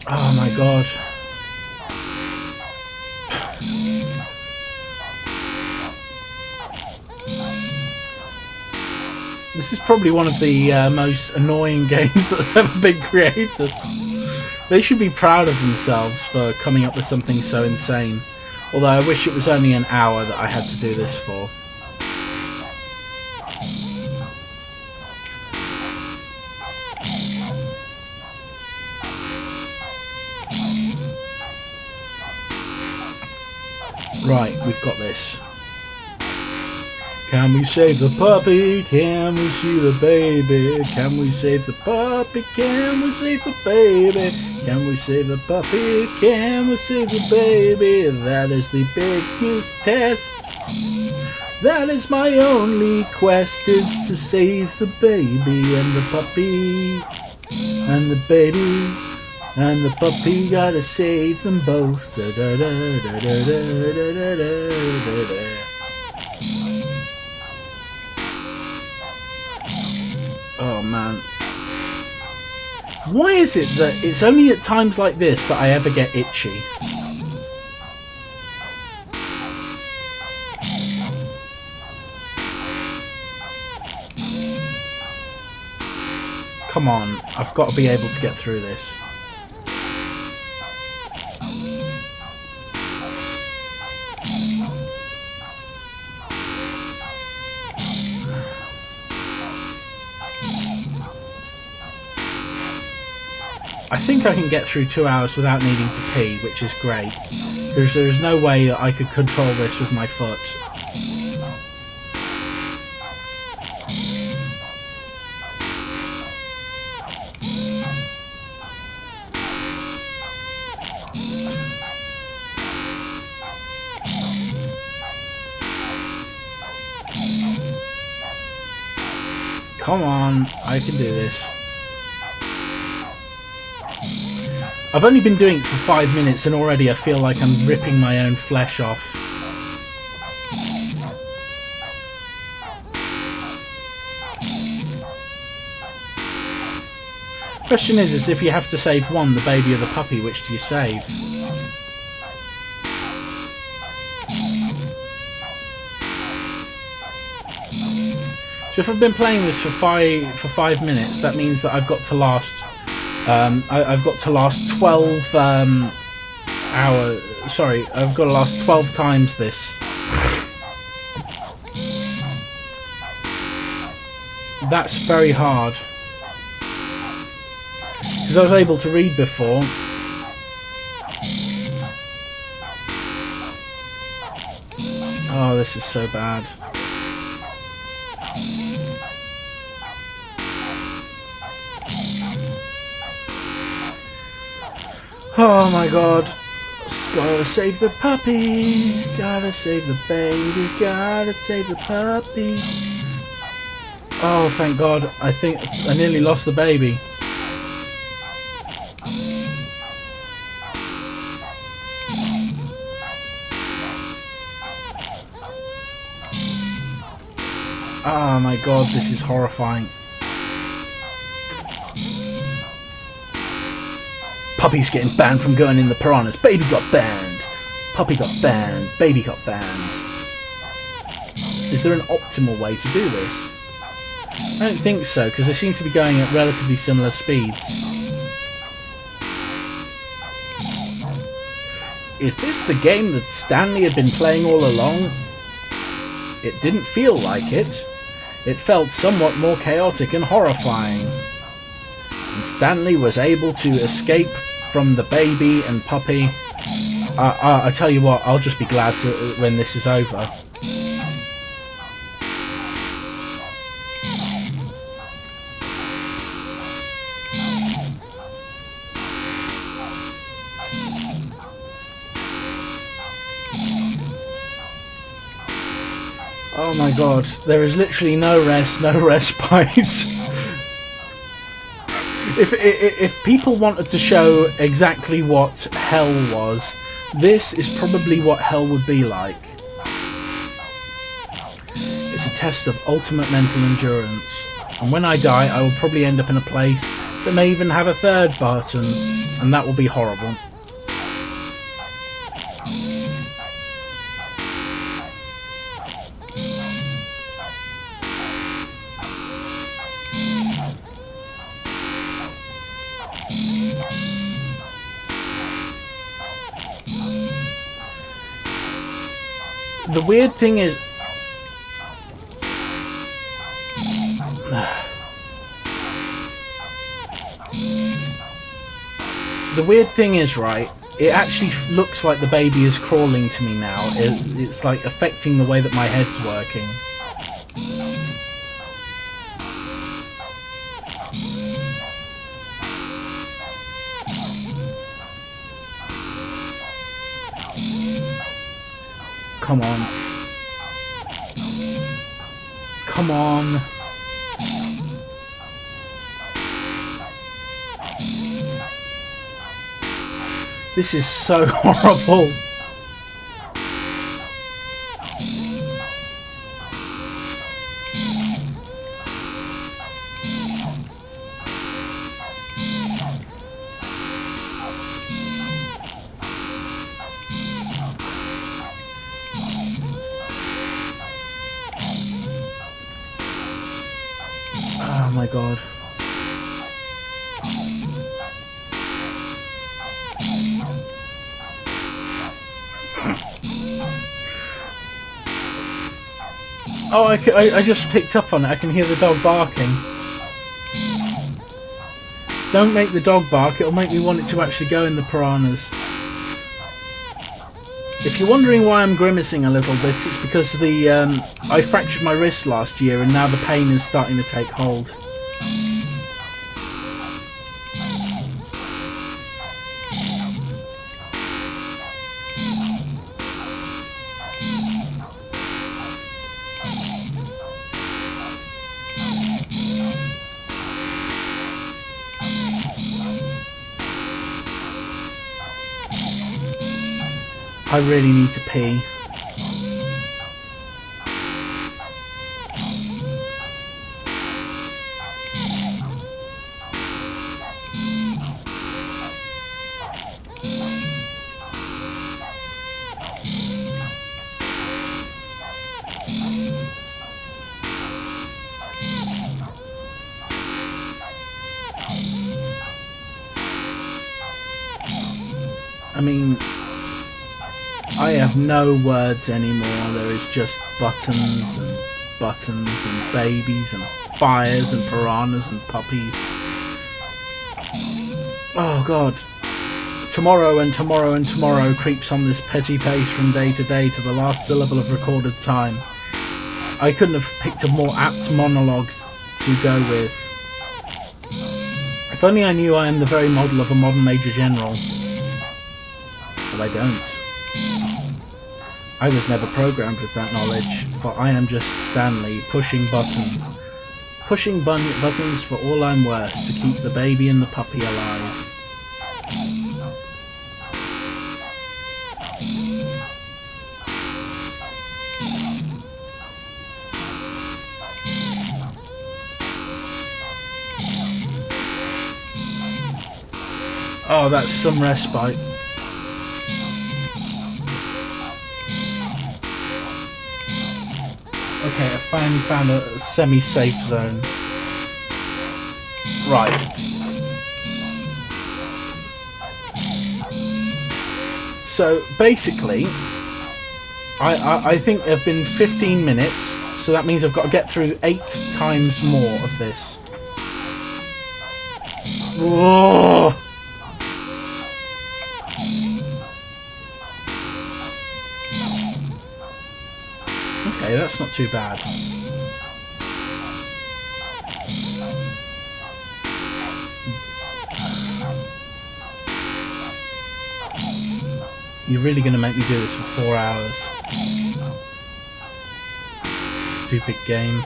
Oh my god. This is probably one of the most annoying games that's ever been created. They should be proud of themselves for coming up with something so insane. Although I wish it was only an hour that I had to do this for. Right, we've got this. Can we save the puppy? Can we see the baby? Can we save the puppy? Can we save the baby? Can we save the puppy? Can we save the baby? That is the biggest test. That is my only quest, is to save the baby and the puppy. And the baby and the puppy, gotta save them both. Da, da, da, da, da, da, da, da, da, da. Oh man. Why is it that it's only at times like this that I ever get itchy? Come on, I've got to be able to get through this. I think I can get through 2 hours without needing to pee, which is great, because there is no way that I could control this with my foot. Come on, I can do this. I've only been doing it for 5 minutes and already I feel like I'm ripping my own flesh off. Question is if you have to save one, the baby or the puppy, which do you save? So if I've been playing this for 5 minutes, that means that I've got to last I've got to last 12 hours. Sorry, I've got to last 12 times this. That's very hard. Because I was able to read before. Oh, this is so bad. Oh my god. Gotta save the puppy. Gotta save the baby. Gotta save the puppy. Oh, thank god. I think I nearly lost the baby. Oh my god, this is horrifying. Puppy's getting banned from going in the piranhas. Baby got banned. Puppy got banned. Baby got banned. Is there an optimal way to do this? I don't think so, because they seem to be going at relatively similar speeds. Is this the game that Stanley had been playing all along? It didn't feel like it. It felt somewhat more chaotic and horrifying. And Stanley was able to escape from the baby and puppy. I tell you what, I'll just be glad when this is over. Oh my god, there is literally no rest, no respite. If people wanted to show exactly what hell was, this is probably what hell would be like. It's a test of ultimate mental endurance. And when I die, I will probably end up in a place that may even have a third button, and that will be horrible. The weird thing is... The weird thing is, right, it actually looks like the baby is crawling to me now. It's like affecting the way that my head's working. Come on. Come on. This is so horrible. Oh my god. Oh, I just picked up on it. I can hear the dog barking. Don't make the dog bark. It'll make me want it to actually go in the piranhas. If you're wondering why I'm grimacing a little bit, it's because I fractured my wrist last year and now the pain is starting to take hold. I really need to pee. I mean, I have no words anymore. There is just buttons and babies and fires and piranhas and puppies. Oh god. Tomorrow and tomorrow and tomorrow creeps on this petty pace from day to day to the last syllable of recorded time. I couldn't have picked a more apt monologue to go with. If only I knew I am the very model of a modern Major General. But I don't. I was never programmed with that knowledge, for I am just Stanley, pushing buttons. Pushing buttons for all I'm worth, to keep the baby and the puppy alive. Oh, that's some respite. Okay, I finally found a semi-safe zone. Right. So, basically, I think there have been 15 minutes, so that means I've got to get through 8 times more of this. Whoa! Okay, that's not too bad. You're really going to make me do this for 4 hours? Stupid game.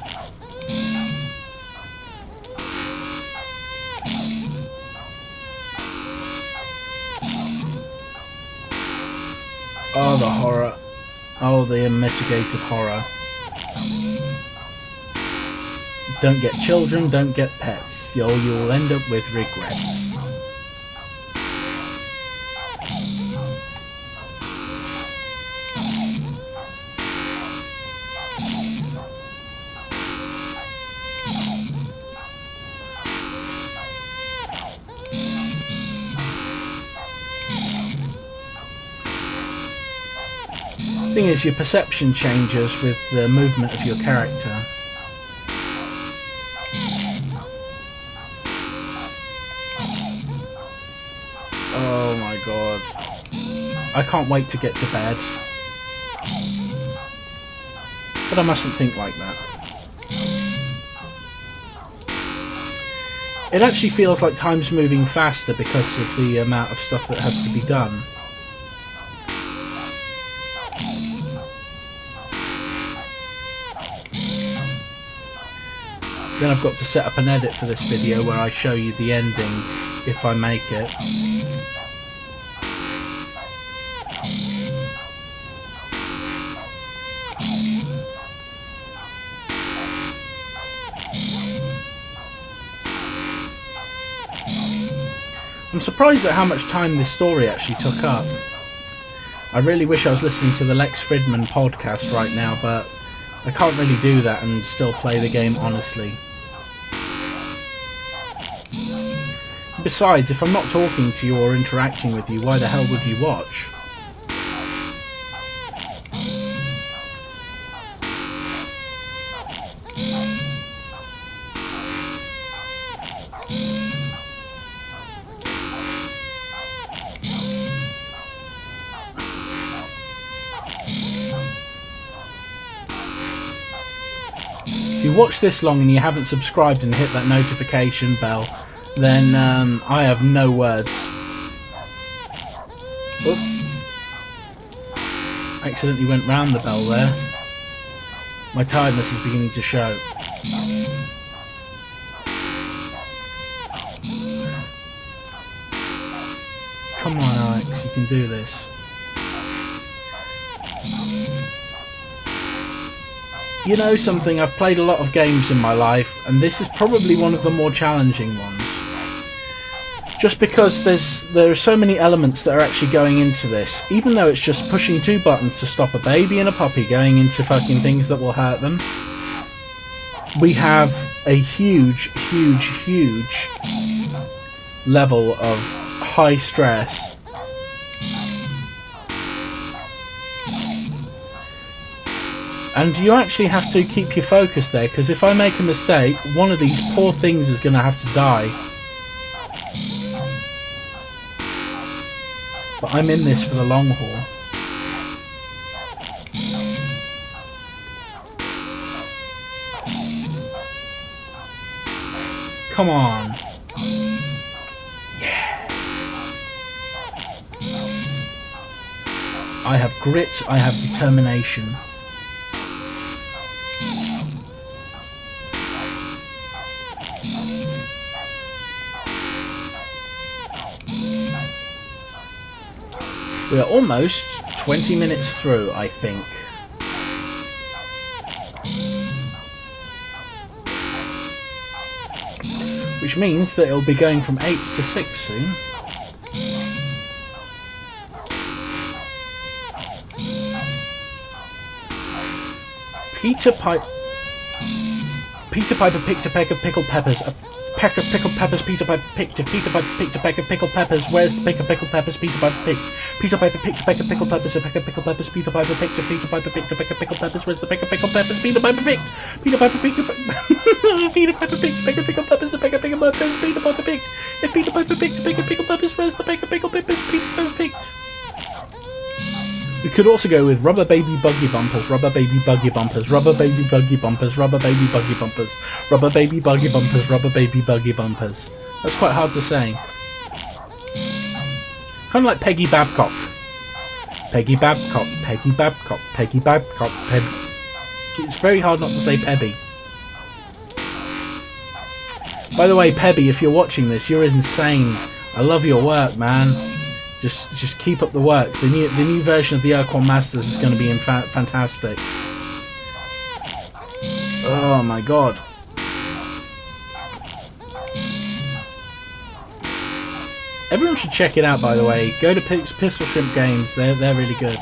Oh, the horror. Oh, the unmitigated horror. Don't get children, don't get pets. You'll end up with regrets. Thing is, your perception changes with the movement of your character. Oh my god. I can't wait to get to bed. But I mustn't think like that. It actually feels like time's moving faster because of the amount of stuff that has to be done. Then I've got to set up an edit for this video where I show you the ending if I make it. I'm surprised at how much time this story actually took up. I really wish I was listening to the Lex Fridman podcast right now, but I can't really do that and still play the game honestly. Besides, if I'm not talking to you or interacting with you, why the hell would you watch? If you watch this long and you haven't subscribed and hit that notification bell, then I have no words. Oop. Accidentally went round the bell there. My tiredness is beginning to show. Come on, Alex, you can do this. You know something, I've played a lot of games in my life, and this is probably one of the more challenging ones. Just because there are so many elements that are actually going into this, even though it's just pushing 2 buttons to stop a baby and a puppy going into fucking things that will hurt them. We have a huge, huge, huge level of high stress. And you actually have to keep your focus there, because if I make a mistake, one of these poor things is going to have to die. But I'm in this for the long haul. Come on. Yeah. I have grit, I have determination. We are almost 20 minutes through, I think. Which means that it'll be going from 8 to 6 soon. Peter Piper picked a peck of pickled peppers. A peck of pickled peppers Peter Piper picked. If Peter Piper picked a peck of pickled peppers, where's the peck of pickled peppers Peter Piper picked? Peter Piper picked a peck of pickled peppers. A peck of pickled peppers Peter Piper picked. If Peter Piper picked a peck of pickled peppers, where's the peck of pickled peppers Peter Piper picked? Peter Piper picked Peter Piper picked a peck of pickled peppers. A peck of pickled peppers Peter Piper picked. If Peter Piper picked a peck of pickled peppers, where's the peck of pickled peppers Peter Piper picked? We could also go with rubber baby buggy bumpers, rubber baby buggy bumpers, rubber baby buggy bumpers, rubber baby buggy bumpers, rubber baby buggy bumpers, rubber baby buggy bumpers. That's quite hard to say. Kind of like Peggy Babcock. Peggy Babcock, Peggy Babcock, Peggy Babcock, Peggy. It's very hard not to say Pebby. By the way, Pebby, if you're watching this, you're insane. I love your work, man. Just keep up the work. The new version of the Urquhart Masters is going to be fantastic. Oh my god. Everyone should check it out, by the way. Go to Pistol Shrimp Games. They're really good.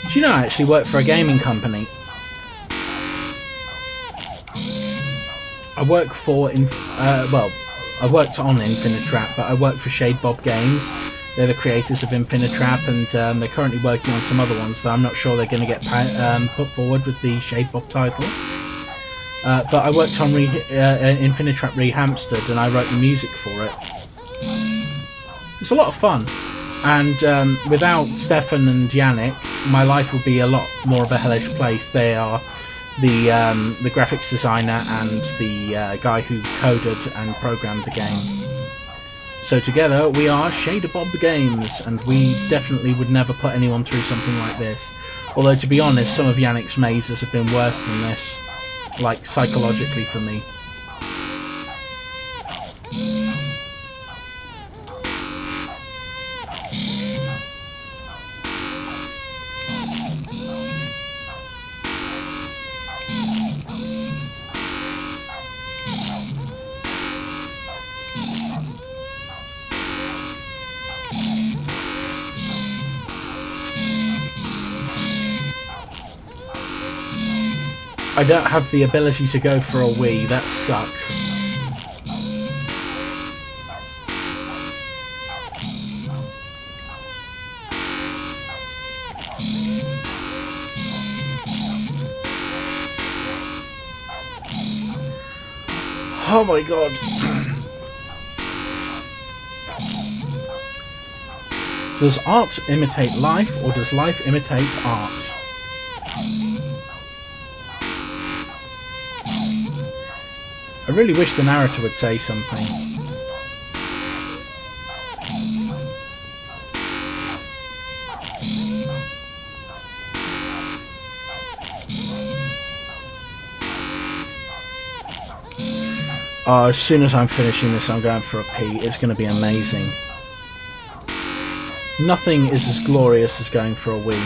Do you know I actually work for a gaming company? I work for, I worked on Infinitrap, but I work for Shade Bob Games. They're the creators of Infinitrap, and they're currently working on some other ones, so I'm not sure they're going to get put forward with the Shade Bob title. But I worked on Infinitrap Rehamstered, and I wrote the music for it. It's a lot of fun. And without Stefan and Yannick, my life would be a lot more of a hellish place. They are the graphics designer and the guy who coded and programmed the game. So together we are Shader Bob Games, and we definitely would never put anyone through something like this. Although, to be honest, some of Yannick's mazes have been worse than this, like psychologically for me. I don't have the ability to go for a Wii, that sucks. Oh my god. Does art imitate life, or does life imitate art? I really wish the narrator would say something. As soon as I'm finishing this, I'm going for a pee. It's going to be amazing. Nothing is as glorious as going for a wee.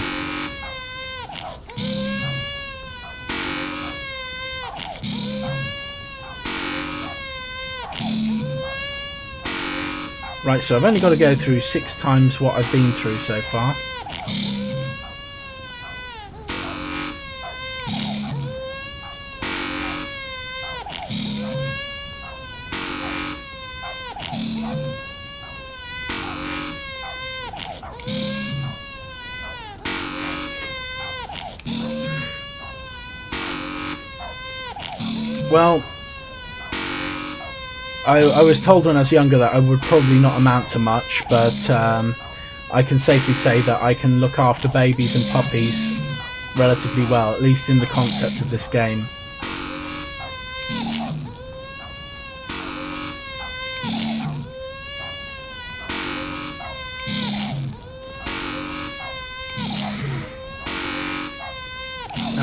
Right, so I've only got to go through 6 times what I've been through so far. Well, I was told when I was younger that I would probably not amount to much, but I can safely say that I can look after babies and puppies relatively well, at least in the concept of this game.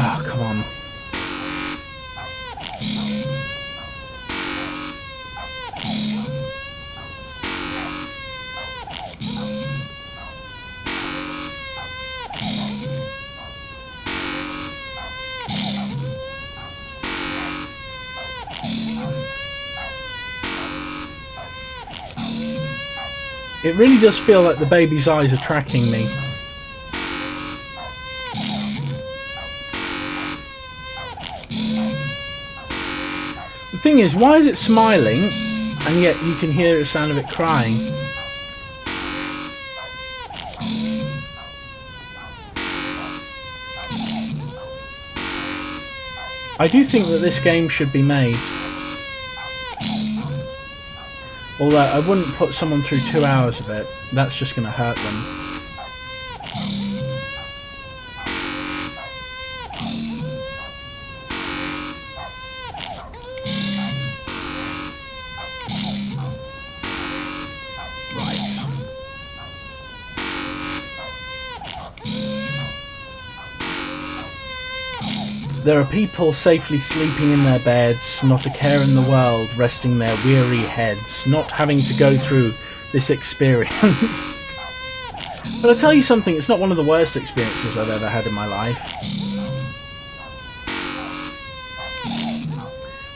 Oh, come on. It really does feel like the baby's eyes are tracking me. The thing is, why is it smiling and yet you can hear the sound of it crying? I do think that this game should be made. Although I wouldn't put someone through 2 hours of it. That's just going to hurt them. There are people safely sleeping in their beds, not a care in the world, resting their weary heads, not having to go through this experience. But I'll tell you something, it's not one of the worst experiences I've ever had in my life.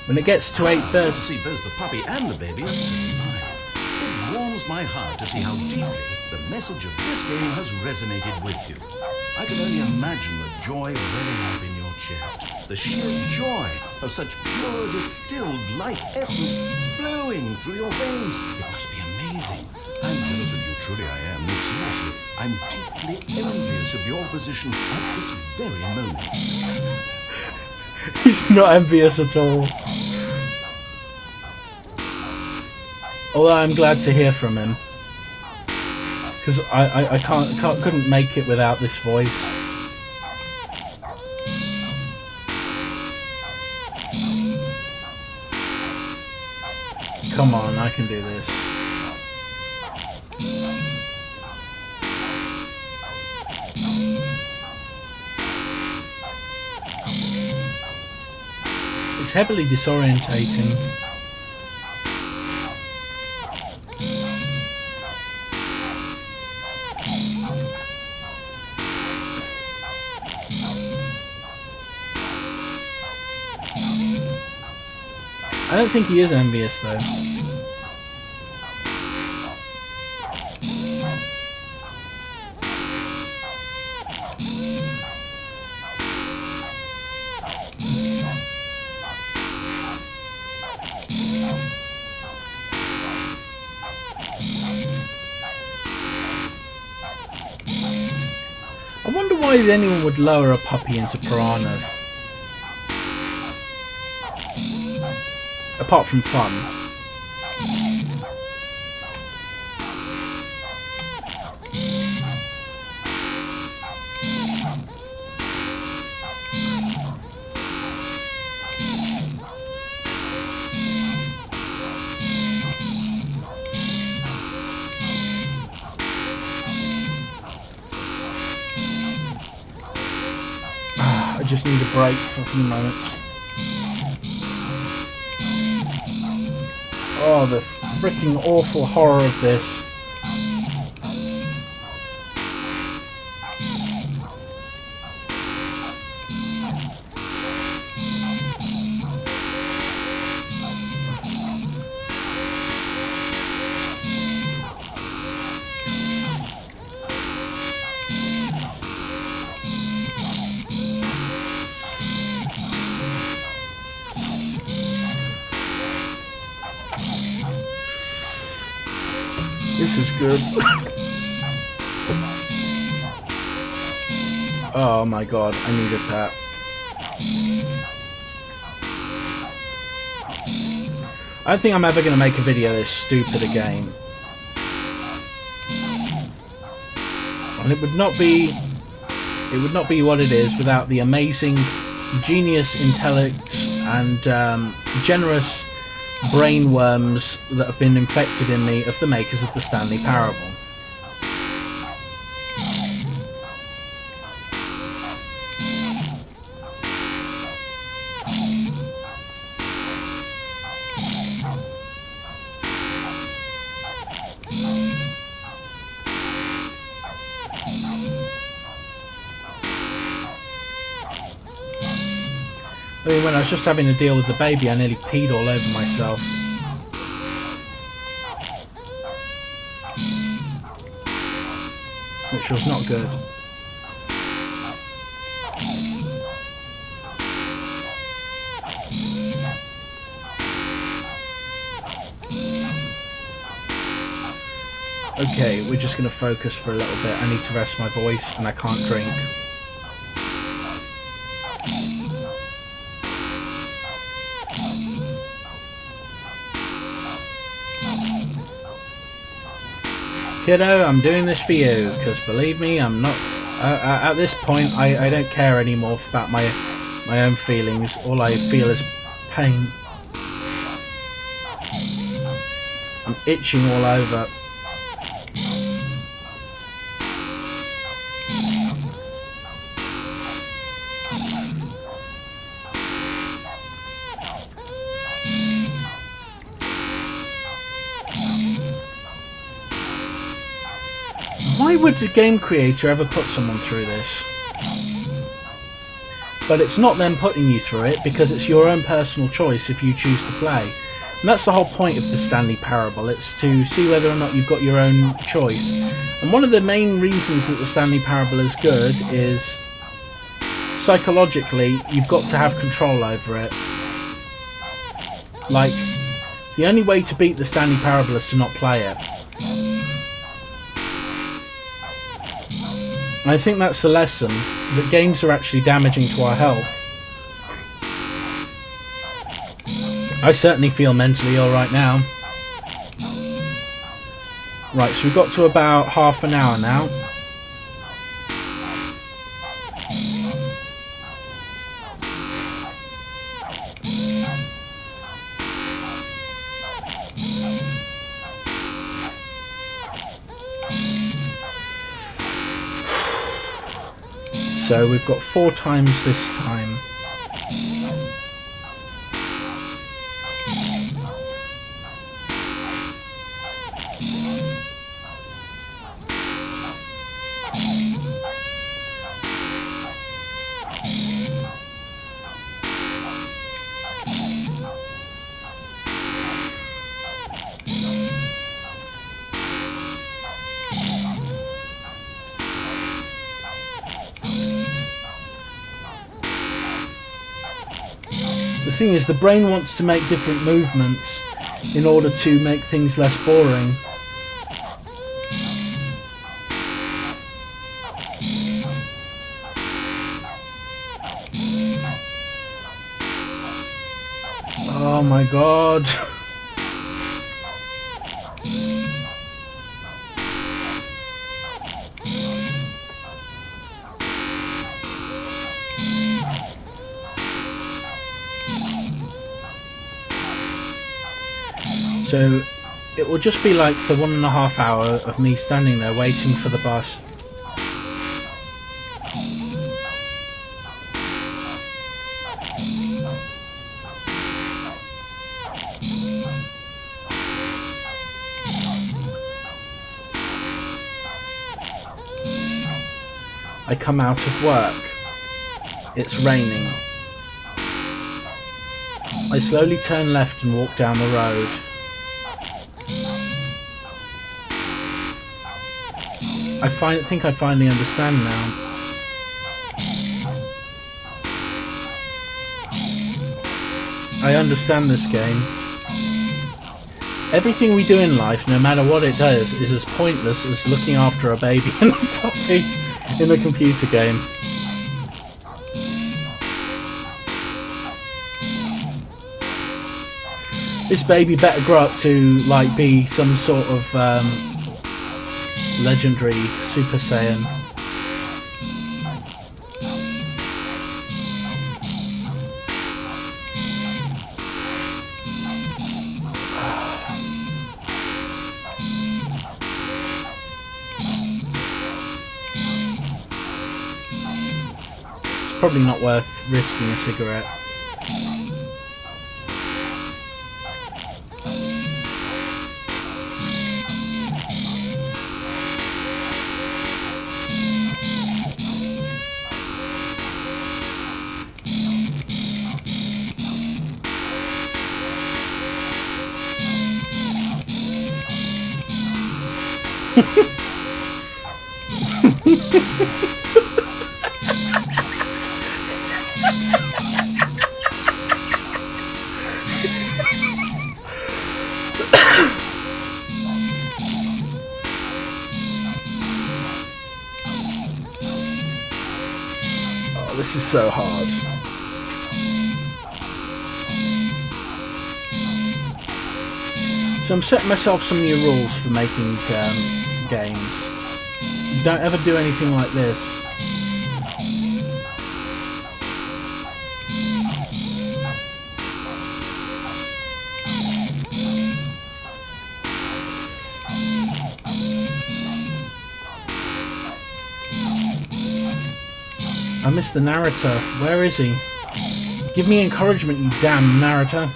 When it gets to 8:30... To see both the puppy and the baby are still alive. It warms my heart to see how deeply the message of this game has resonated with you. I can only imagine the joy welling up in your chest, the sheer joy of such pure distilled life essence flowing through your veins. It must be amazing. I'm jealous of you, truly I am. No, seriously, I'm deeply envious of your position at this very moment. He's not envious at all. Although I'm glad to hear from him. Because I couldn't make it without this voice. Come on, I can do this. It's heavily disorientating. I don't think he is envious though. I wonder why anyone would lower a puppy into piranhas. Apart from fun. I just need a break for a few moments. Oh, the freaking awful horror of this. This is good. Oh my god, I needed that. I don't think I'm ever going to make a video this stupid again. And it would not be what it is without the amazing genius, intellect, and generous brain worms that have been infected in me of the makers of the Stanley Parable. I mean, when I was just having to deal with the baby, I nearly peed all over myself. Which was not good. Okay, we're just going to focus for a little bit. I need to rest my voice and I can't drink. Kiddo, I'm doing this for you, because believe me, I'm not... at this point, I don't care anymore about my own feelings. All I feel is pain. I'm itching all over. Why would a game creator ever put someone through this? But it's not them putting you through it, because it's your own personal choice if you choose to play. And that's the whole point of the Stanley Parable. It's to see whether or not you've got your own choice. And one of the main reasons that the Stanley Parable is good is psychologically you've got to have control over it. Like, the only way to beat the Stanley Parable is to not play it. I think that's the lesson, that games are actually damaging to our health. I certainly feel mentally ill right now. Right, so we've got to about half an hour now. So we've got 4 times this time. The thing is, the brain wants to make different movements in order to make things less boring. Oh my god. So it will just be like the 1.5 hour of me standing there waiting for the bus. I come out of work. It's raining. I slowly turn left and walk down the road. I think I finally understand now. I understand this game. Everything we do in life, no matter what it does, is as pointless as looking after a baby and a puppy in a computer game. This baby better grow up to like be some sort of legendary Super Saiyan. It's probably not worth risking a cigarette. Oh, this is so hard. So I'm setting myself some new rules for making games. Don't ever do anything like this. I miss the narrator. Where is he? Give me encouragement, you damn narrator.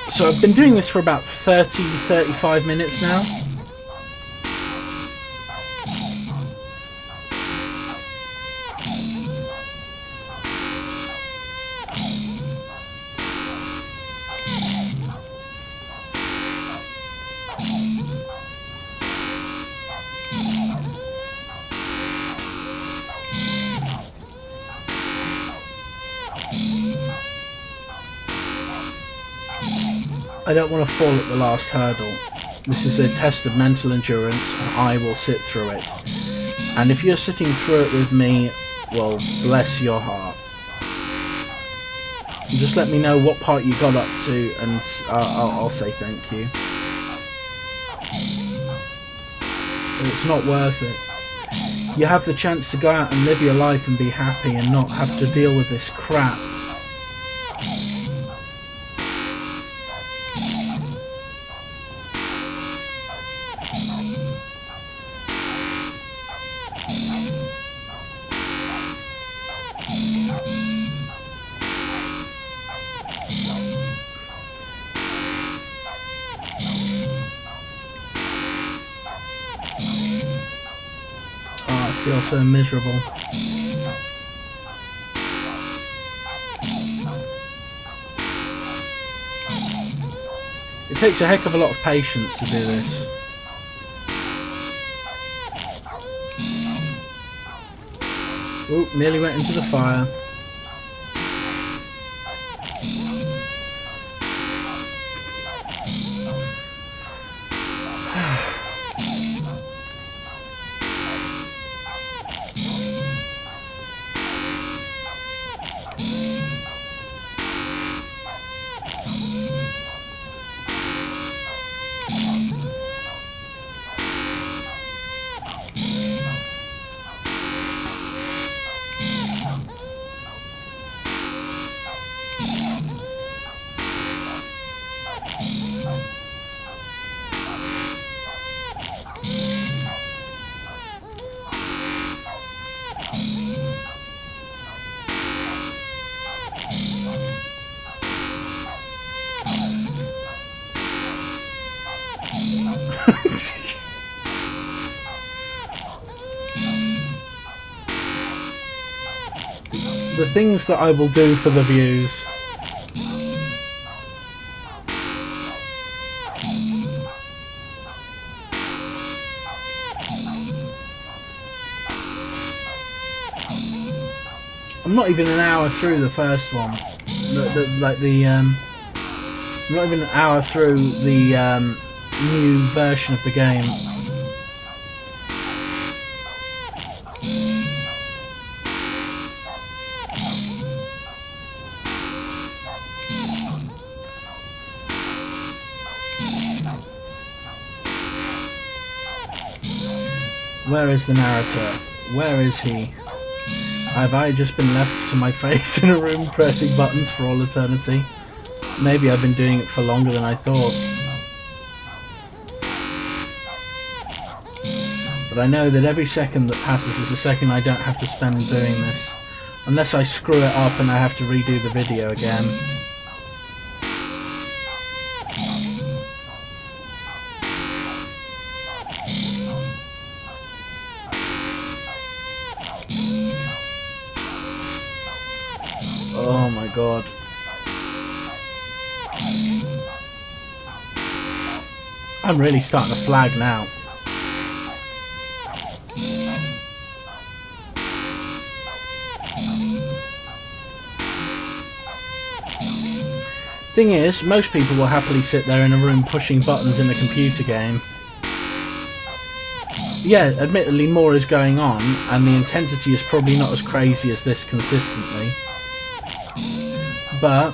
So I've been doing this for about 35 minutes now. I don't want to fall at the last hurdle. This is a test of mental endurance and I will sit through it. And if you're sitting through it with me, well, bless your heart. Just let me know what part you got up to and I'll say thank you. It's not worth it. You have the chance to go out and live your life and be happy and not have to deal with this crap. I feel so miserable. It takes a heck of a lot of patience to do this. Oh, nearly went into the fire. The things that I will do for the views. I'm not even an hour through the first one. I'm not even an hour through the new version of the game. Where is the narrator? Where is he? Have I just been left to my face in a room pressing buttons for all eternity? Maybe I've been doing it for longer than I thought. But I know that every second that passes is a second I don't have to spend doing this. Unless I screw it up and I have to redo the video again. Oh my god. I'm really starting to flag now. Thing is, most people will happily sit there in a room pushing buttons in a computer game. Yeah, admittedly more is going on, and the intensity is probably not as crazy as this consistently. But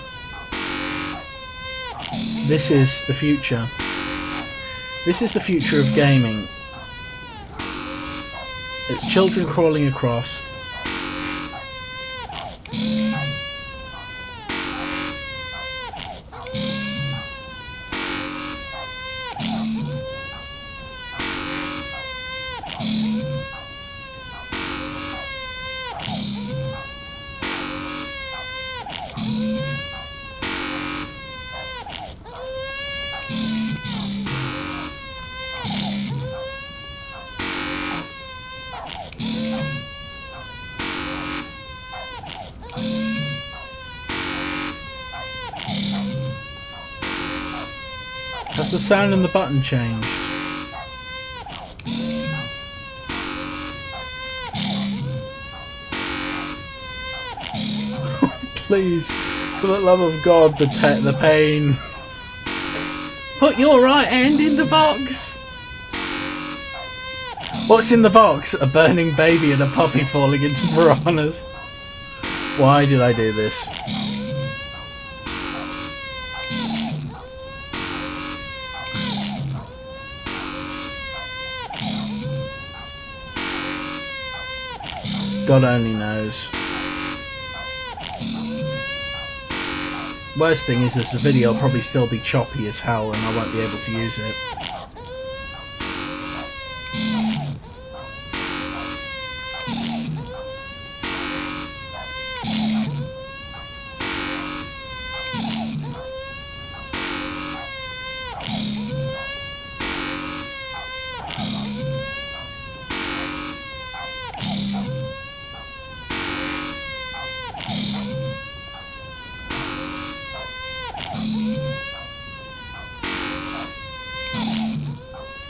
this is the future. This is the future of gaming. It's children crawling across. Has the sound in the button changed? Please, for the love of God, the pain. Put your right hand in the box. What's in the box? A burning baby and a puppy falling into piranhas. Why did I do this? God only knows. Worst thing is the video will probably still be choppy as hell and I won't be able to use it.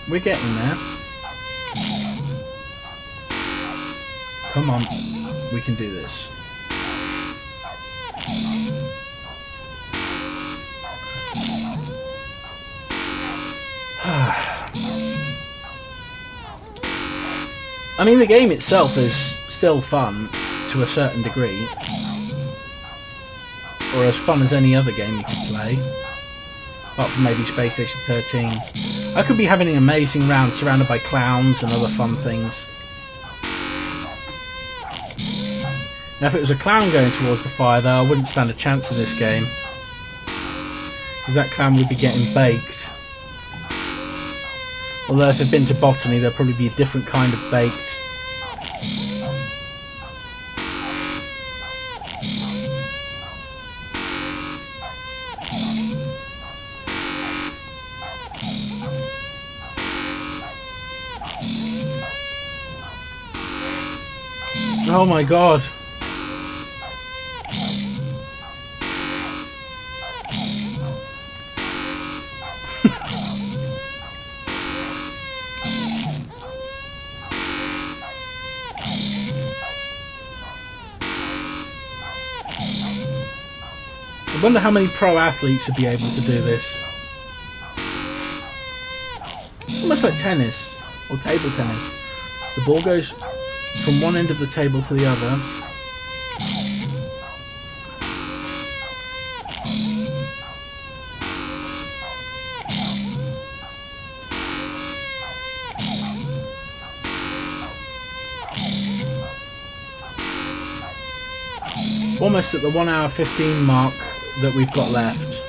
We're getting there. Come on, we can do this. I mean, the game itself is still fun to a certain degree, or as fun as any other game you can play. Apart from maybe Space Station 13. I could be having an amazing round surrounded by clowns and other fun things. Now if it was a clown going towards the fire though, I wouldn't stand a chance in this game. Because that clown would be getting baked. Although if they've been to botany, there'll probably be a different kind of baked. Oh my god. I wonder how many pro athletes would be able to do this. It's almost like tennis or table tennis. The ball goes from one end of the table to the other. almost at the 1 hour 15 mark that we've got left.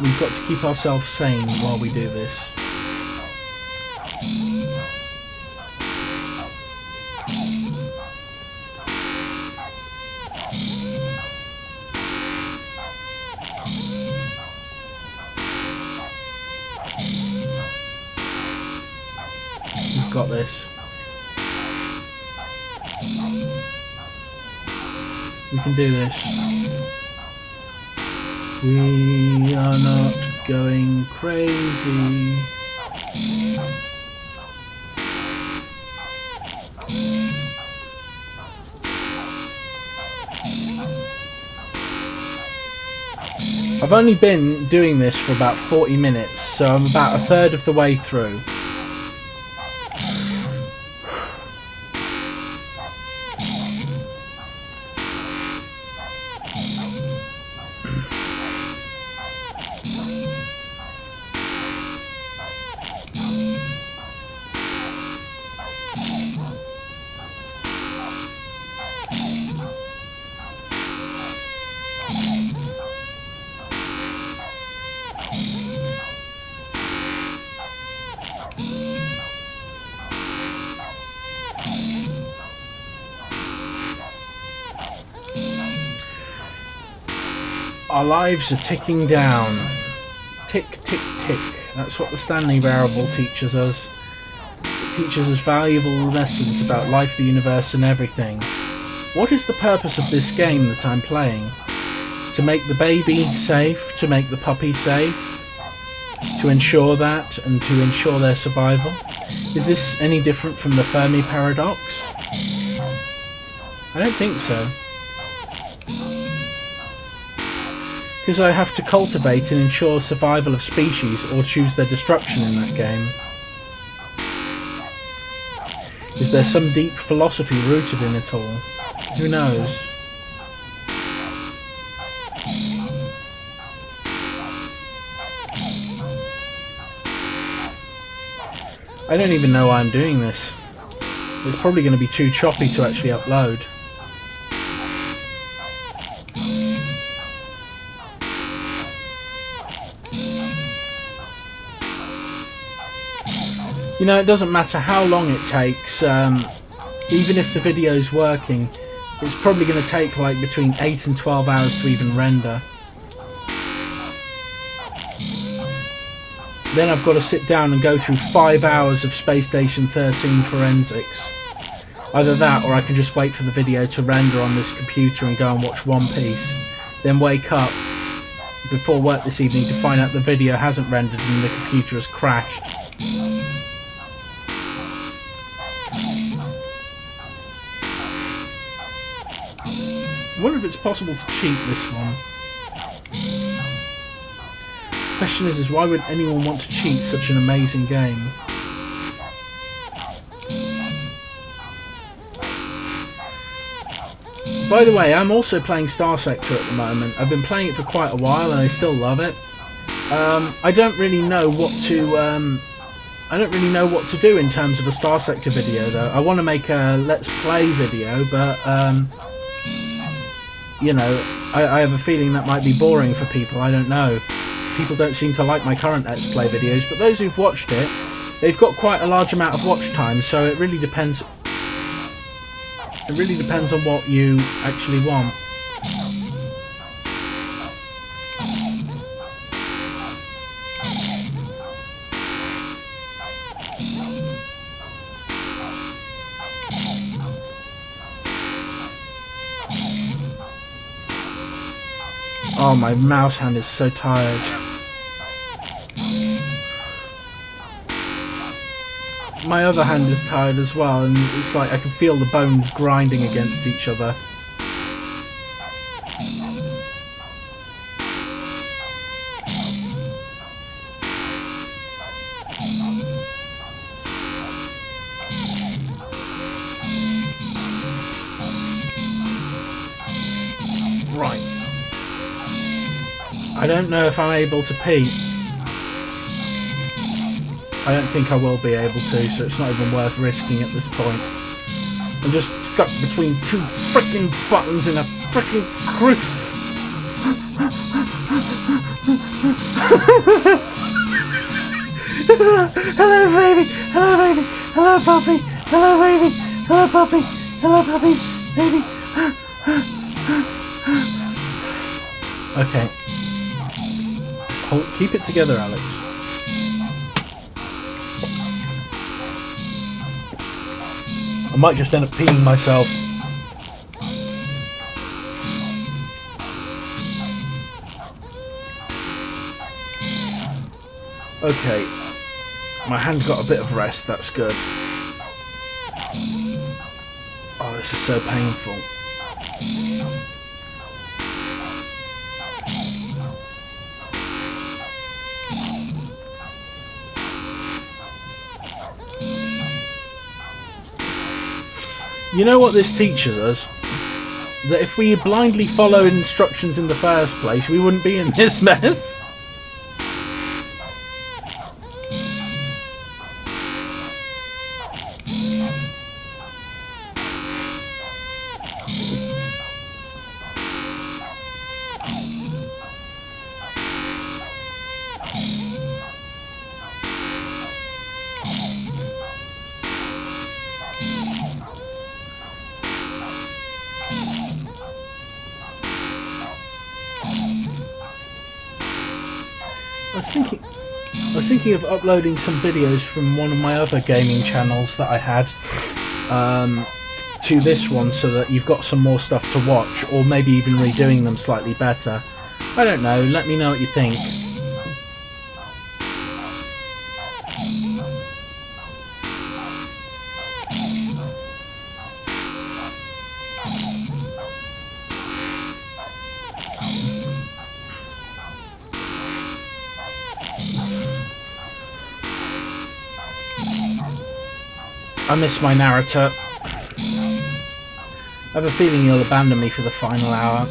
We've got to keep ourselves sane while we do this. We've got this. We can do this. We are not going crazy. I've only been doing this for about 40 minutes, so I'm about a third of the way through. Our lives are ticking down. Tick, tick, tick. That's what the Stanley Parable teaches us. It teaches us valuable lessons about life, the universe, and everything. What is the purpose of this game that I'm playing? To make the baby safe? To make the puppy safe? To ensure that and to ensure their survival? Is this any different from the Fermi paradox? I don't think so. Because I have to cultivate and ensure survival of species or choose their destruction in that game. Is there some deep philosophy rooted in it all? Who knows? I don't even know why I'm doing this. It's probably going to be too choppy to actually upload. You know, it doesn't matter how long it takes, even if the video's working, it's probably going to take like between 8 and 12 hours to even render. Then I've got to sit down and go through 5 hours of Space Station 13 forensics. Either that, or I can just wait for the video to render on this computer and go and watch One Piece. Then wake up before work this evening to find out the video hasn't rendered and the computer has crashed. I wonder if it's possible to cheat this one. The question is why would anyone want to cheat such an amazing game? By the way, I'm also playing Star Sector at the moment. I've been playing it for quite a while and I still love it. I don't really know what to do in terms of a Star Sector video though. I want to make a Let's Play video, but you know, I have a feeling that might be boring for people. I don't know. People don't seem to like my current Let's Play videos, but those who've watched it, they've got quite a large amount of watch time, so it really depends. It really depends on what you actually want. Oh, my mouse hand is so tired. My other hand is tired as well, and it's like I can feel the bones grinding against each other. Right. I don't know if I'm able to pee. I don't think I will be able to, so it's not even worth risking at this point. I'm just stuck between two freaking buttons in a freaking Hello, baby. Hello, baby. Hello, puppy. Hello, baby. Hello, puppy. Hello, puppy. Baby. Okay. Keep it together, Alex. I might just end up peeing myself. Okay. My hand got a bit of rest, that's good. Oh, this is so painful. You know what this teaches us? That if we blindly followed instructions in the first place, we wouldn't be in this mess. I was thinking of uploading some videos from one of my other gaming channels that I had to this one, so that you've got some more stuff to watch, or maybe even redoing them slightly better. I don't know, let me know what you think. I miss my narrator. I have a feeling he'll abandon me for the final hour.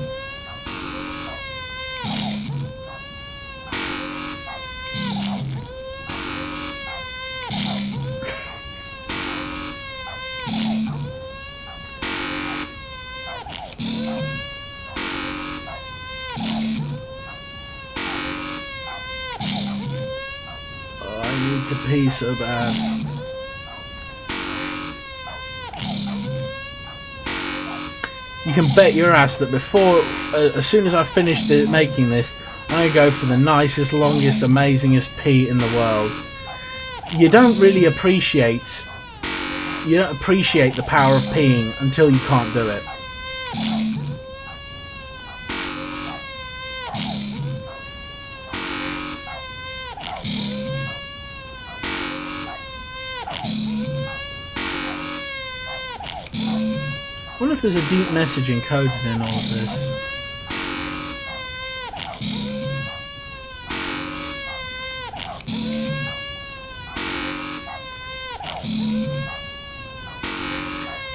Oh, I need to pee so bad. You can bet your ass that before, as soon as I finish making this, I'm going to go for the nicest, longest, amazingest pee in the world. You don't really appreciate the power of peeing until you can't do it. I wonder if there's a deep message encoded in all of this.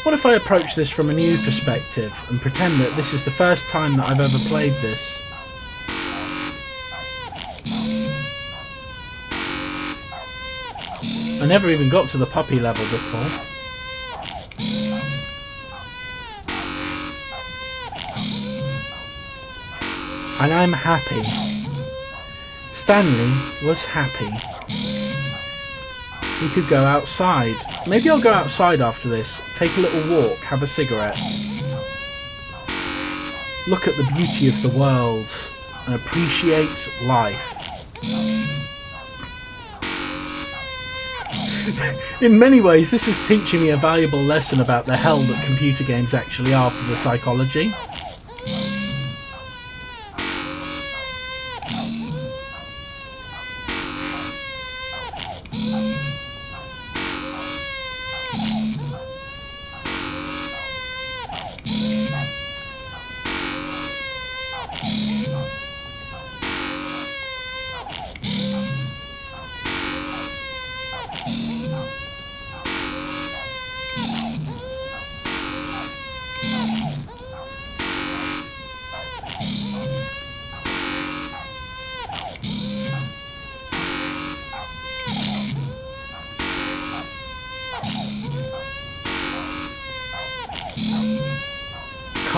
What if I approach this from a new perspective and pretend that this is the first time that I've ever played this? I never even got to the puppy level before. And I'm happy. Stanley was happy. He could go outside. Maybe I'll go outside after this, take a little walk, have a cigarette. Look at the beauty of the world and appreciate life. In many ways, this is teaching me a valuable lesson about the hell that computer games actually are for the psychology.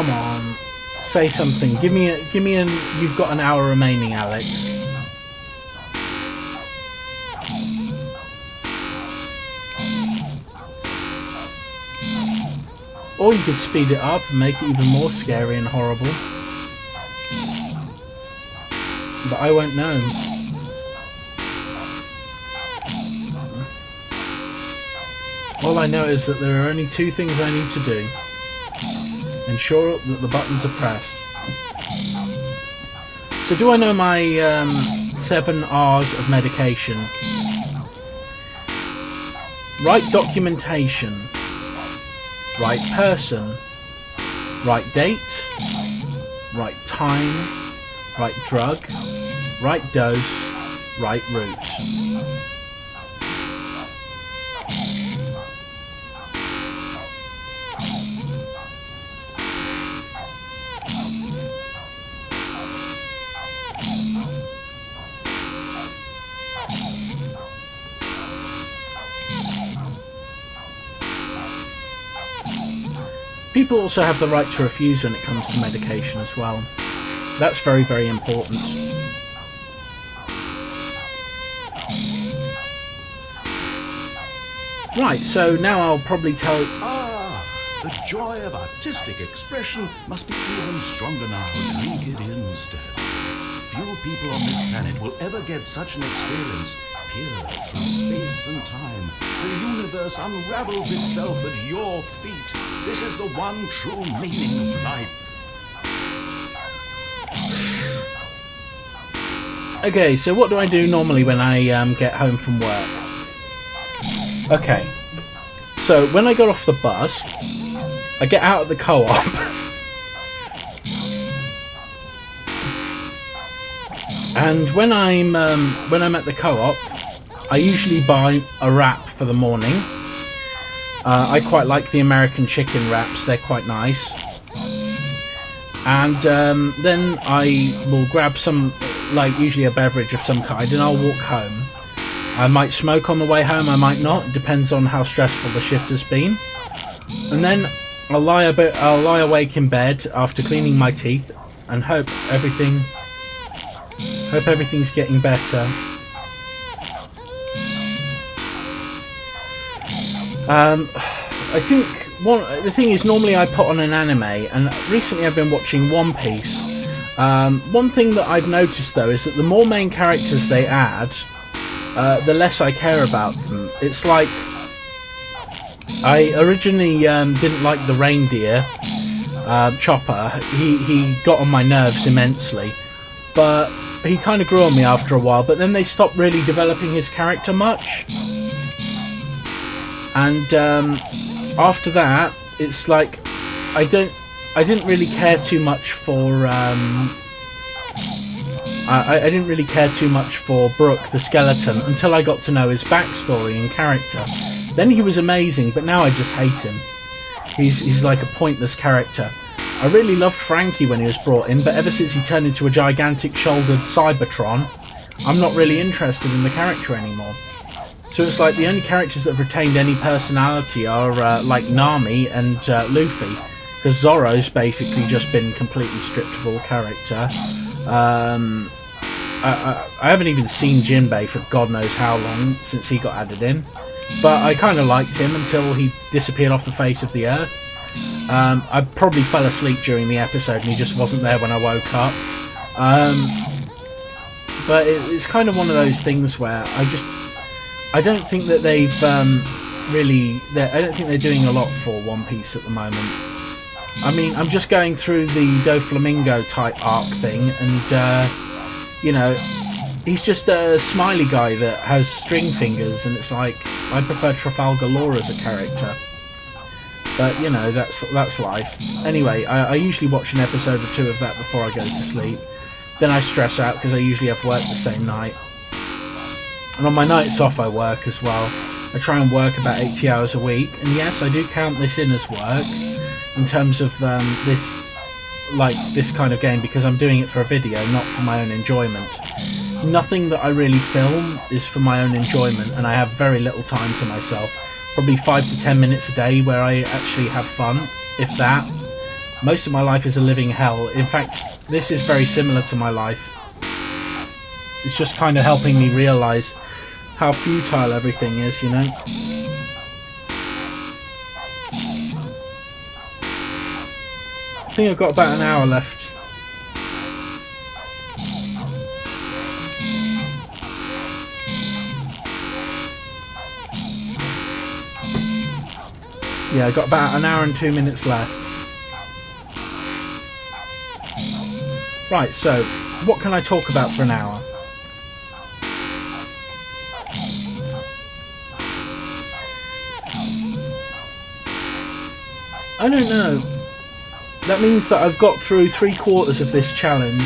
come on. Say something. Give me an... You've got an hour remaining, Alex. Or you could speed it up and make it even more scary and horrible. But I won't know. All I know is that there are only 2 things I need to do. Ensure that the buttons are pressed. So do I know my 7 R's of medication? Right documentation. Right person. Right date. Right time. Right drug. Right dose. Right route. People also have the right to refuse when it comes to medication as well. That's very, very important. Right, so now I'll probably tell... The joy of artistic expression must be even stronger now. Drink it instead. Few people on this planet will ever get such an experience. Here, through space and time, the universe unravels itself at your feet. This is the one true meaning of life. Okay, so what do I do normally when I get home from work? Okay, so when I got off the bus, I get out of the co-op. And when I'm at the co-op, I usually buy a wrap for the morning. I quite like the American chicken wraps; they're quite nice. And then I will grab some, like usually a beverage of some kind, and I'll walk home. I might smoke on the way home, I might not. It depends on how stressful the shift has been. And then I'll lie awake in bed after cleaning my teeth and hope everything's getting better. I think the thing is, normally I put on an anime, and recently I've been watching One Piece. One thing that I've noticed though is that the more main characters they add, the less I care about them. It's like I originally didn't like the reindeer, Chopper. He got on my nerves immensely, but he kind of grew on me after a while. But then they stopped really developing his character much, and after that, it's like I didn't really care too much for I didn't really care too much for Brook the skeleton until I got to know his backstory and character. Then he was amazing, but now I just hate him. He's like a pointless character. I really loved Frankie when he was brought in, but ever since he turned into a gigantic shouldered Cybertron, I'm not really interested in the character anymore. So it's like the only characters that have retained any personality are like Nami and Luffy, because Zoro's basically just been completely stripped of all character. I haven't even seen Jinbei for God knows how long since he got added in, but I kind of liked him until he disappeared off the face of the earth. I probably fell asleep during the episode and he just wasn't there when I woke up. But it's kind of one of those things where I don't think that they've I don't think they're doing a lot for One Piece at the moment. I mean, I'm just going through the Doflamingo type arc thing, and you know, he's just a smiley guy that has string fingers, and it's like, I prefer Trafalgar Law as a character. But you know, that's life. Anyway, I usually watch an episode or two of that before I go to sleep. Then I stress out because I usually have work the same night. And on my nights off I work as well. I try and work about 80 hours a week, and yes, I do count this in as work in terms of this kind of game, because I'm doing it for a video, not for my own enjoyment. Nothing that I really film is for my own enjoyment, and I have very little time to myself. Probably 5 to 10 minutes a day where I actually have fun, if that. Most of my life is a living hell. In fact, this is very similar to my life. It's just kind of helping me realise how futile everything is, you know? I think I've got about an hour left. Yeah, I've got about an hour and 2 minutes left. Right, so, what can I talk about for an hour? I don't know. That means that I've got through 3/4 of this challenge.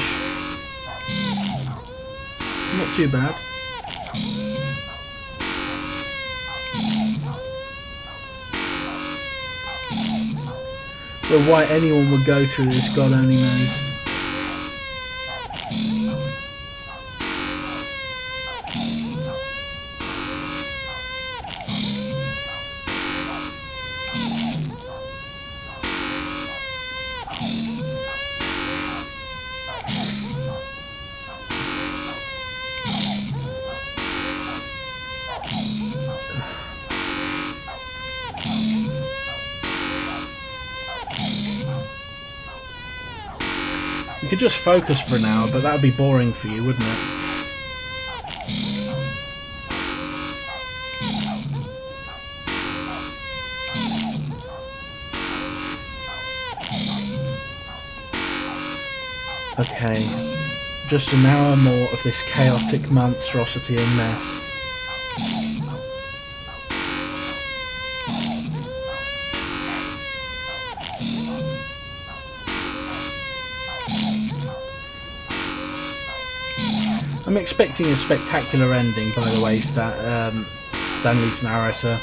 Not too bad. But why anyone would go through this, God only knows. You could just focus for an hour, but that would be boring for you, wouldn't it? Okay, just an hour more of this chaotic monstrosity and mess. I'm expecting a spectacular ending, by the way, Stanley's narrator.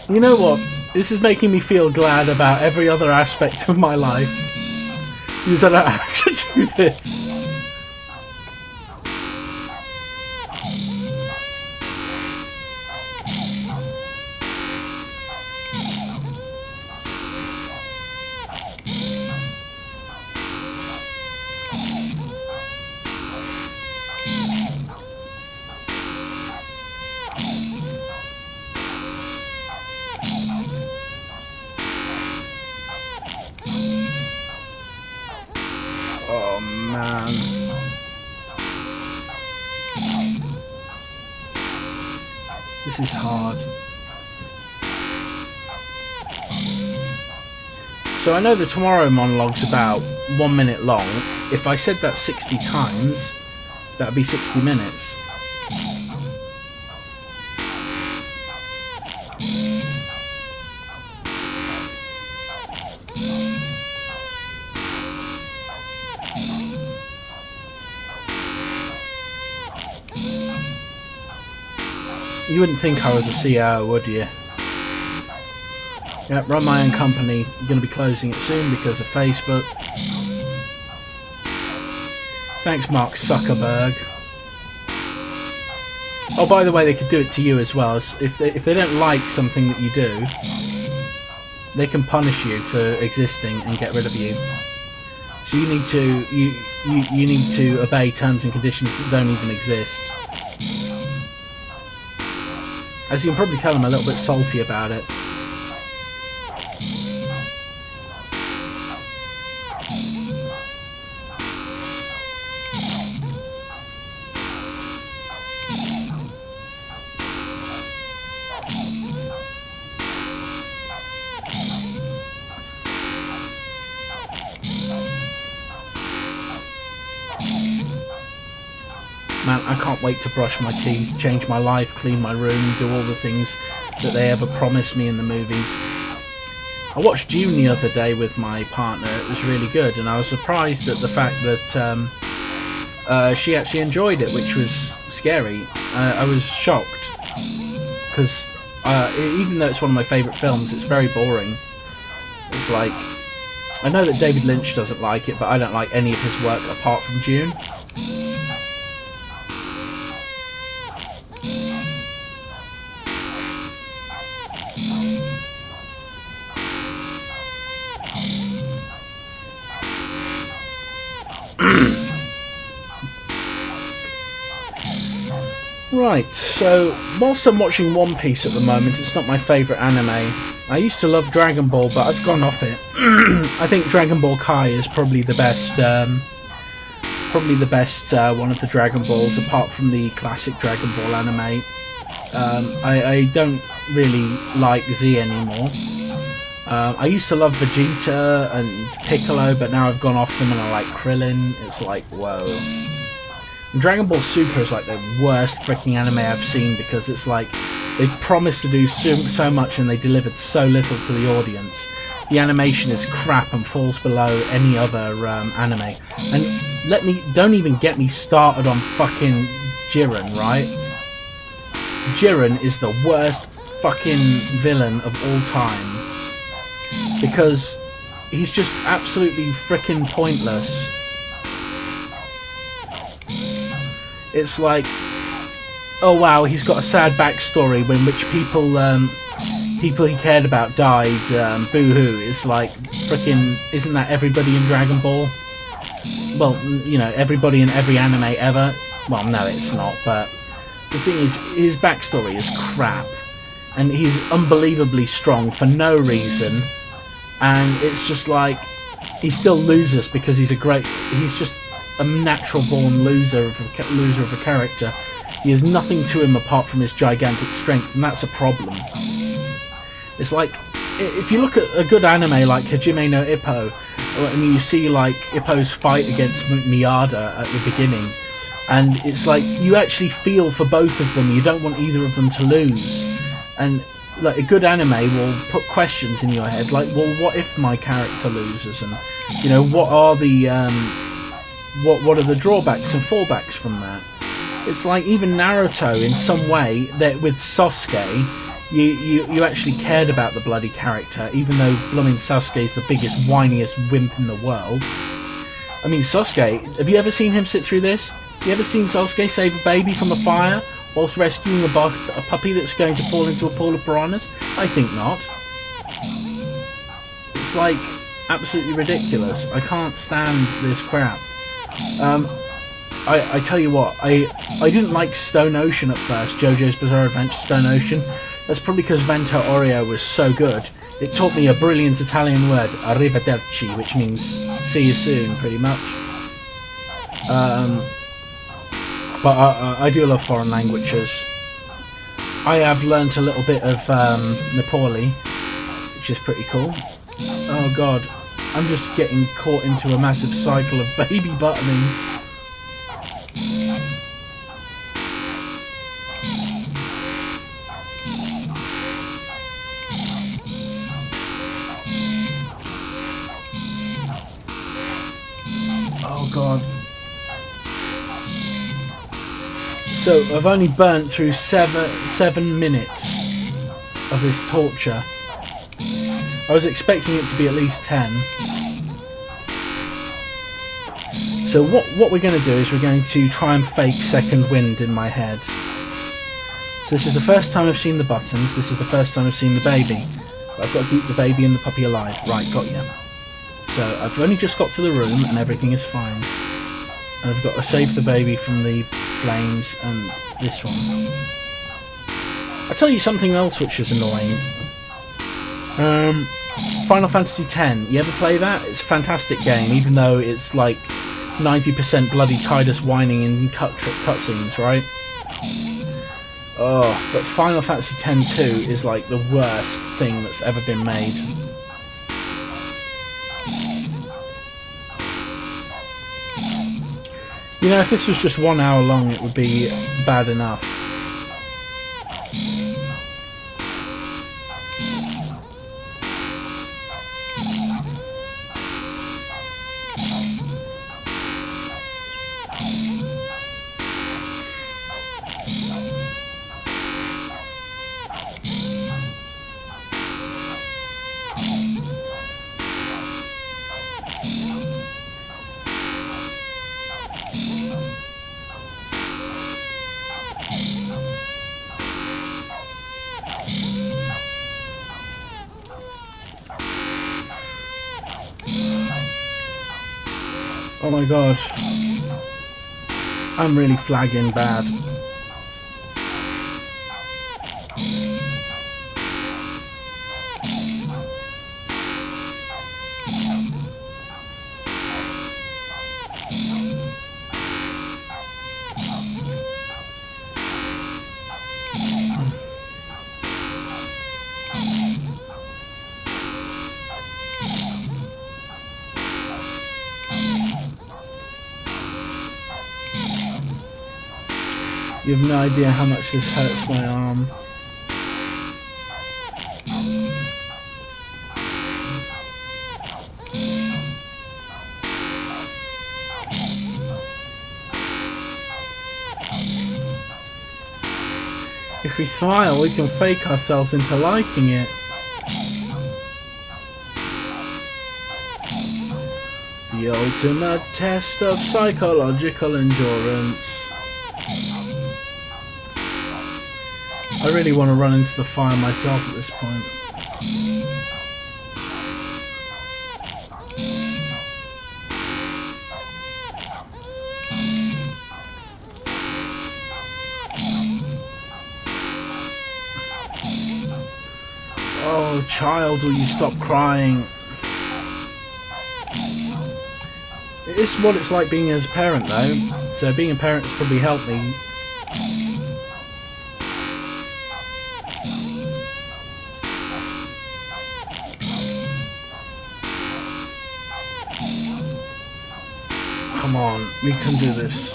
You know what? This is making me feel glad about every other aspect of my life. Because I don't have to do this. This is hard. So I know the tomorrow monologue's about 1 minute long. If I said that 60 times, that'd be 60 minutes. You wouldn't think I was a CEO, would you? Yep, run my own company. I'm going to be closing it soon because of Facebook. Thanks, Mark Zuckerberg. Oh, by the way, they could do it to you as well. If they don't like something that you do, they can punish you for existing and get rid of you. So you need to obey terms and conditions that don't even exist. As you can probably tell, I'm a little bit salty about it. Man, I can't wait to brush my teeth, change my life, clean my room, do all the things that they ever promised me in the movies. I watched Dune the other day with my partner. It was really good, and I was surprised at the fact that she actually enjoyed it, which was scary. I was shocked because even though it's one of my favourite films, it's very boring. It's like, I know that David Lynch doesn't like it, but I don't like any of his work apart from Dune. Right, so whilst I'm watching One Piece at the moment, it's not my favourite anime. I used to love Dragon Ball, but I've gone off it. I think Dragon Ball Kai is probably the best one of the Dragon Balls, apart from the classic Dragon Ball anime. I don't really like Z anymore. I used to love Vegeta and Piccolo, but now I've gone off them and I like Krillin. It's like, whoa. And Dragon Ball Super is like the worst freaking anime I've seen, because it's like they promised to do so much and they delivered so little to the audience. The animation is crap and falls below any other anime. And don't even get me started on fucking Jiren, right? Jiren is the worst fucking villain of all time, because he's just absolutely freaking pointless. It's like, oh wow, he's got a sad backstory in which people he cared about died. Boo-hoo. It's like, freaking, isn't that everybody in Dragon Ball? Well, you know, everybody in every anime ever. Well, no, it's not. But the thing is, his backstory is crap, and he's unbelievably strong for no reason. And it's just like, he still loses because he's just a natural born loser of a character. He has nothing to him apart from his gigantic strength, and that's a problem. It's like, if you look at a good anime like Hajime no Ippo, and you see like Ippo's fight against Miyada at the beginning, and it's like, you actually feel for both of them. You don't want either of them to lose. And like, a good anime will put questions in your head like, well, what if my character loses? And, you know, what are the what are the drawbacks and fallbacks from that? It's like, even Naruto, in some way, that with Sasuke, you actually cared about the bloody character, even though blooming Sasuke is the biggest, whiniest wimp in the world. I mean, Sasuke, have you ever seen him sit through this? You ever seen Sasuke save a baby from a fire whilst rescuing a puppy that's going to fall into a pool of piranhas? I think not. It's like, absolutely ridiculous. I can't stand this crap. I tell you what, I didn't like Stone Ocean at first, JoJo's Bizarre Adventure Stone Ocean. That's probably because Vento Oreo was so good. It taught me a brilliant Italian word, arrivederci, which means see you soon, pretty much. But I do love foreign languages. I have learnt a little bit of Nepali, which is pretty cool. Oh god, I'm just getting caught into a massive cycle of baby buttoning. Oh god. So I've only burnt through seven minutes of this torture. I was expecting it to be at least 10. So what we're going to do is we're going to try and fake second wind in my head. So this is the first time I've seen the buttons, this is the first time I've seen the baby. I've got to keep the baby and the puppy alive. Right, got ya. So I've only just got to the room and everything is fine. And I've got to save the baby from the flames and this one. I'll tell you something else which is annoying. Final Fantasy X, you ever play that? It's a fantastic game, even though it's like 90% bloody Tidus whining in cutscenes, right? Oh, but Final Fantasy X-2 is like the worst thing that's ever been made. You know, if this was just 1 hour long, it would be bad enough. Oh my god. I'm really flagging bad. You have no idea how much this hurts my arm. If we smile, we can fake ourselves into liking it. The ultimate test of psychological endurance. I really want to run into the fire myself at this point. Oh, child, will you stop crying? It is what it's like being as a parent, though. So being a parent has probably helped me. Come on, we can do this.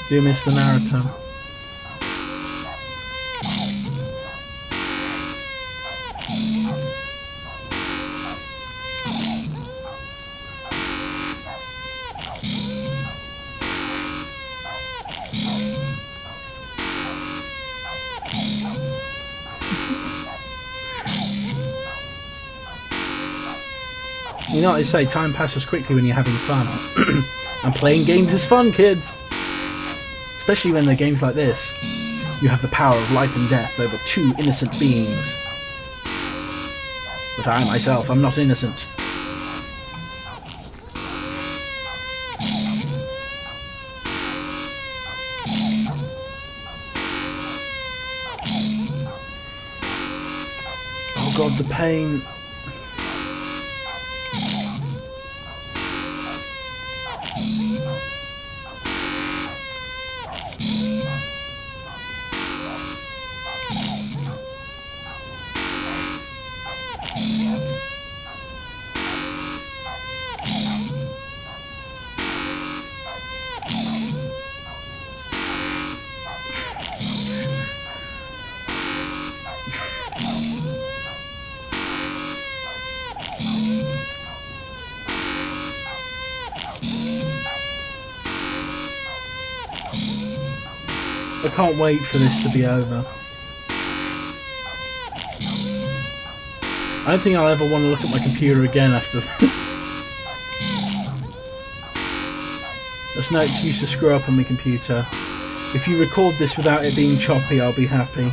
Do miss the narrator. You know what they say, time passes quickly when you're having fun. And playing games is fun, kids! Especially when they're games like this. You have the power of life and death over two innocent beings. But I myself am not innocent. Oh god, the pain. I can't wait for this to be over. I don't think I'll ever want to look at my computer again after this. There's no excuse to screw up on my computer. If you record this without it being choppy, I'll be happy.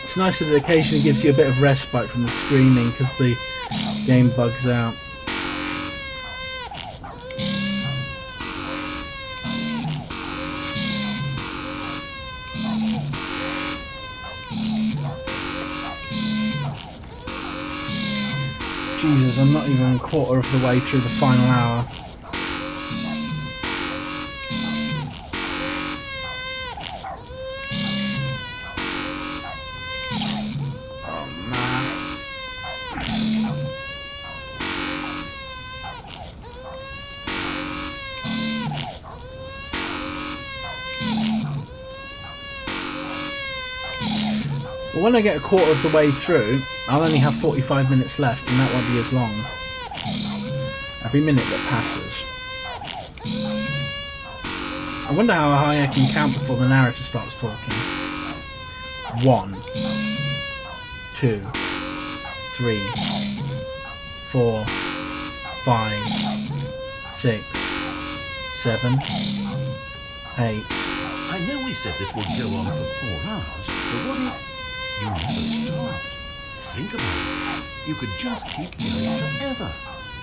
It's nice that it occasionally gives you a bit of respite from the screaming because the game bugs out. Jesus, I'm not even a quarter of the way through the final hour. Oh man. Well, when I get a quarter of the way through, I'll only have 45 minutes left, and that won't be as long. Every minute that passes. I wonder how high I can count before the narrator starts talking. 1, 2, 3, 4, 5, 6, 7, 8. I know we said this would go on for 4 hours, but what if you never stopped? Think about it. You could just keep going forever.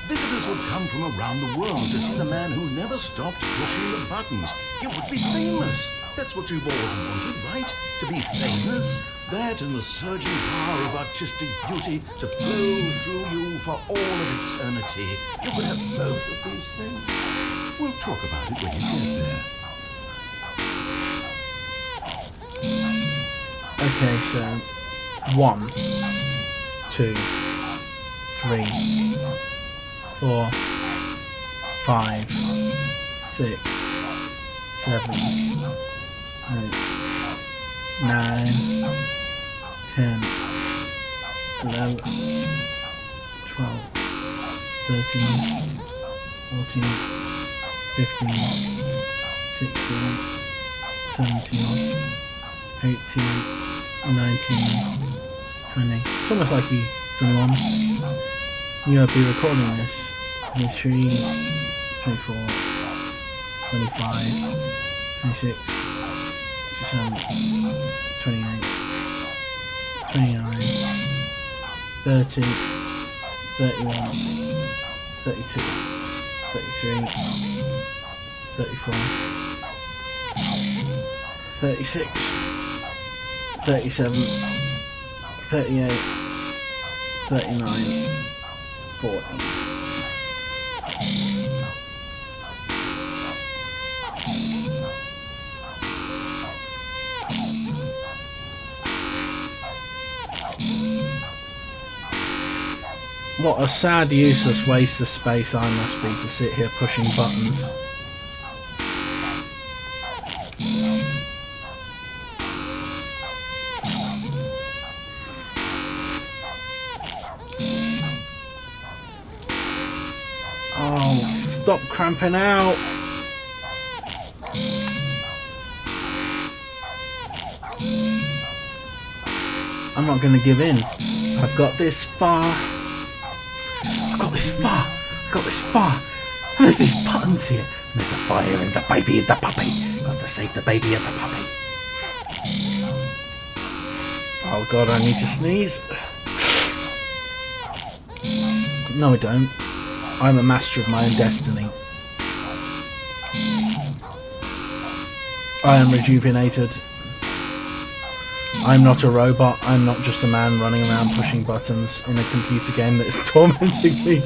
Visitors would come from around the world to see the man who never stopped pushing the buttons. You would be famous. That's what you've always wanted, right? To be famous. That and the surging power of artistic beauty to flow through you for all of eternity. You could have both of these things. We'll talk about it when you get there. Okay, so 1, 2, 3, 4, 5, 6, 7, 8, 9, 10, 11, 12, 13, 14, 15, 16, 17, 18, 19, 20. It's almost like 21. You'll be recording this. 23, 24, 25, 26, 27, 28, 29, 30, 31, 32, 33, 34, 36, 37, 38, 39, 40. What a sad, useless waste of space I must be to sit here pushing buttons. Oh, stop cramping out! I'm not going to give in. I've got this far. I've got this far. I've got this far. And there's these buttons here. And there's a fire and the baby and the puppy. Got to save the baby and the puppy. Oh god, I need to sneeze. No, I don't. I'm a master of my own destiny. I am rejuvenated. I'm not a robot. I'm not just a man running around pushing buttons in a computer game that is tormenting me.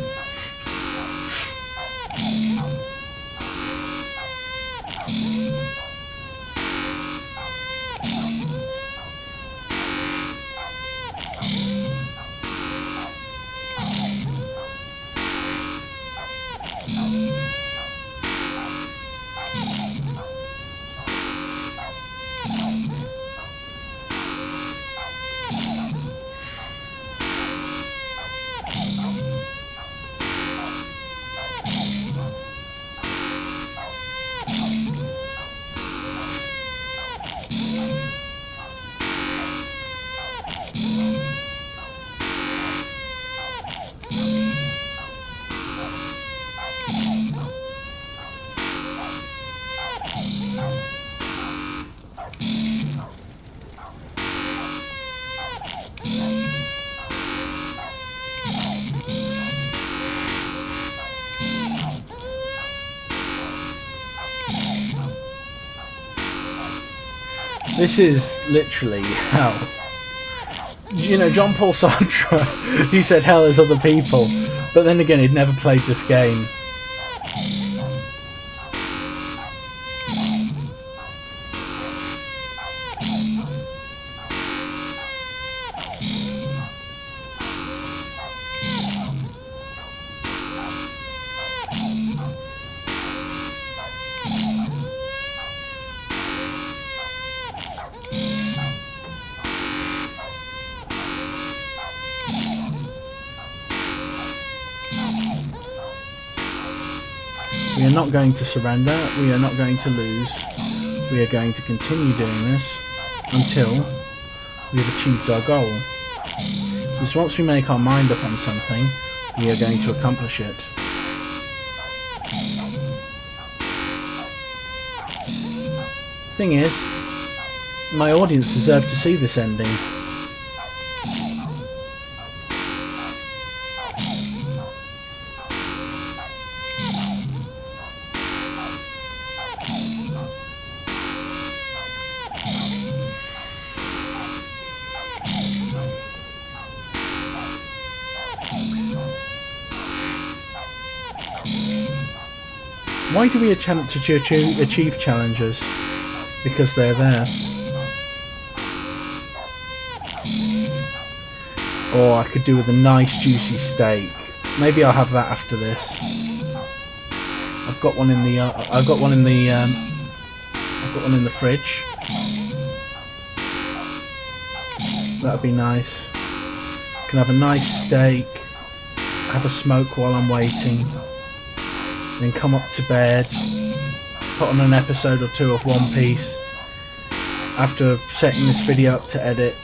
This is literally hell. you know, John Paul Sartre, he said hell is other people, but then again, he'd never played this game. We are not going to surrender, we are not going to lose, we are going to continue doing this until we've achieved our goal. Because once we make our mind up on something, we are going to accomplish it. Thing is, my audience deserve to see this ending. Why do we attempt to achieve challenges? Because they're there. Or I could do with a nice juicy steak. Maybe I'll have that after this. I've got one in the fridge. That'd be nice. Can have a nice steak, have a smoke while I'm waiting, then come up to bed, put on an episode or two of One Piece. After setting this video up to edit,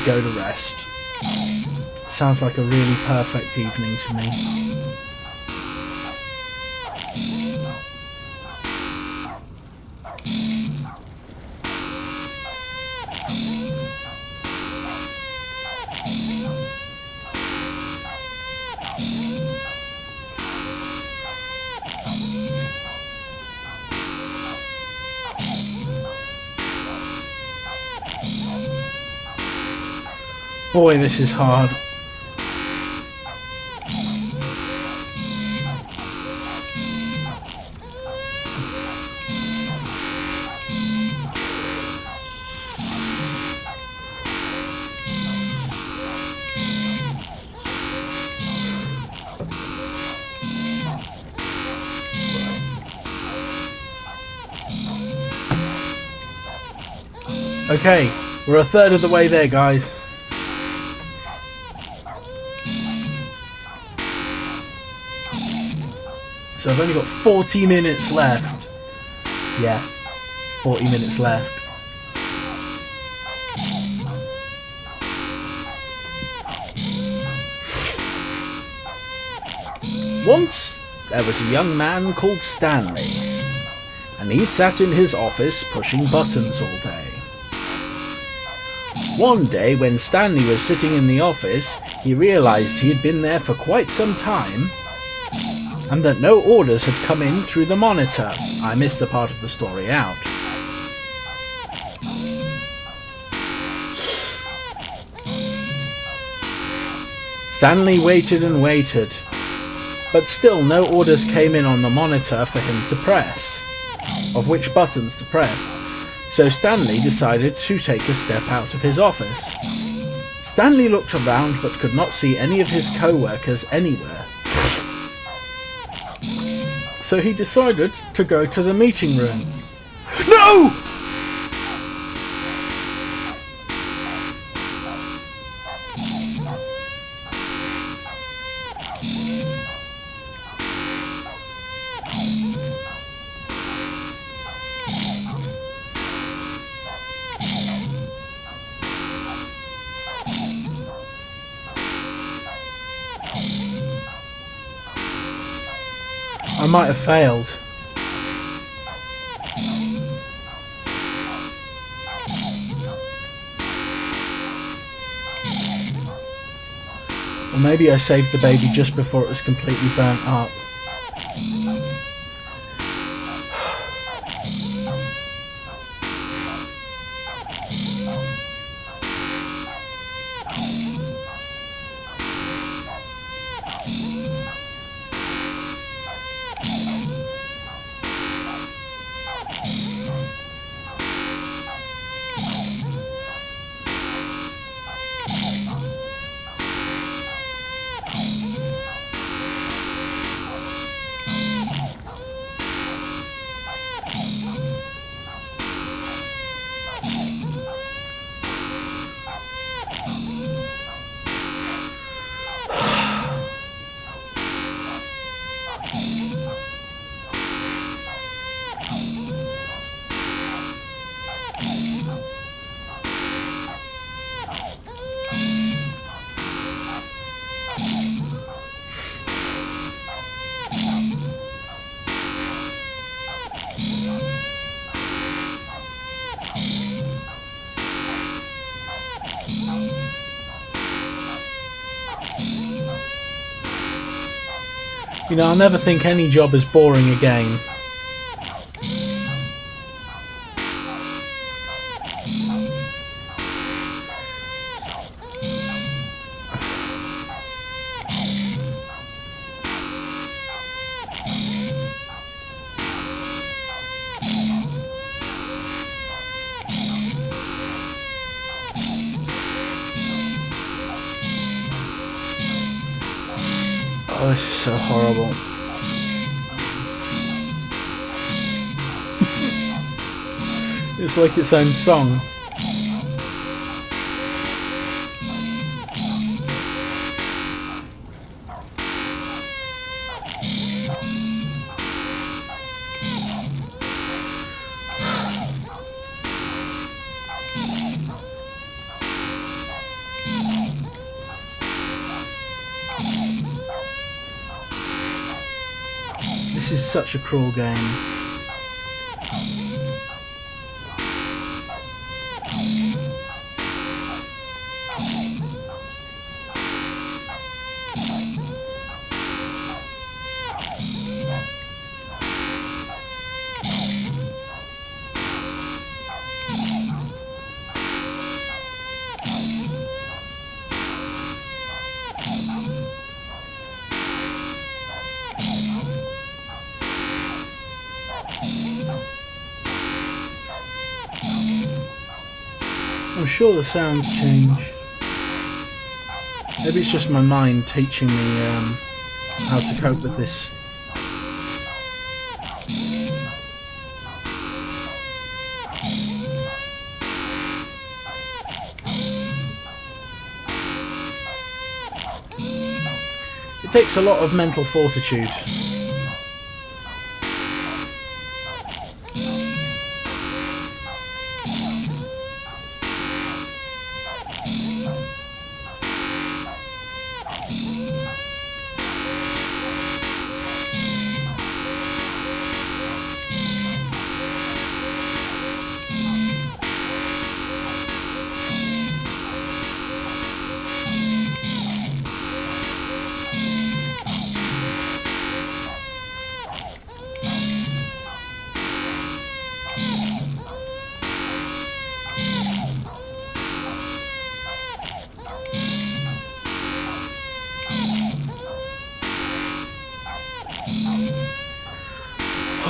go to rest. Sounds like a really perfect evening to me. Boy, this is hard. Okay, we're a third of the way there, guys. So I've only got 40 minutes left. Yeah, 40 minutes left. Once there was a young man called Stanley, and he sat in his office pushing buttons all day. One day when Stanley was sitting in the office, he realised he had been there for quite some time, and that no orders had come in through the monitor. I missed a part of the story out. Stanley waited and waited, but still no orders came in on the monitor for him to press, of which buttons to press. So Stanley decided to take a step out of his office. Stanley looked around but could not see any of his co-workers anywhere. So he decided to go to the meeting room. No! I might have failed. Or maybe I saved the baby just before it was completely burnt up. You know, I'll never think any job is boring again. Oh, this is so horrible. It's like its own song. This is such a cruel game. I'm sure the sounds change. Maybe it's just my mind teaching me how to cope with this. It takes a lot of mental fortitude.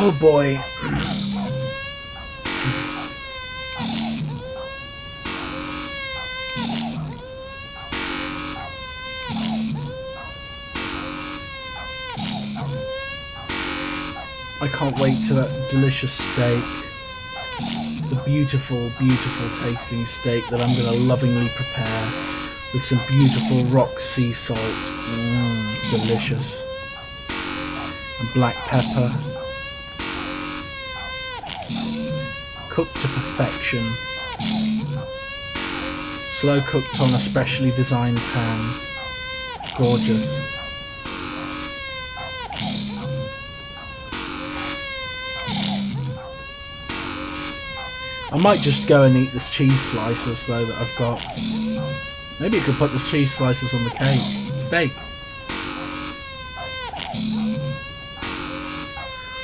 Oh boy. I can't wait to that delicious steak. The beautiful, beautiful tasting steak that I'm going to lovingly prepare with some beautiful rock sea salt. Delicious. And black pepper. Cooked to perfection. Slow cooked on a specially designed pan. Gorgeous. I might just go and eat this cheese slices though that I've got. Maybe I could put the cheese slices on the steak.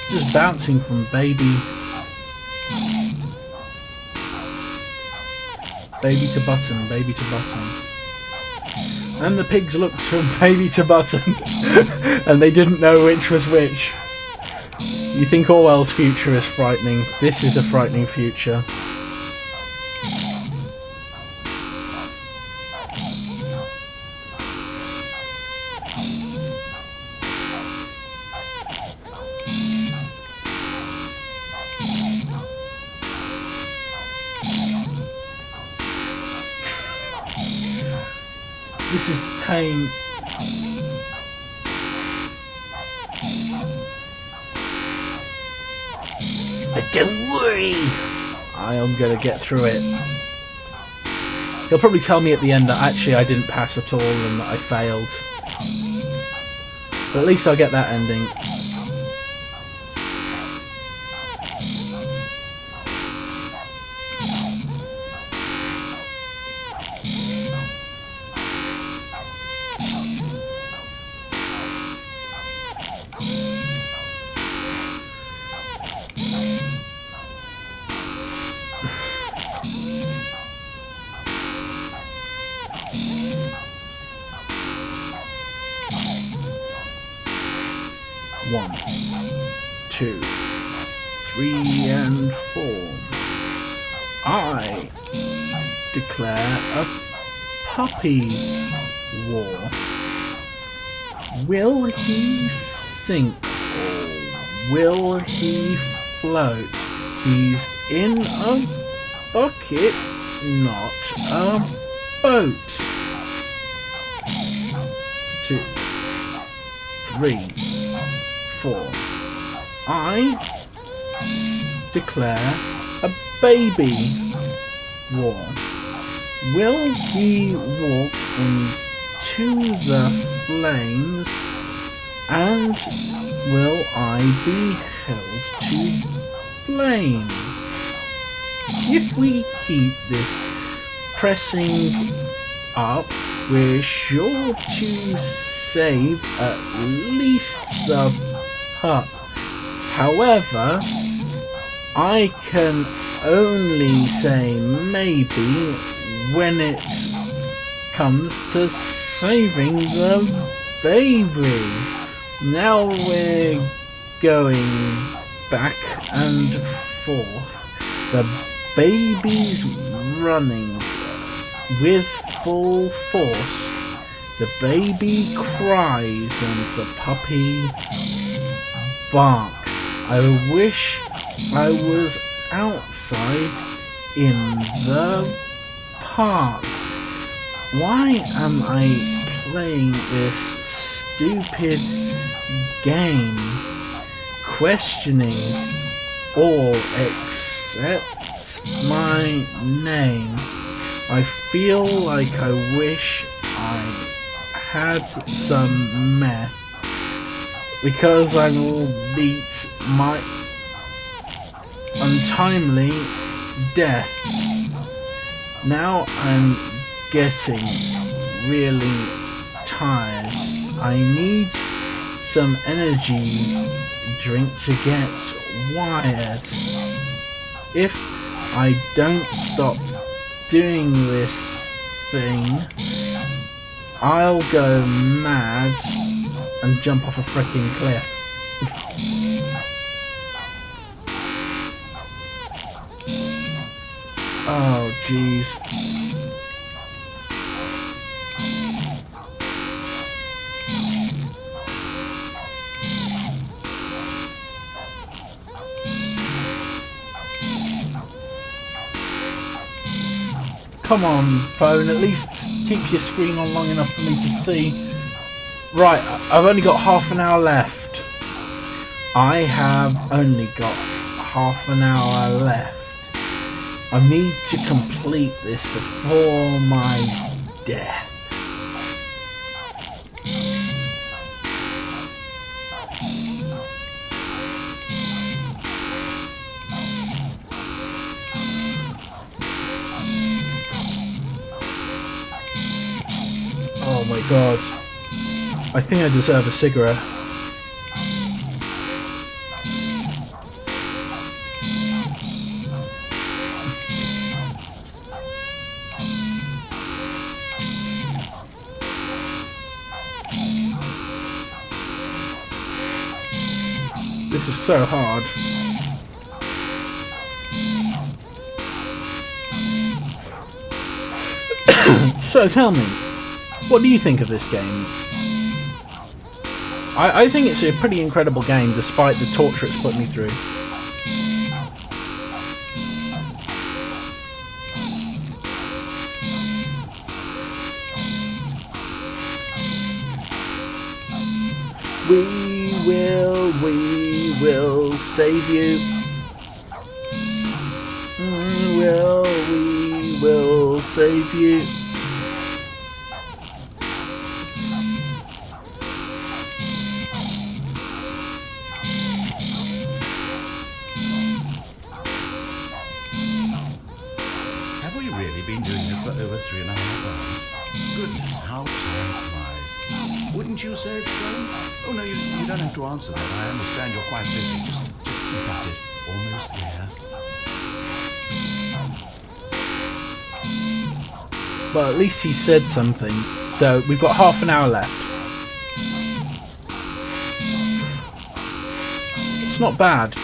Just bouncing from baby to button, baby to button. And the pigs looked from baby to button and they didn't know which was which. You think Orwell's future is frightening. This is a frightening future. This is pain. But don't worry, I am gonna get through it. He'll probably tell me at the end that actually I didn't pass at all and that I failed. But at least I'll get that ending. 1, 2, 3, and 4. I declare a puppy war. Will he sink or will he float? He's in a bucket, not a boat. 2, 3, 4. I declare a baby war. Will he walk into the flames, and will I be held to blame? If we keep this pressing up, we're sure to save at least the pup. However, I can only say maybe when it comes to saving the baby. Now we're going back and forth. The baby's running with full force. The baby cries and the puppy barks. I wish I was outside in the park. Why am I playing this stupid game? Questioning all except my name. I feel like I wish I had some meth, because I will beat my untimely death. Now I'm getting really tired. I need some energy drink to get wired. If I don't stop doing this thing, I'll go mad and jump off a freaking cliff. Oh, jeez. Come on, phone, at least keep your screen on long enough for me to see. Right, I've only got half an hour left. I have only got half an hour left. I need to complete this before my death. Oh my god. I think I deserve a cigarette. This is so hard. So tell me, what do you think of this game? I think it's a pretty incredible game despite the torture it's put me through. We will save you. We will save you. Have we really been doing this for over 3.5 hours? Goodness, how time flies. Wouldn't you say it's flown? Oh no, you don't have to answer that. I understand you're quite busy. Just keep at it. Almost there. Well, at least he said something. So we've got half an hour left. It's not bad.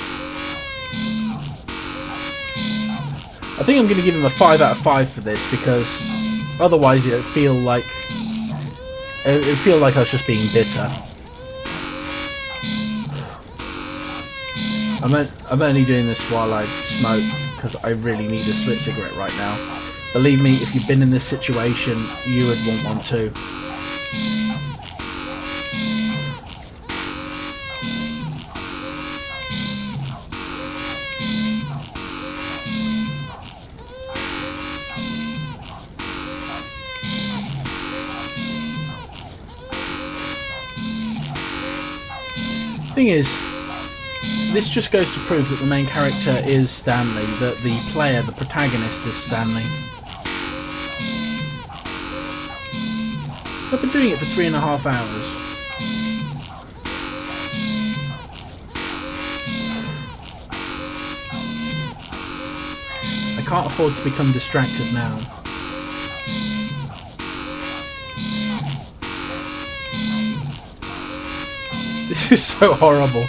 I think I'm going to give him a 5 out of 5 for this, because otherwise it'd feel like I was just being bitter. I'm only doing this while I smoke, because I really need a split cigarette right now. Believe me, if you've been in this situation, you would want one too. Thing is, this just goes to prove that the main character is Stanley, that the player, the protagonist, is Stanley. So I've been doing it for 3.5 hours. I can't afford to become distracted now. This is so horrible.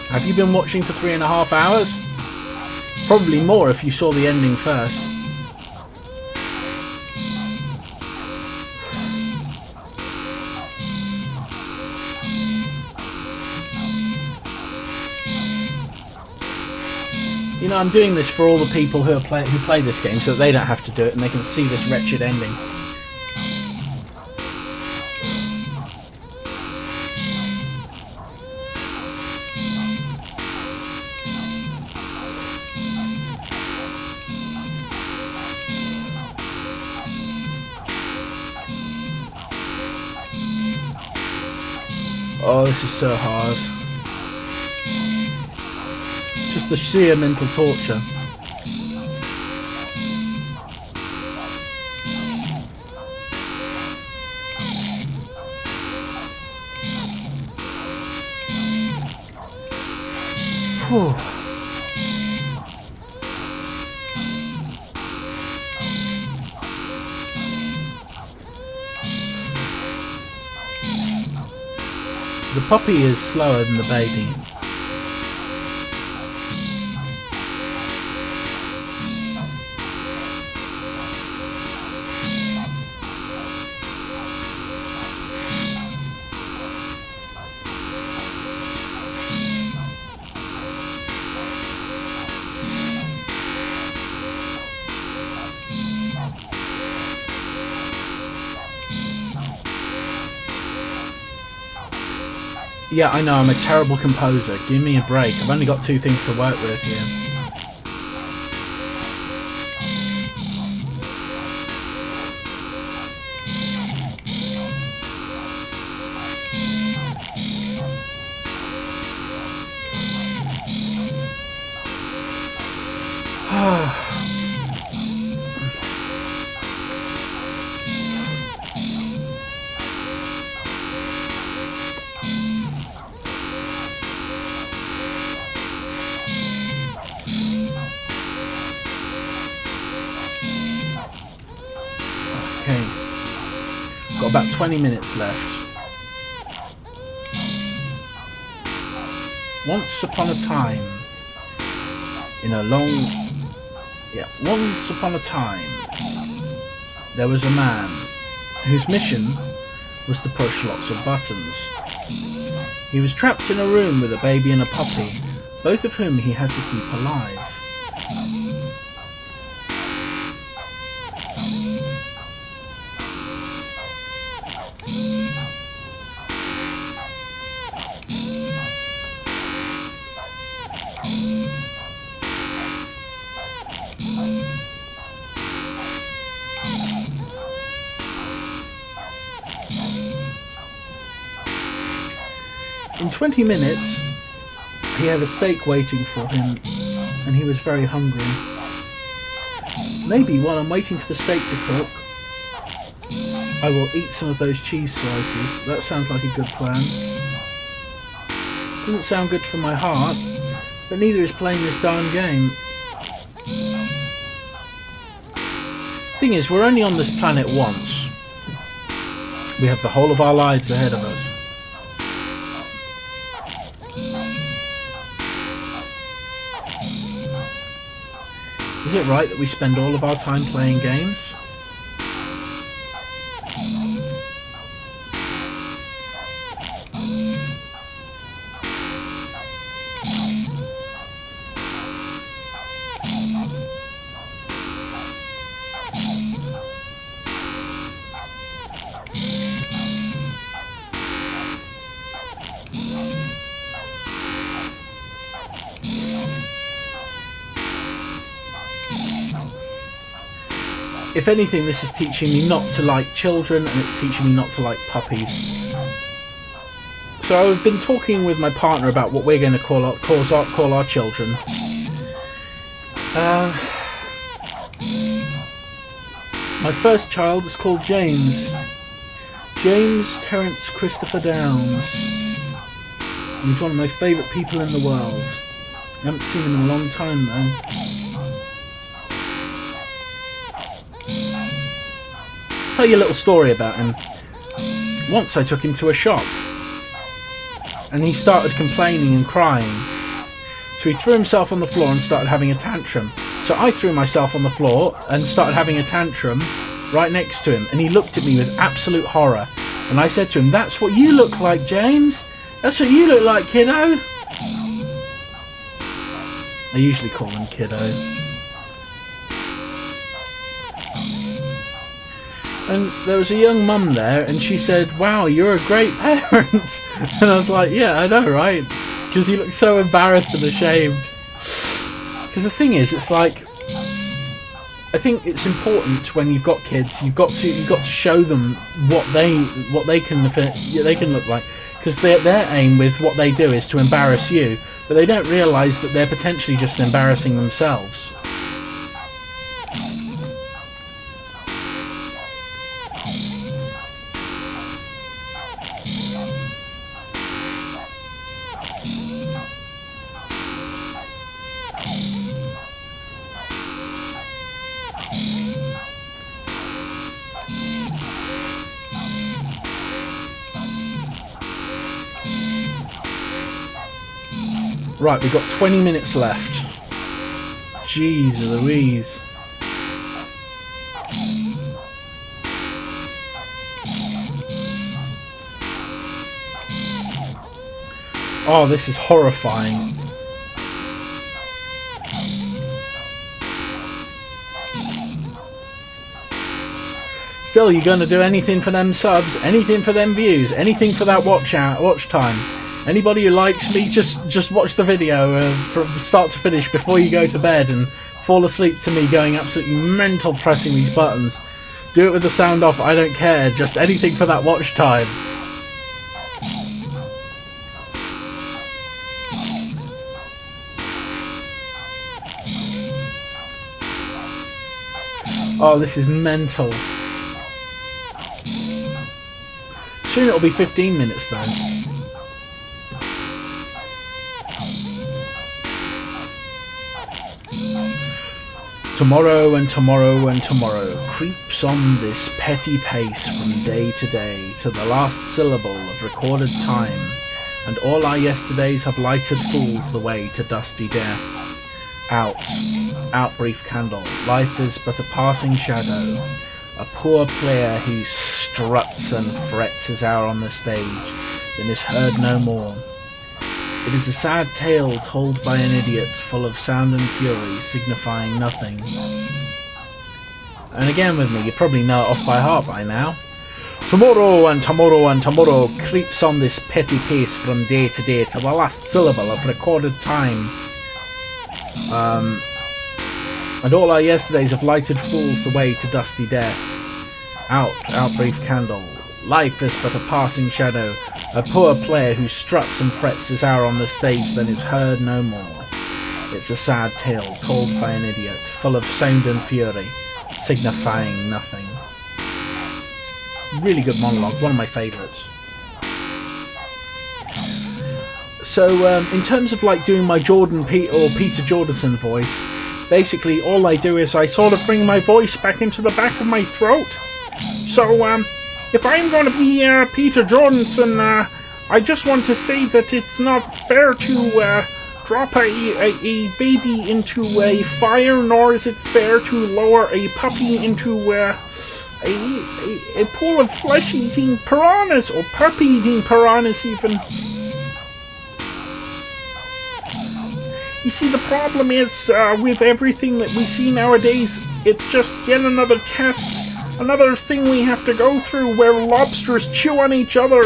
Have you been watching for 3.5 hours? Probably more if you saw the ending first. You know, I'm doing this for all the people who play this game, so that they don't have to do it and they can see this wretched ending. Oh, this is so hard. Just the sheer mental torture. Whew. The puppy is slower than the baby. Yeah, I know, I'm a terrible composer. Give me a break. I've only got 2 things to work with here. Okay, got about 20 minutes left. Once upon a time, once upon a time, there was a man whose mission was to push lots of buttons. He was trapped in a room with a baby and a puppy, both of whom he had to keep alive. In 20 minutes, he had a steak waiting for him, and he was very hungry. Maybe while I'm waiting for the steak to cook, I will eat some of those cheese slices. That sounds like a good plan. Doesn't sound good for my heart, but neither is playing this darn game. Thing is, we're only on this planet once. We have the whole of our lives ahead of us. Is it right that we spend all of our time playing games? If anything, this is teaching me not to like children, and it's teaching me not to like puppies. So I've been talking with my partner about what we're going to call our children. My first child is called James. James Terence Christopher Downs. He's one of my favourite people in the world. I haven't seen him in a long time though. Tell you a little story about him. Once I took him to a shop and he started complaining and crying. So he threw himself on the floor and started having a tantrum. So I threw myself on the floor and started having a tantrum right next to him, and he looked at me with absolute horror. And I said to him, "That's what you look like, James. That's what you look like, kiddo." I usually call him kiddo. And there was a young mum there, and she said, "Wow, you're a great parent." And I was like, "Yeah, I know, right?" Because he looked so embarrassed and ashamed. Because the thing is, it's like, I think it's important when you've got kids, you've got to show them what they can look like. Because their aim with what they do is to embarrass you, but they don't realise that they're potentially just embarrassing themselves. Right, we've got 20 minutes left. Jeez Louise. Oh, this is horrifying. Still, you're gonna do anything for them subs, anything for them views, anything for that watch time. Anybody who likes me, just watch the video from start to finish before you go to bed and fall asleep to me going absolutely mental pressing these buttons. Do it with the sound off, I don't care, just anything for that watch time. Oh, this is mental. Soon it'll be 15 minutes though. Tomorrow and tomorrow and tomorrow creeps on this petty pace from day to day to the last syllable of recorded time, and all our yesterdays have lighted fools the way to dusty death. Out, brief candle, life is but a passing shadow, a poor player who struts and frets his hour on the stage, then is heard no more. It is a sad tale told by an idiot, full of sound and fury, signifying nothing. And again with me, you probably know it off by heart by now. Tomorrow and tomorrow and tomorrow creeps on this petty pace from day to day to the last syllable of recorded time. And all our yesterdays have lighted fools the way to dusty death. Out, brief candle. Life is but a passing shadow, a poor player who struts and frets his hour on the stage, then is heard no more. It's a sad tale told by an idiot, full of sound and fury, signifying nothing. Really good monologue, one of my favourites. So, in terms of like doing my Peter Jordanson voice, basically all I do is I sort of bring my voice back into the back of my throat. So, if I'm going to be Peter Jordanson, I just want to say that it's not fair to drop a baby into a fire, nor is it fair to lower a puppy into a pool of flesh-eating piranhas, or puppy-eating piranhas even. You see, the problem is, with everything that we see nowadays, it's just yet another test, another thing we have to go through where lobsters chew on each other.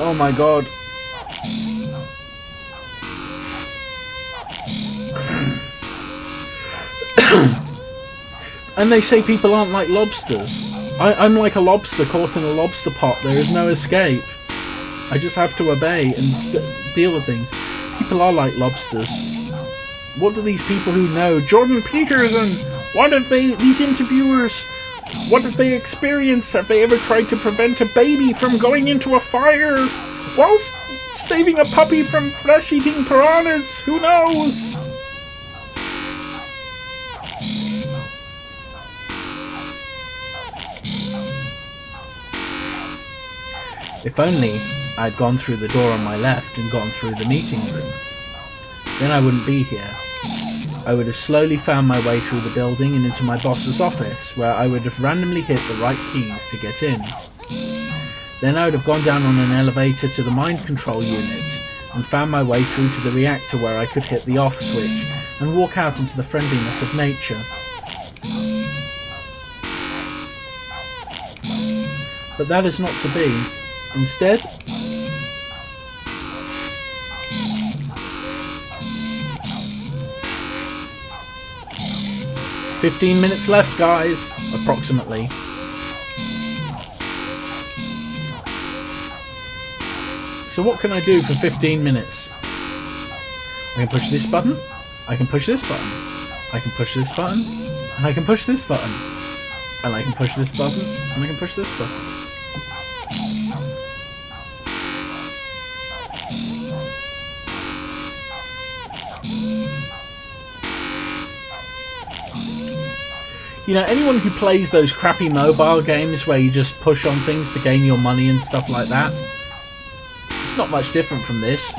Oh my god. And they say people aren't like lobsters. I'm like a lobster caught in a lobster pot. There is no escape. I just have to obey and deal with things. People are like lobsters. What do these people who know? Jordan Peterson! What have these interviewers, what have they experienced? Have they ever tried to prevent a baby from going into a fire whilst saving a puppy from flesh-eating piranhas? Who knows? If only I'd gone through the door on my left and gone through the meeting room. Then I wouldn't be here. I would have slowly found my way through the building and into my boss's office, where I would have randomly hit the right keys to get in. Then I would have gone down on an elevator to the mind control unit and found my way through to the reactor, where I could hit the off switch and walk out into the friendliness of nature. But that is not to be. Instead, "15 minutes left, guys," approximately. So what can I do for 15 minutes? I can push this button, I can push this button, I can push this button, and I can push this button, and I can push this button, and I can push this button. You know, anyone who plays those crappy mobile games where you just push on things to gain your money and stuff like that, it's not much different from this.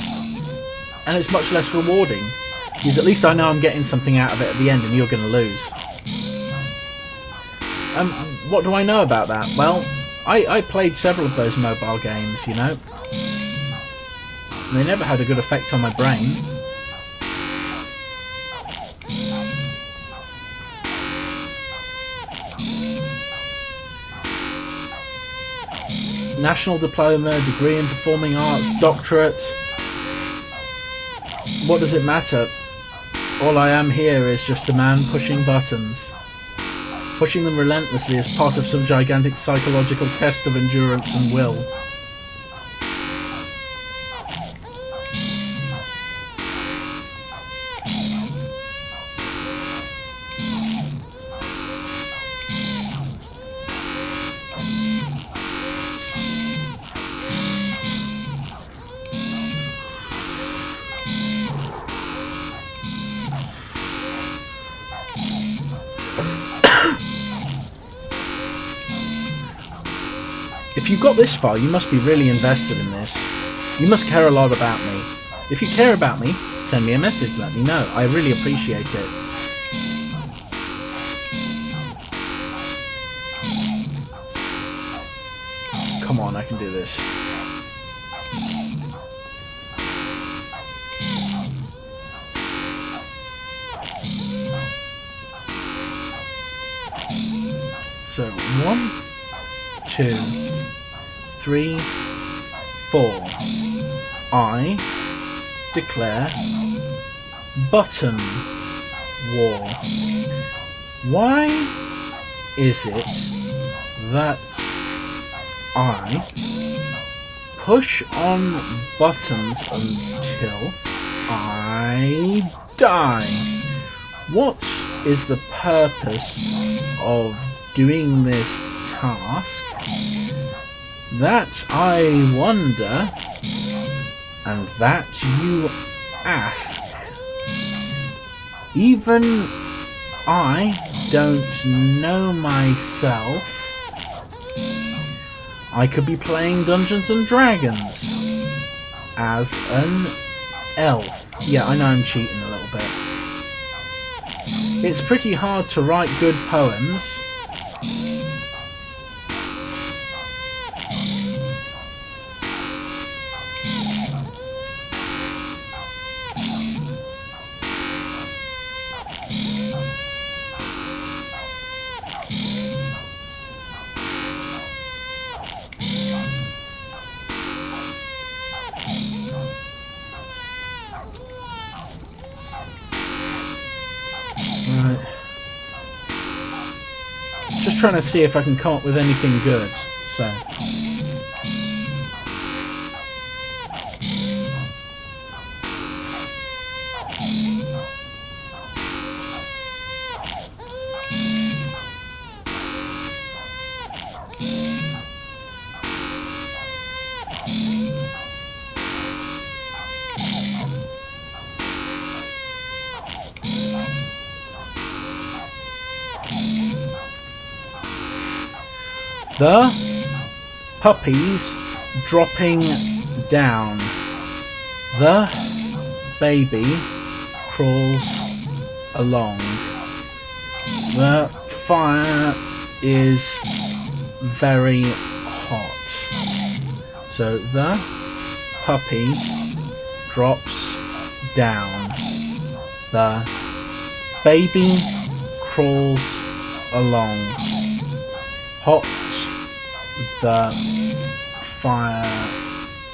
And it's much less rewarding. Because at least I know I'm getting something out of it at the end and you're going to lose. What do I know about that? Well, I played several of those mobile games, you know. And they never had a good effect on my brain. National diploma, degree in performing arts, doctorate. What does it matter? All I am here is just a man pushing buttons. Pushing them relentlessly as part of some gigantic psychological test of endurance and will. If you got this far, you must be really invested in this. You must care a lot about me. If you care about me, send me a message, let me know. I really appreciate it. Come on, I can do this. So, 1, 2, 3, 4. I declare button war. Why is it that I push on buttons until I die? What is the purpose of doing this task? That I wonder, and that you ask. Even I don't know myself. I could be playing Dungeons and Dragons as an elf. Yeah, I know I'm cheating a little bit. It's pretty hard to write good poems. Right. Just trying to see if I can come up with anything good. So. The puppies dropping down. The baby crawls along. The fire is very hot. So the puppy drops down. The baby crawls along. Hot the fire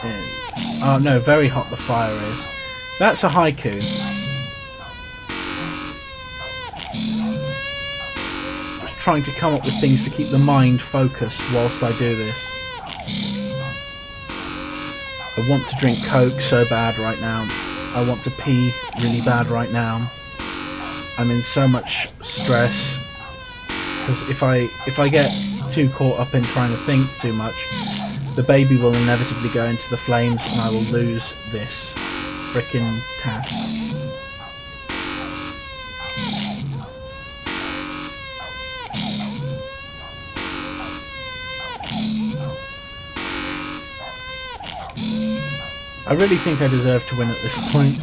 is. Oh no, very hot the fire is. That's a haiku. Just trying to come up with things to keep the mind focused whilst I do this. I want to drink Coke so bad right now. I want to pee really bad right now. I'm in so much stress. Because if I get too caught up in trying to think too much, the baby will inevitably go into the flames and I will lose this frickin' task. I really think I deserve to win at this point.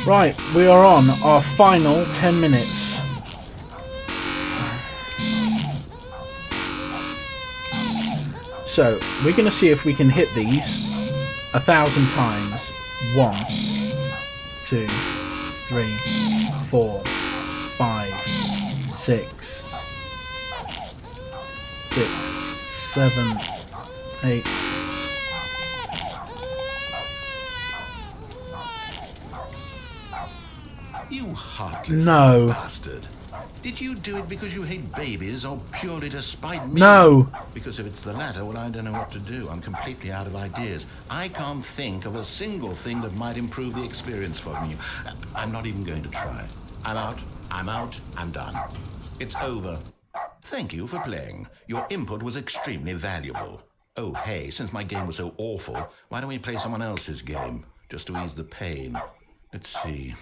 Right, we are on our final 10 minutes. So, we're going to see if we can hit these 1,000 times. 1, 2, 3, 4, 5, 6, 7, 8. You heartless bastard. Did you do it because you hate babies or purely to spite me? No. Because if it's the latter, well, I don't know what to do. I'm completely out of ideas. I can't think of a single thing that might improve the experience for you. I'm not even going to try. I'm out. I'm done. It's over. Thank you for playing. Your input was extremely valuable. Oh, hey, since my game was so awful, why don't we play someone else's game? Just to ease the pain. Let's see.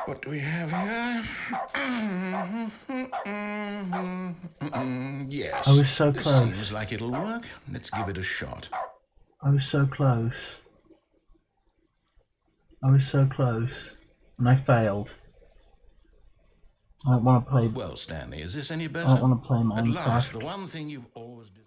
What do we have here? Yes. I was so close. Seems like it'll work. Let's give it a shot. I was so close. I was so close. And I failed. I don't want to play... Well, Stanley, is this any better? I don't want to play my own At last, craft. the one thing you've always...